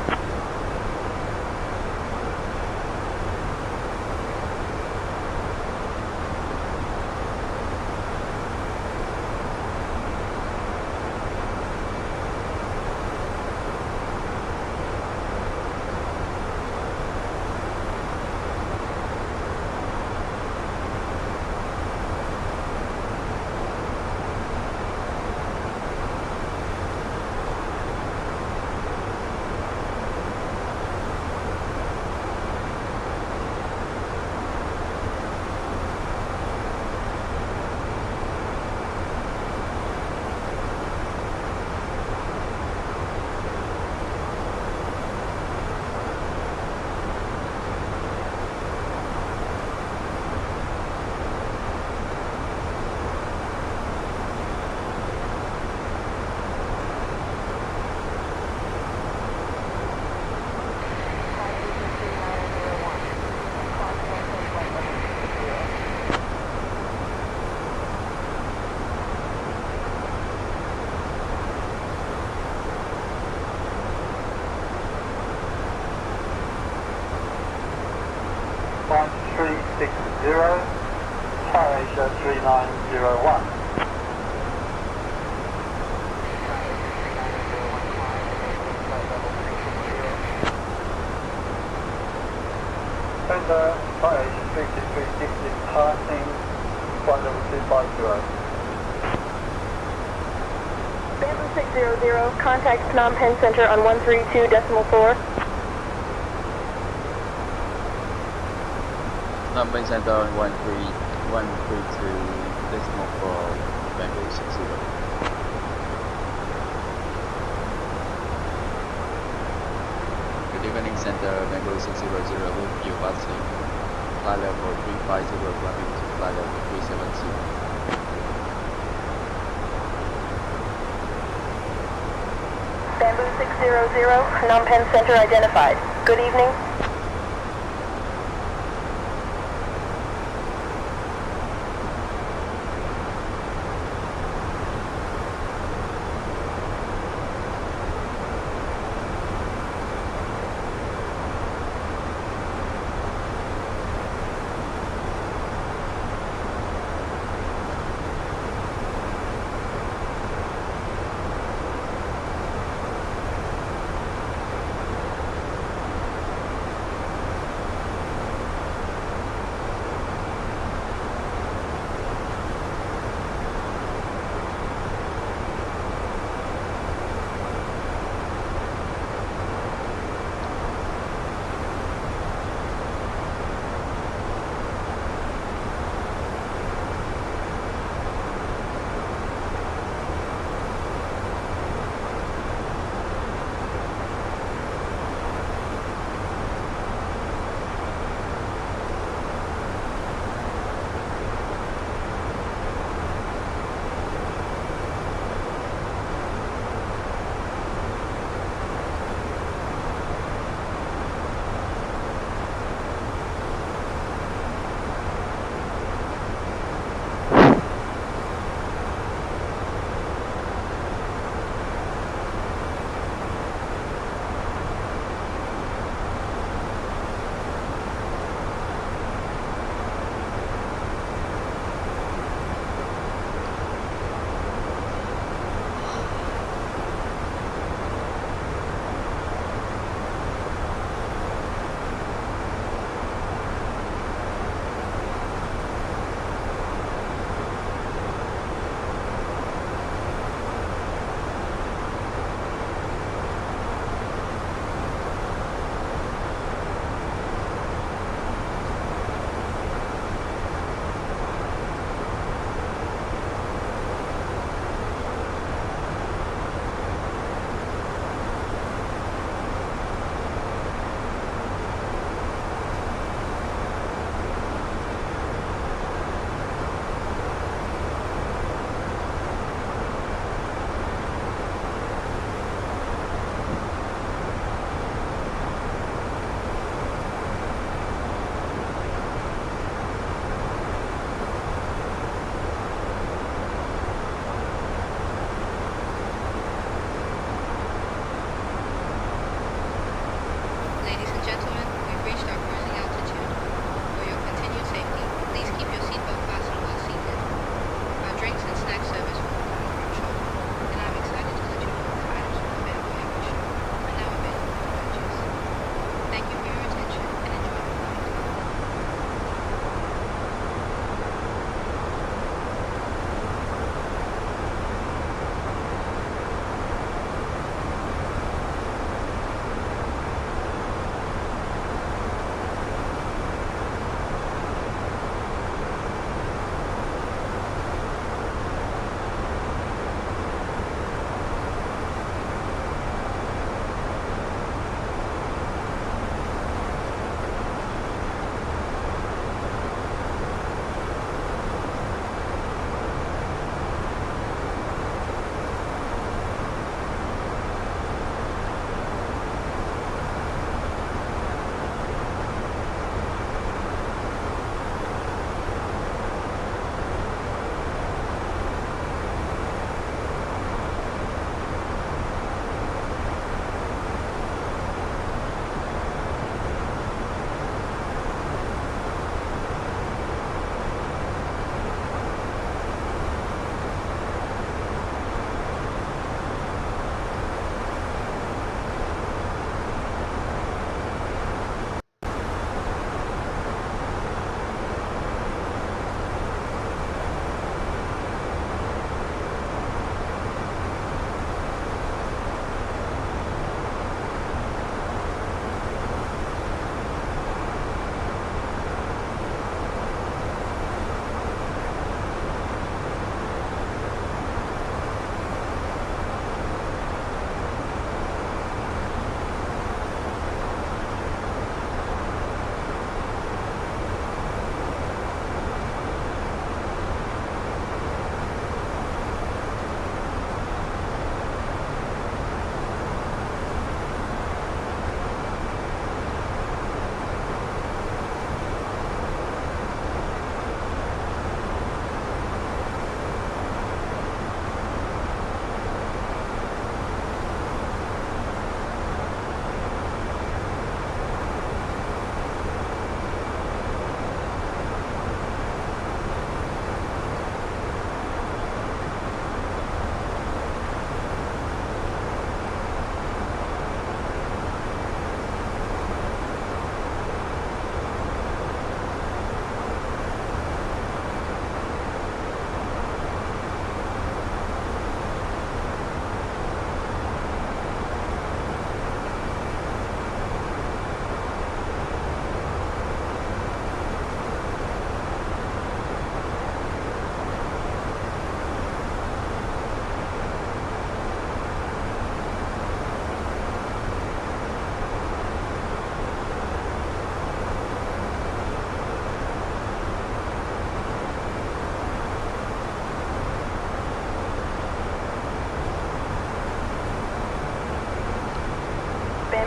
Climb 360, Thai Asia 3901. Center, Thai Asia 3360, passing, flight level 250. Bamboo 600, contact Phnom Penh Center on 132.4. Phnom Penh Center on 132.4, Bamboo 60. Good evening, Center, Bamboo 600, with you passing flight level 350, climbing to flight level 370. Bamboo 600, Phnom Penh Center identified. Good evening.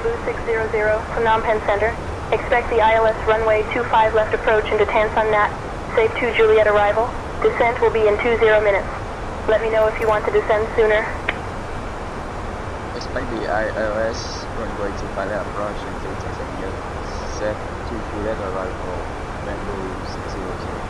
Bamboo 600, Phnom Penh Center. Expect the ILS runway 25 left approach into Tan Son Nhat. Safe 2 Juliet arrival. Descent will be in 20 minutes. Let me know if you want to descend sooner. Expect the ILS runway 25 left approach into Tan Son Nhat. Safe 2 Juliet arrival. Bamboo 600.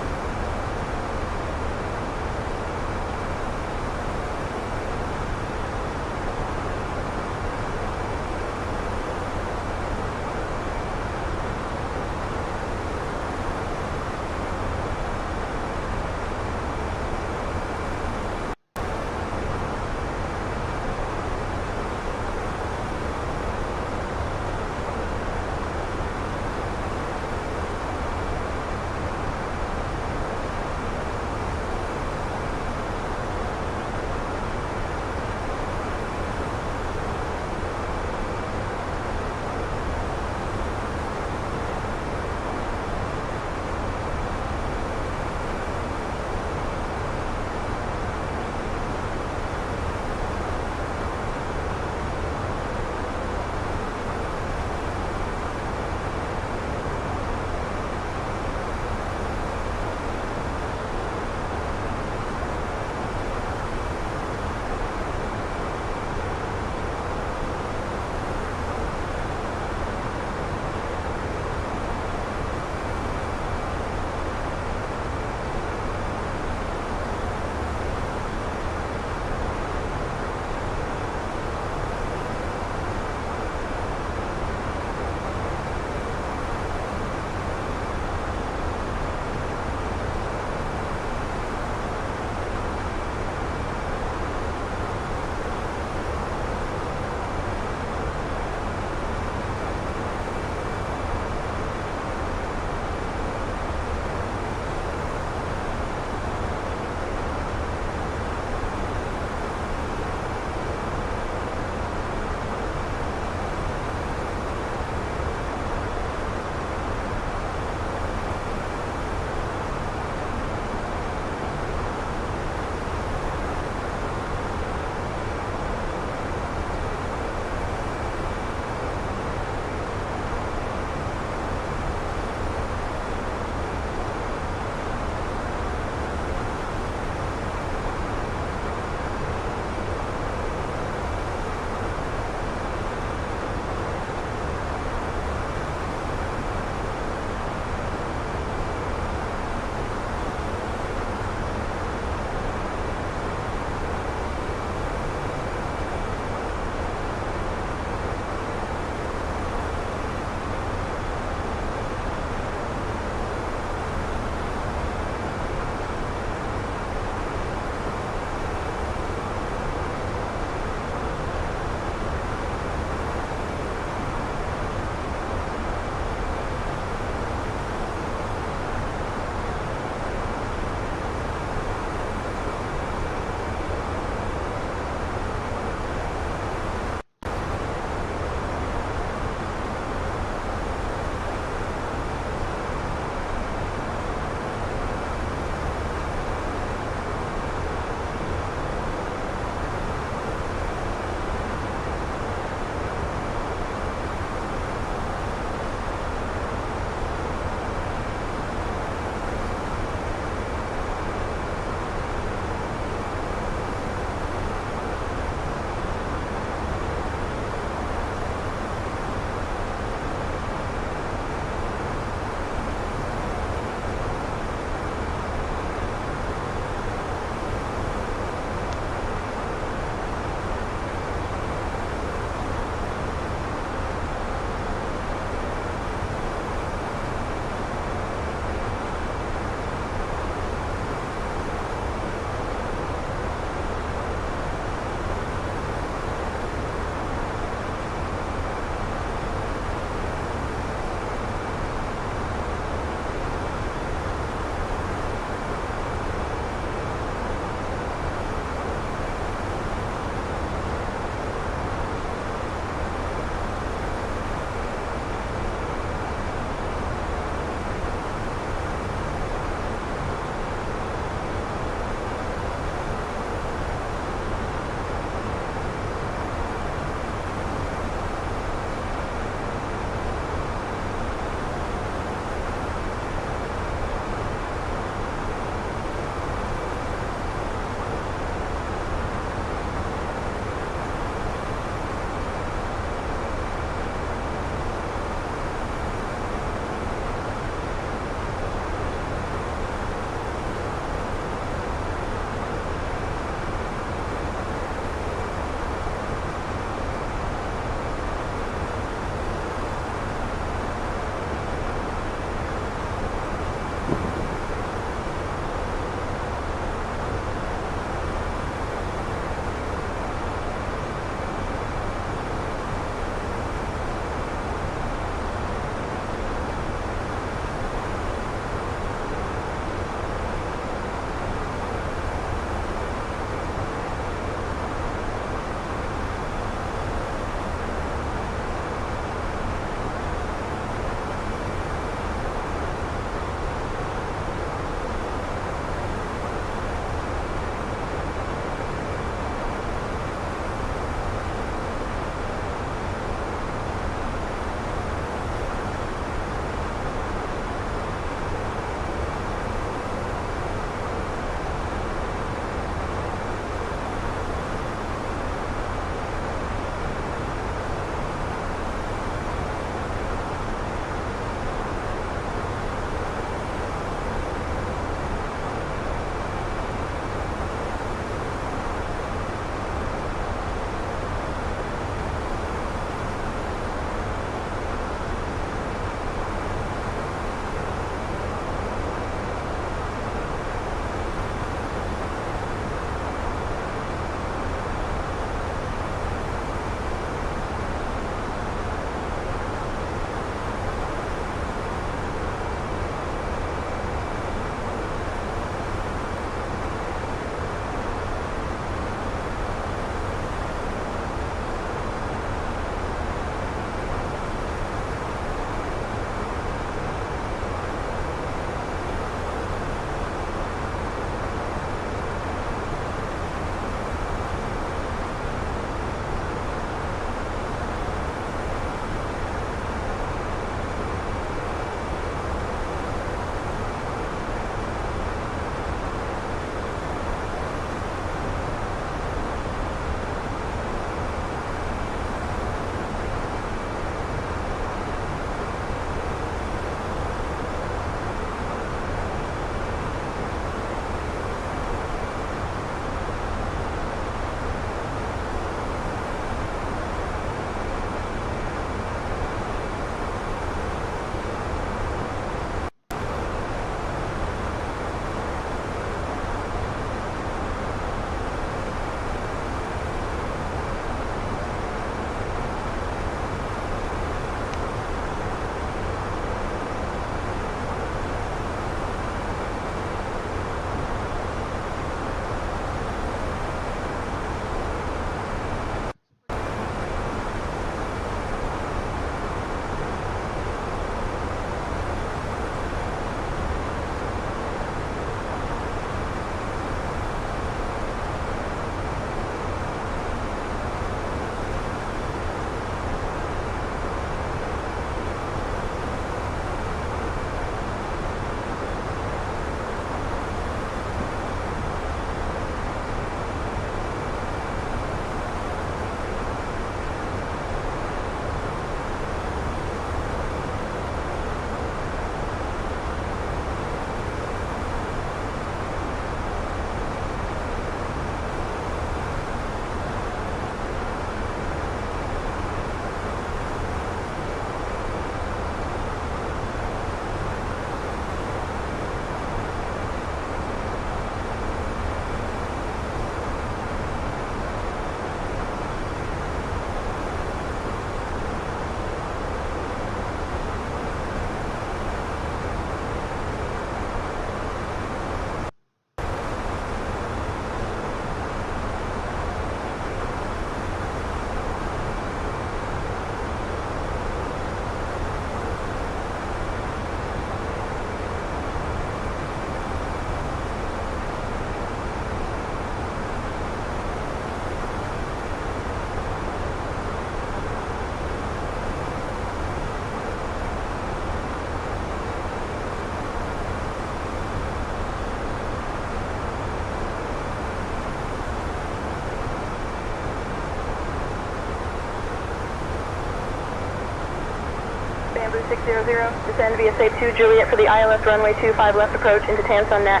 Bamboo 600, descend via Safe 2 Juliet for the ILS runway 25 left approach into Tanson Nat.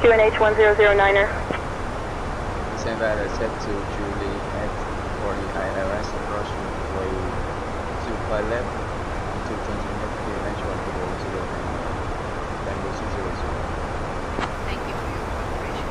QNH 1009er. Descend via Safe 2 Juliet for the ILS approach runway 25 left to Tanson Nat. QNH 1009er. Bamboo 600. Thank you for your cooperation.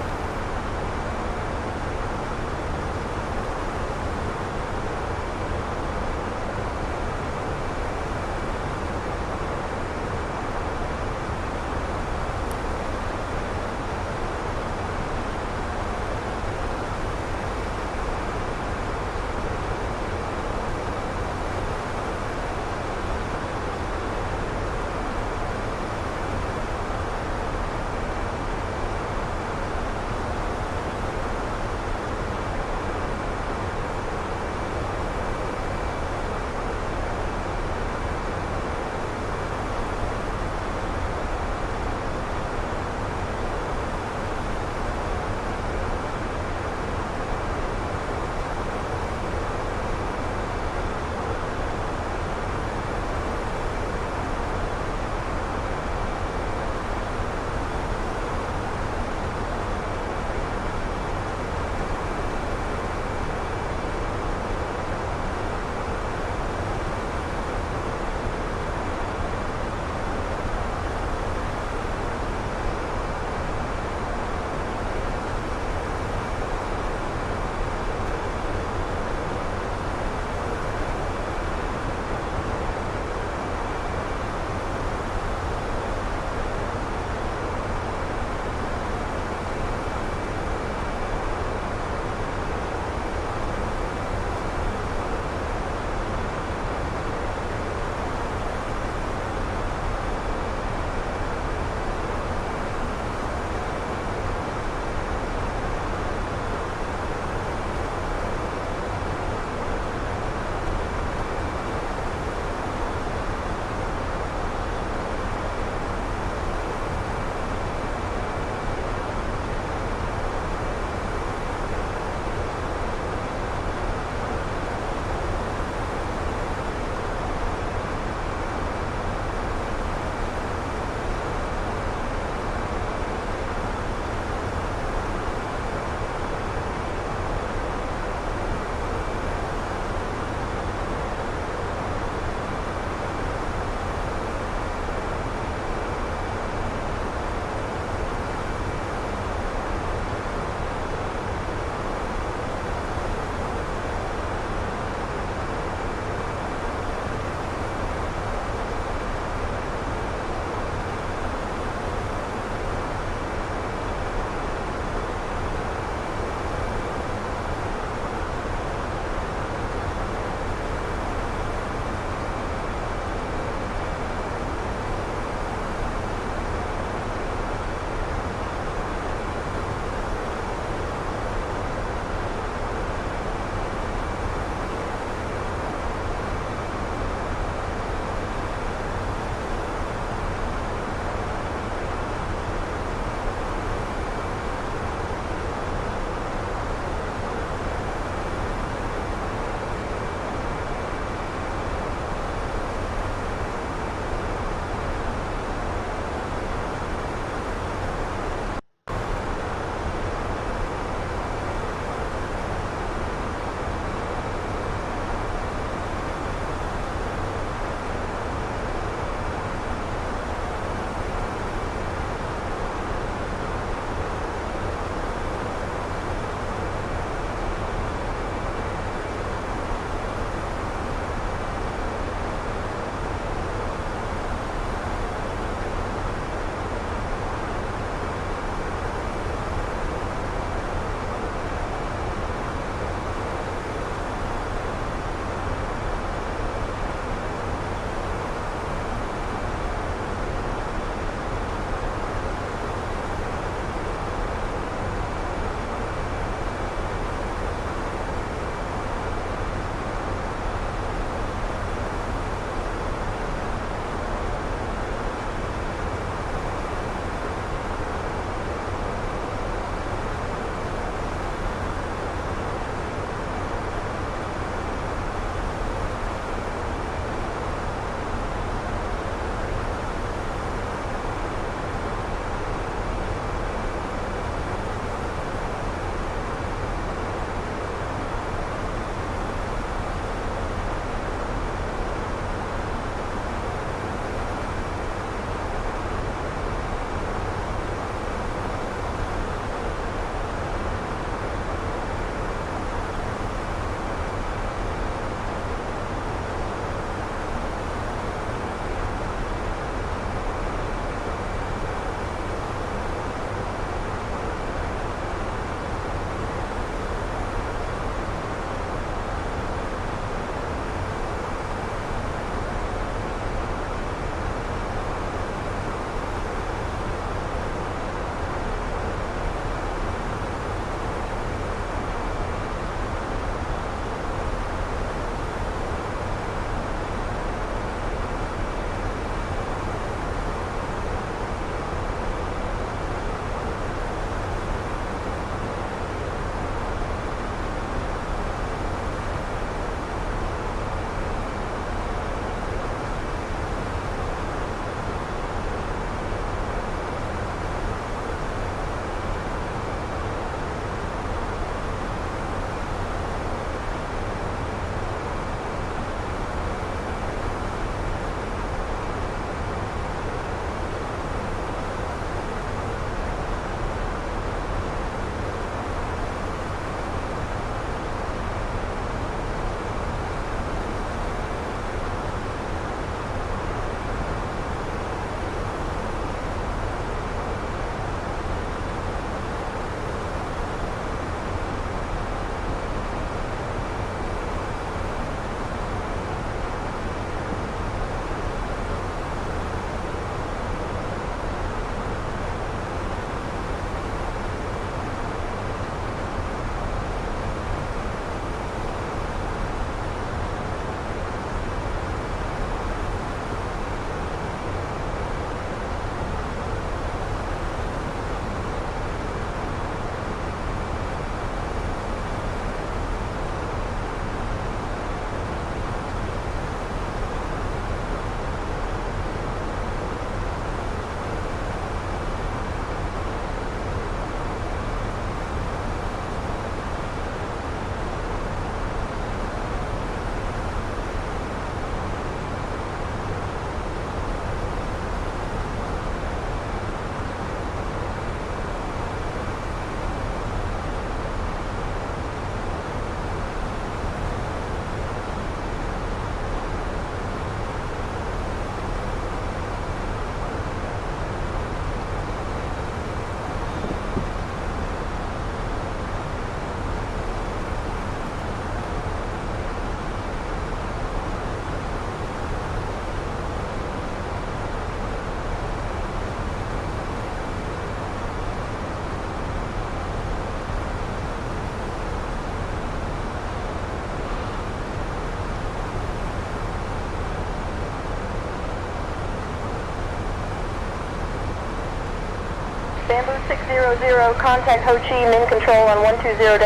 Bamboo 600, contact Ho Chi Minh Control on 120.1.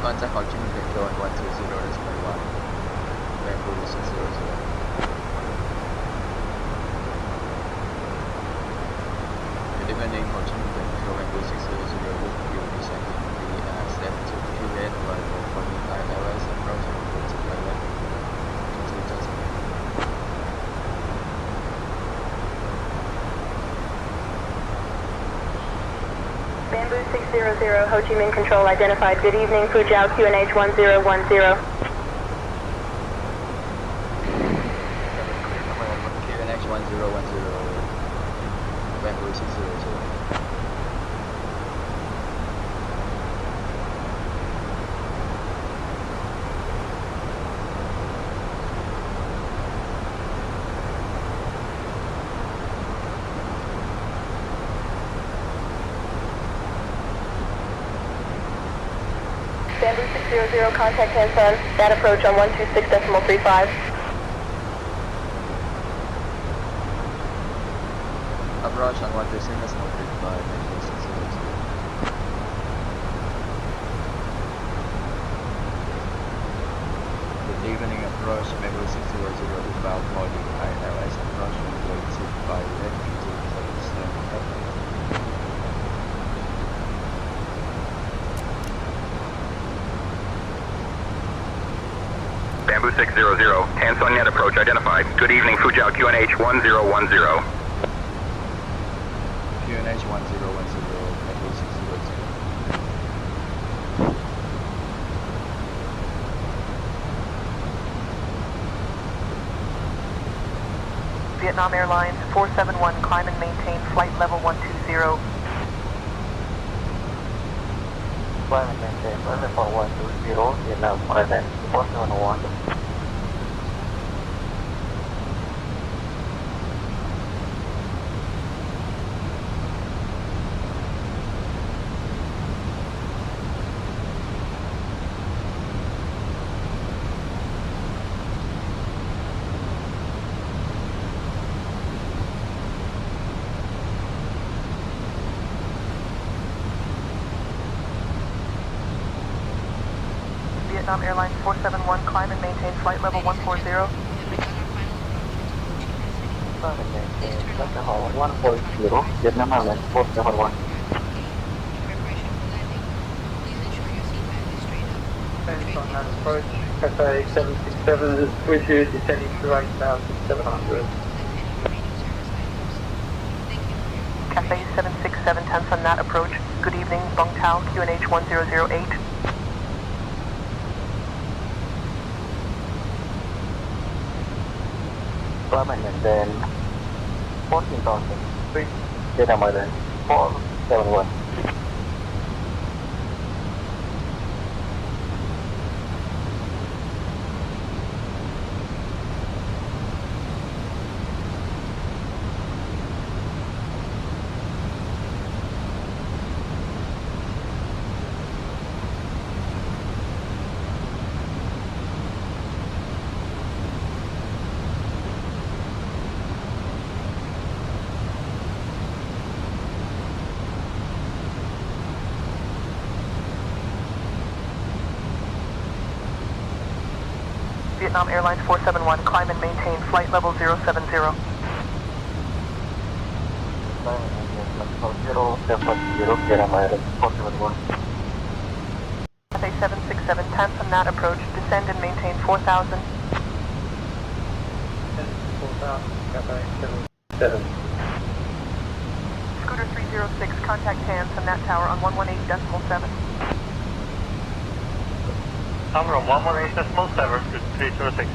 Contact Ho Chi Minh Control on 120.1. Bamboo 600. Good evening, Ho Chi Minh Control, Bamboo 600 will be presenting the set to Juliet arrival for the ILS approach and route to pilot into Tasmania. Bamboo 600, Ho Chi Minh Control identified. Good evening, Fuzhou QNH 1010. QNH 1010. Bamboo 600. Bamboo 600, contact Hanson. That approach on 126.35. Approach on 126.35. Bamboo 600. Good evening, approach Bamboo 600 inbound for the ILS approach runway 25 left into Southeastern. Bamboo 600, Hanson net approach identified. Good evening, Fuzhou QNH 1010. QNH 1010, Bamboo 600. Vietnam Airlines 471, climb and maintain flight level 120. Climb and maintain flight level 120, Vietnam Airlines 471. Vietnam Airlines 471, climb and maintain flight level 140. Climb and maintain flight level 140, Vietnam Airlines 471. Thanks on that approach. Cathay 767 with you, descending to 8,700. Cathay 767, 10th on that approach. Good evening, Bung Tao, QNH 1008. Climb and maintain 14,000 feet, Vietnam Airlines 471. Vietnam Airlines 471, climb and maintain flight level 070. Climb and maintain flight level 070, Vietnam Airlines 471. Cathay 767, 10th on that approach. Descend and maintain 4,000. 4,000, Cathay 767. Scooter 306, contact hands on that tower on 118.7. Tower on 118.7, 306.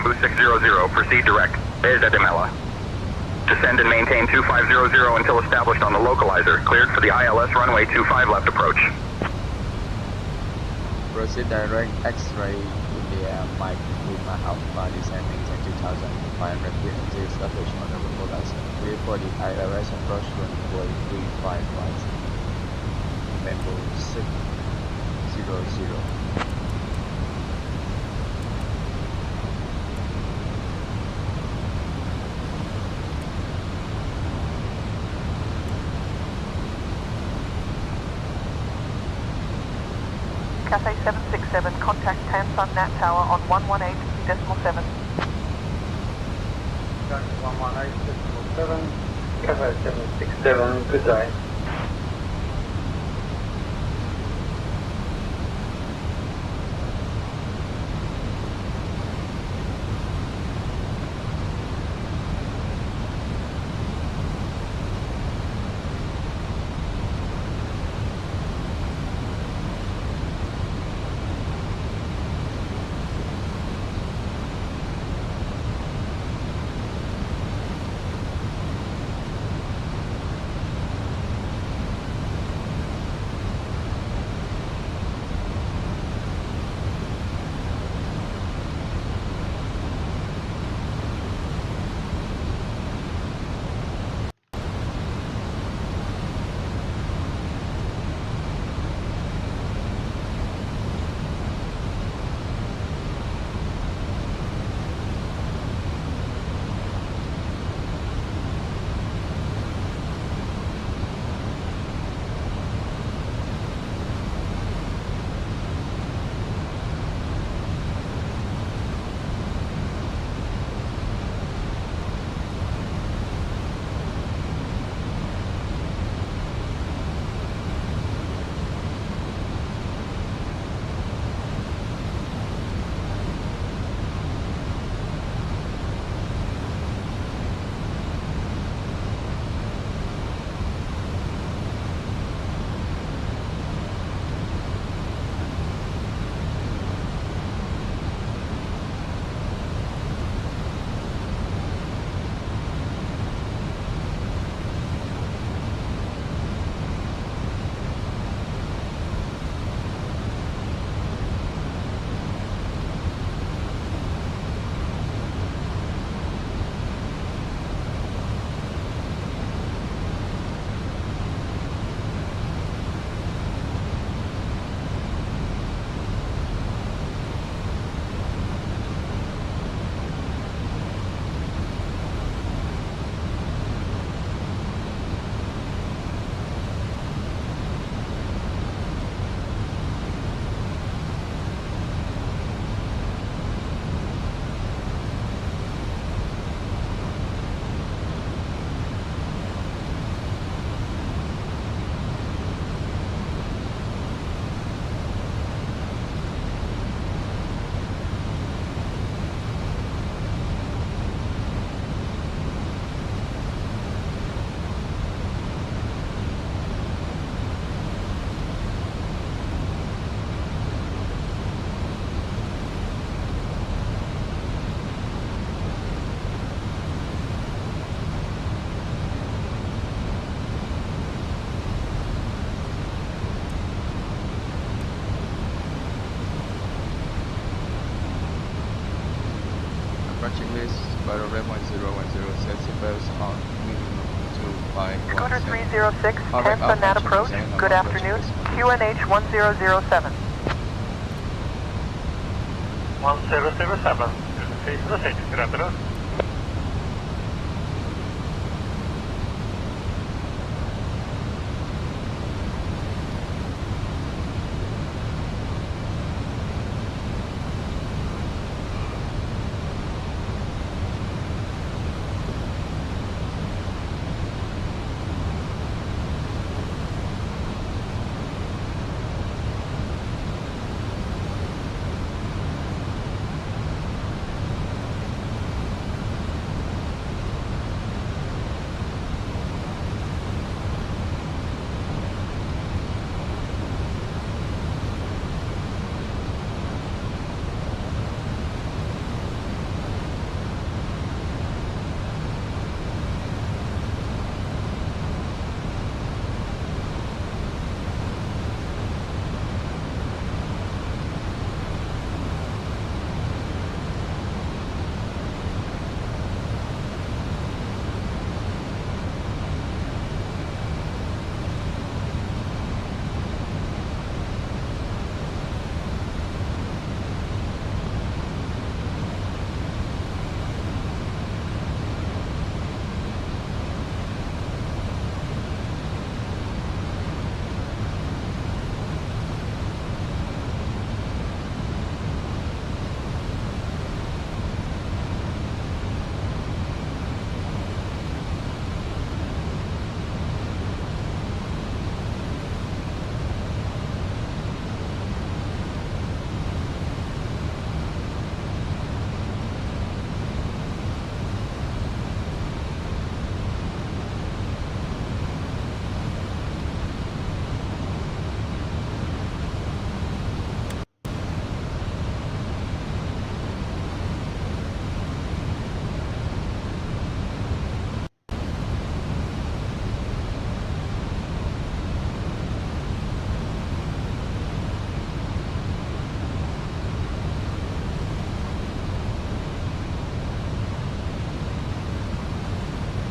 Bamboo 600, proceed direct. Desde de Mela. Descend and maintain 2500 until established on the localizer. Cleared for the ILS runway 25 left approach. Proceed direct X-ray India Mike Lima Alpha descending 22,500 feet until established on the localizer. Clear for the ILS approach runway 35 right. Bamboo 600. Cathay 767, contact Tansun Nat Tower on 118.7. Going to 118.7, Cathay 767, good day. Approaching list, Spider Red 1010, set seatbelts on minimum 2517. Scooter 306, Tansun Nat approach, good afternoon, QNH 1007. 1007, good afternoon.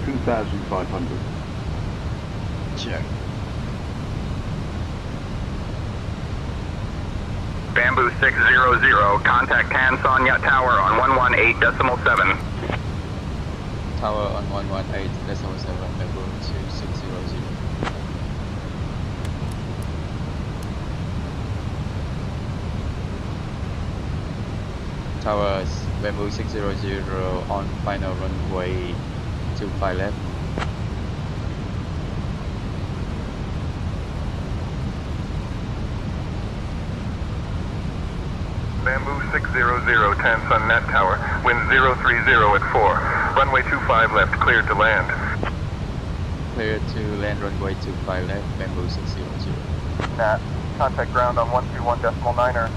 2,500. Check. Bamboo 600, contact Tansonya Tower on 118.7. Tower on 118.7, Bamboo 2600. Towers, Bamboo 600 on final runway 25 left. Bamboo 600, Tansun Net Tower, wind 030 at 4. Runway 25 left, cleared to land. Clear to land runway 25 left, Bamboo 600. Nat, contact ground on 121.9er.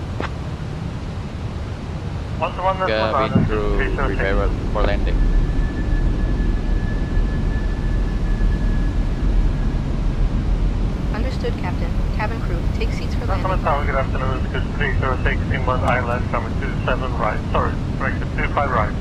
Cabin crew prepare for landing. Understood, Captain. Cabin crew, take seats for landing. Tower, good afternoon. This is 306 inbound ILS coming 27 right. Sorry, corrected 25 right.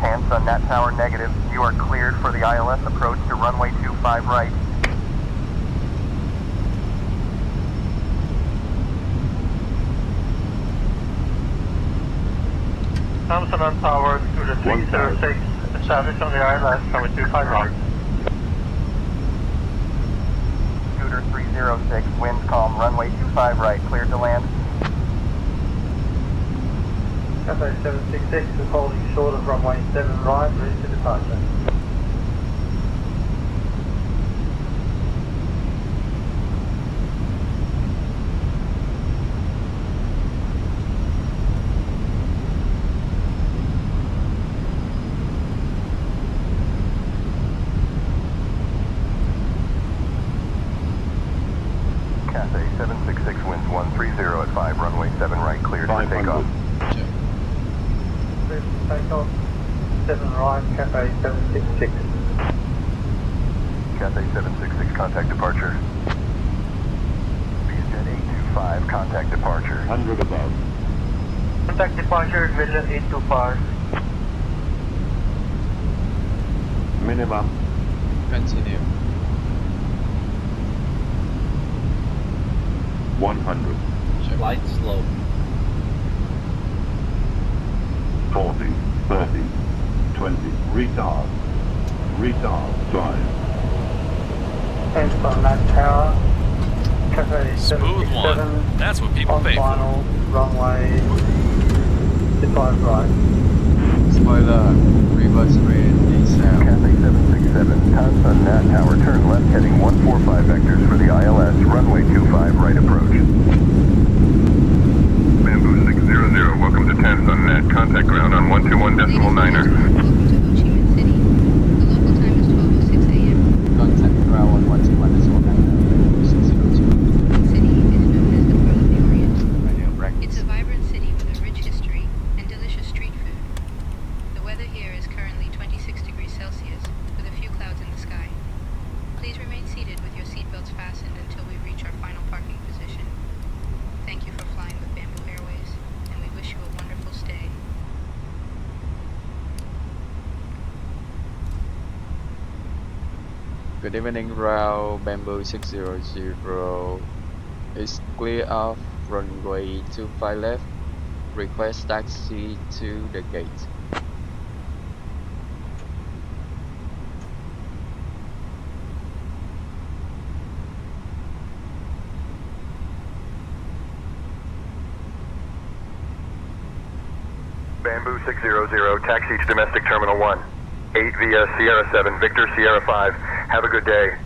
Tansun Net Tower negative. You are cleared for the ILS approach to runway 25 right. Tansun Tower to the 306, established on the ILS coming 25 right. Scooter 306, winds calm, runway 25 right, cleared to land. Cathay 766 is holding short of runway 7 right, ready for departure. Cathay 766, winds 130 at 5, runway 7 right, cleared for takeoff. Takeoff 7 right, Cathay 766. Cathay 766, contact departure. Vietjet 825, contact departure. 100 above. Contact departure, Vietjet 825. Minimum. Continue. 100. Flight slow. 40, 30, 20, retard, drive. Tansun Net Tower, Cathay Smooth 767, one. That's what people on pay for. final, runway 25 right. Spoiler, reverse rain, descent. Cathay 767, Tansun Net Tower, turn left heading 145 vectors for the ILS, runway 25 right approach. Bamboo 600, welcome to Tansun Net, contact ground on 121.9er. Welcome to Ho Chi Minh City. The local time is 12:06 a.m. Contact ground on 121.9er, Bamboo 600. The city is known as the Pearl of the Orient. Radio practice. It's a vibrant city with a rich history and delicious street food. The weather here is currently 26 degrees Celsius with a few clouds in the sky. Please remain seated with your seatbelts fastened until we reach our final parking position. Thank you for flying with Bamboo Airways, and we wish you a wonderful stay. Good evening, route Bamboo 600 is clear of runway 25 left. Request taxi to the gate. Bamboo 600, taxi to domestic terminal 1. 8 via Sierra 7, Victor Sierra 5. Have a good day.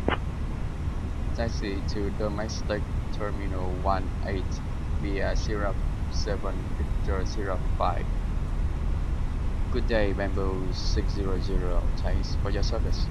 taxi to domestic terminal 18 via 07 Victor 05. Good day, Bamboo 600. Thanks for your service.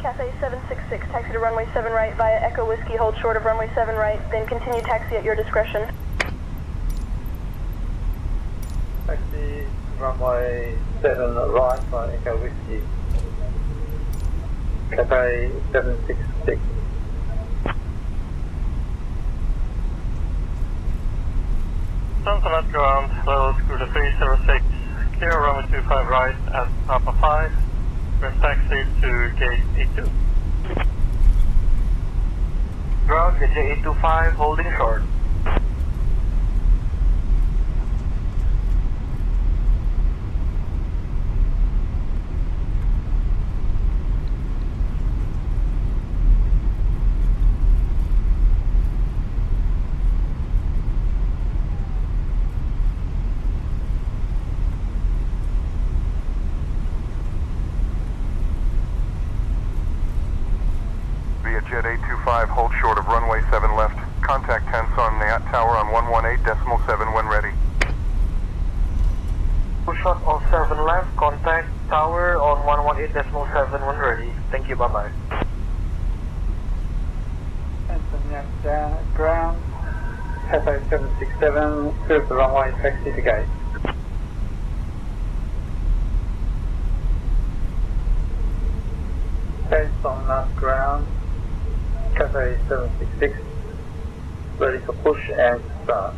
Cathay 766, taxi to runway 7 right via Echo Whiskey, hold short of runway 7 right, then continue taxi at your discretion. Taxi runway 7 right via Echo Whiskey. Cathay 766. Sunset ground, level screw to 306, clear runway 25 right at Papa 5. Press taxi to gate 82. Ground, gate 825, holding short. Jet 825, hold short of runway 7 left. Contact Tenson Nat Tower on 118.7 when ready. Hold short of 7 left, contact tower on 118.7 when ready. Thank you, bye-bye. Tenson Nat down at ground. Cathay 767, clear the runway, taxi to gate. Tenson Nat ground. Cathay 766, ready for push and start.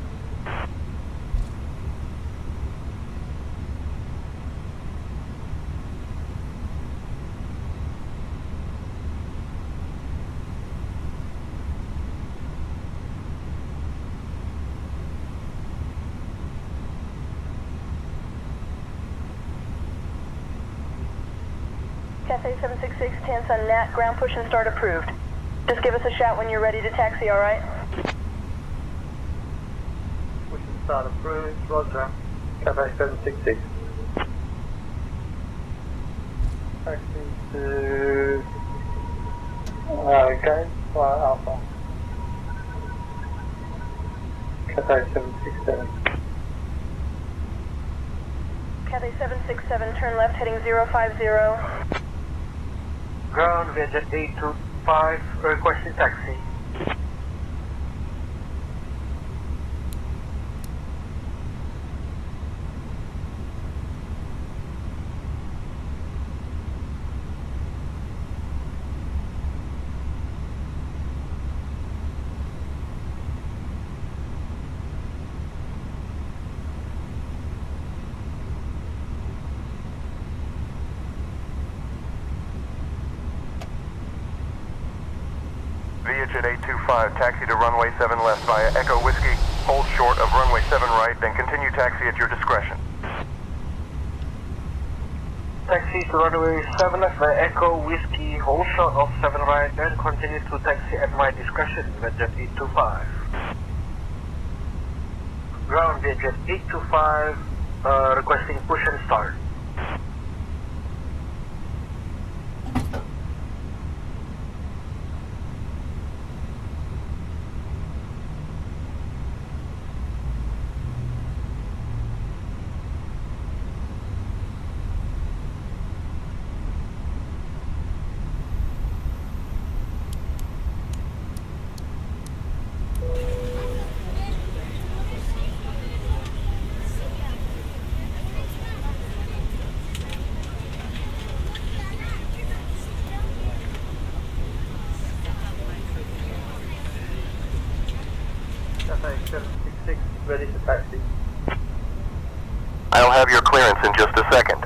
Cathay 766, Tansun Nat, ground push and start approved. Just give us a shout when you're ready to taxi, alright? Push and start approved, roger. Cathay 766. Taxi to gate via Alpha. Cathay 767. Cathay 767, turn left heading 050. Ground, via jet 825, requesting taxi. Via Jet 825, taxi to runway 7 left via Echo Whiskey. Hold short of runway 7 right, then continue taxi at your discretion. Taxi to runway 7 left via Echo Whiskey, hold short of 7 right, then continue to taxi at my discretion with Jet 825. Ground via Jet 825, requesting push and start. Cathay 766, ready for taxi. I'll have your clearance in just a second.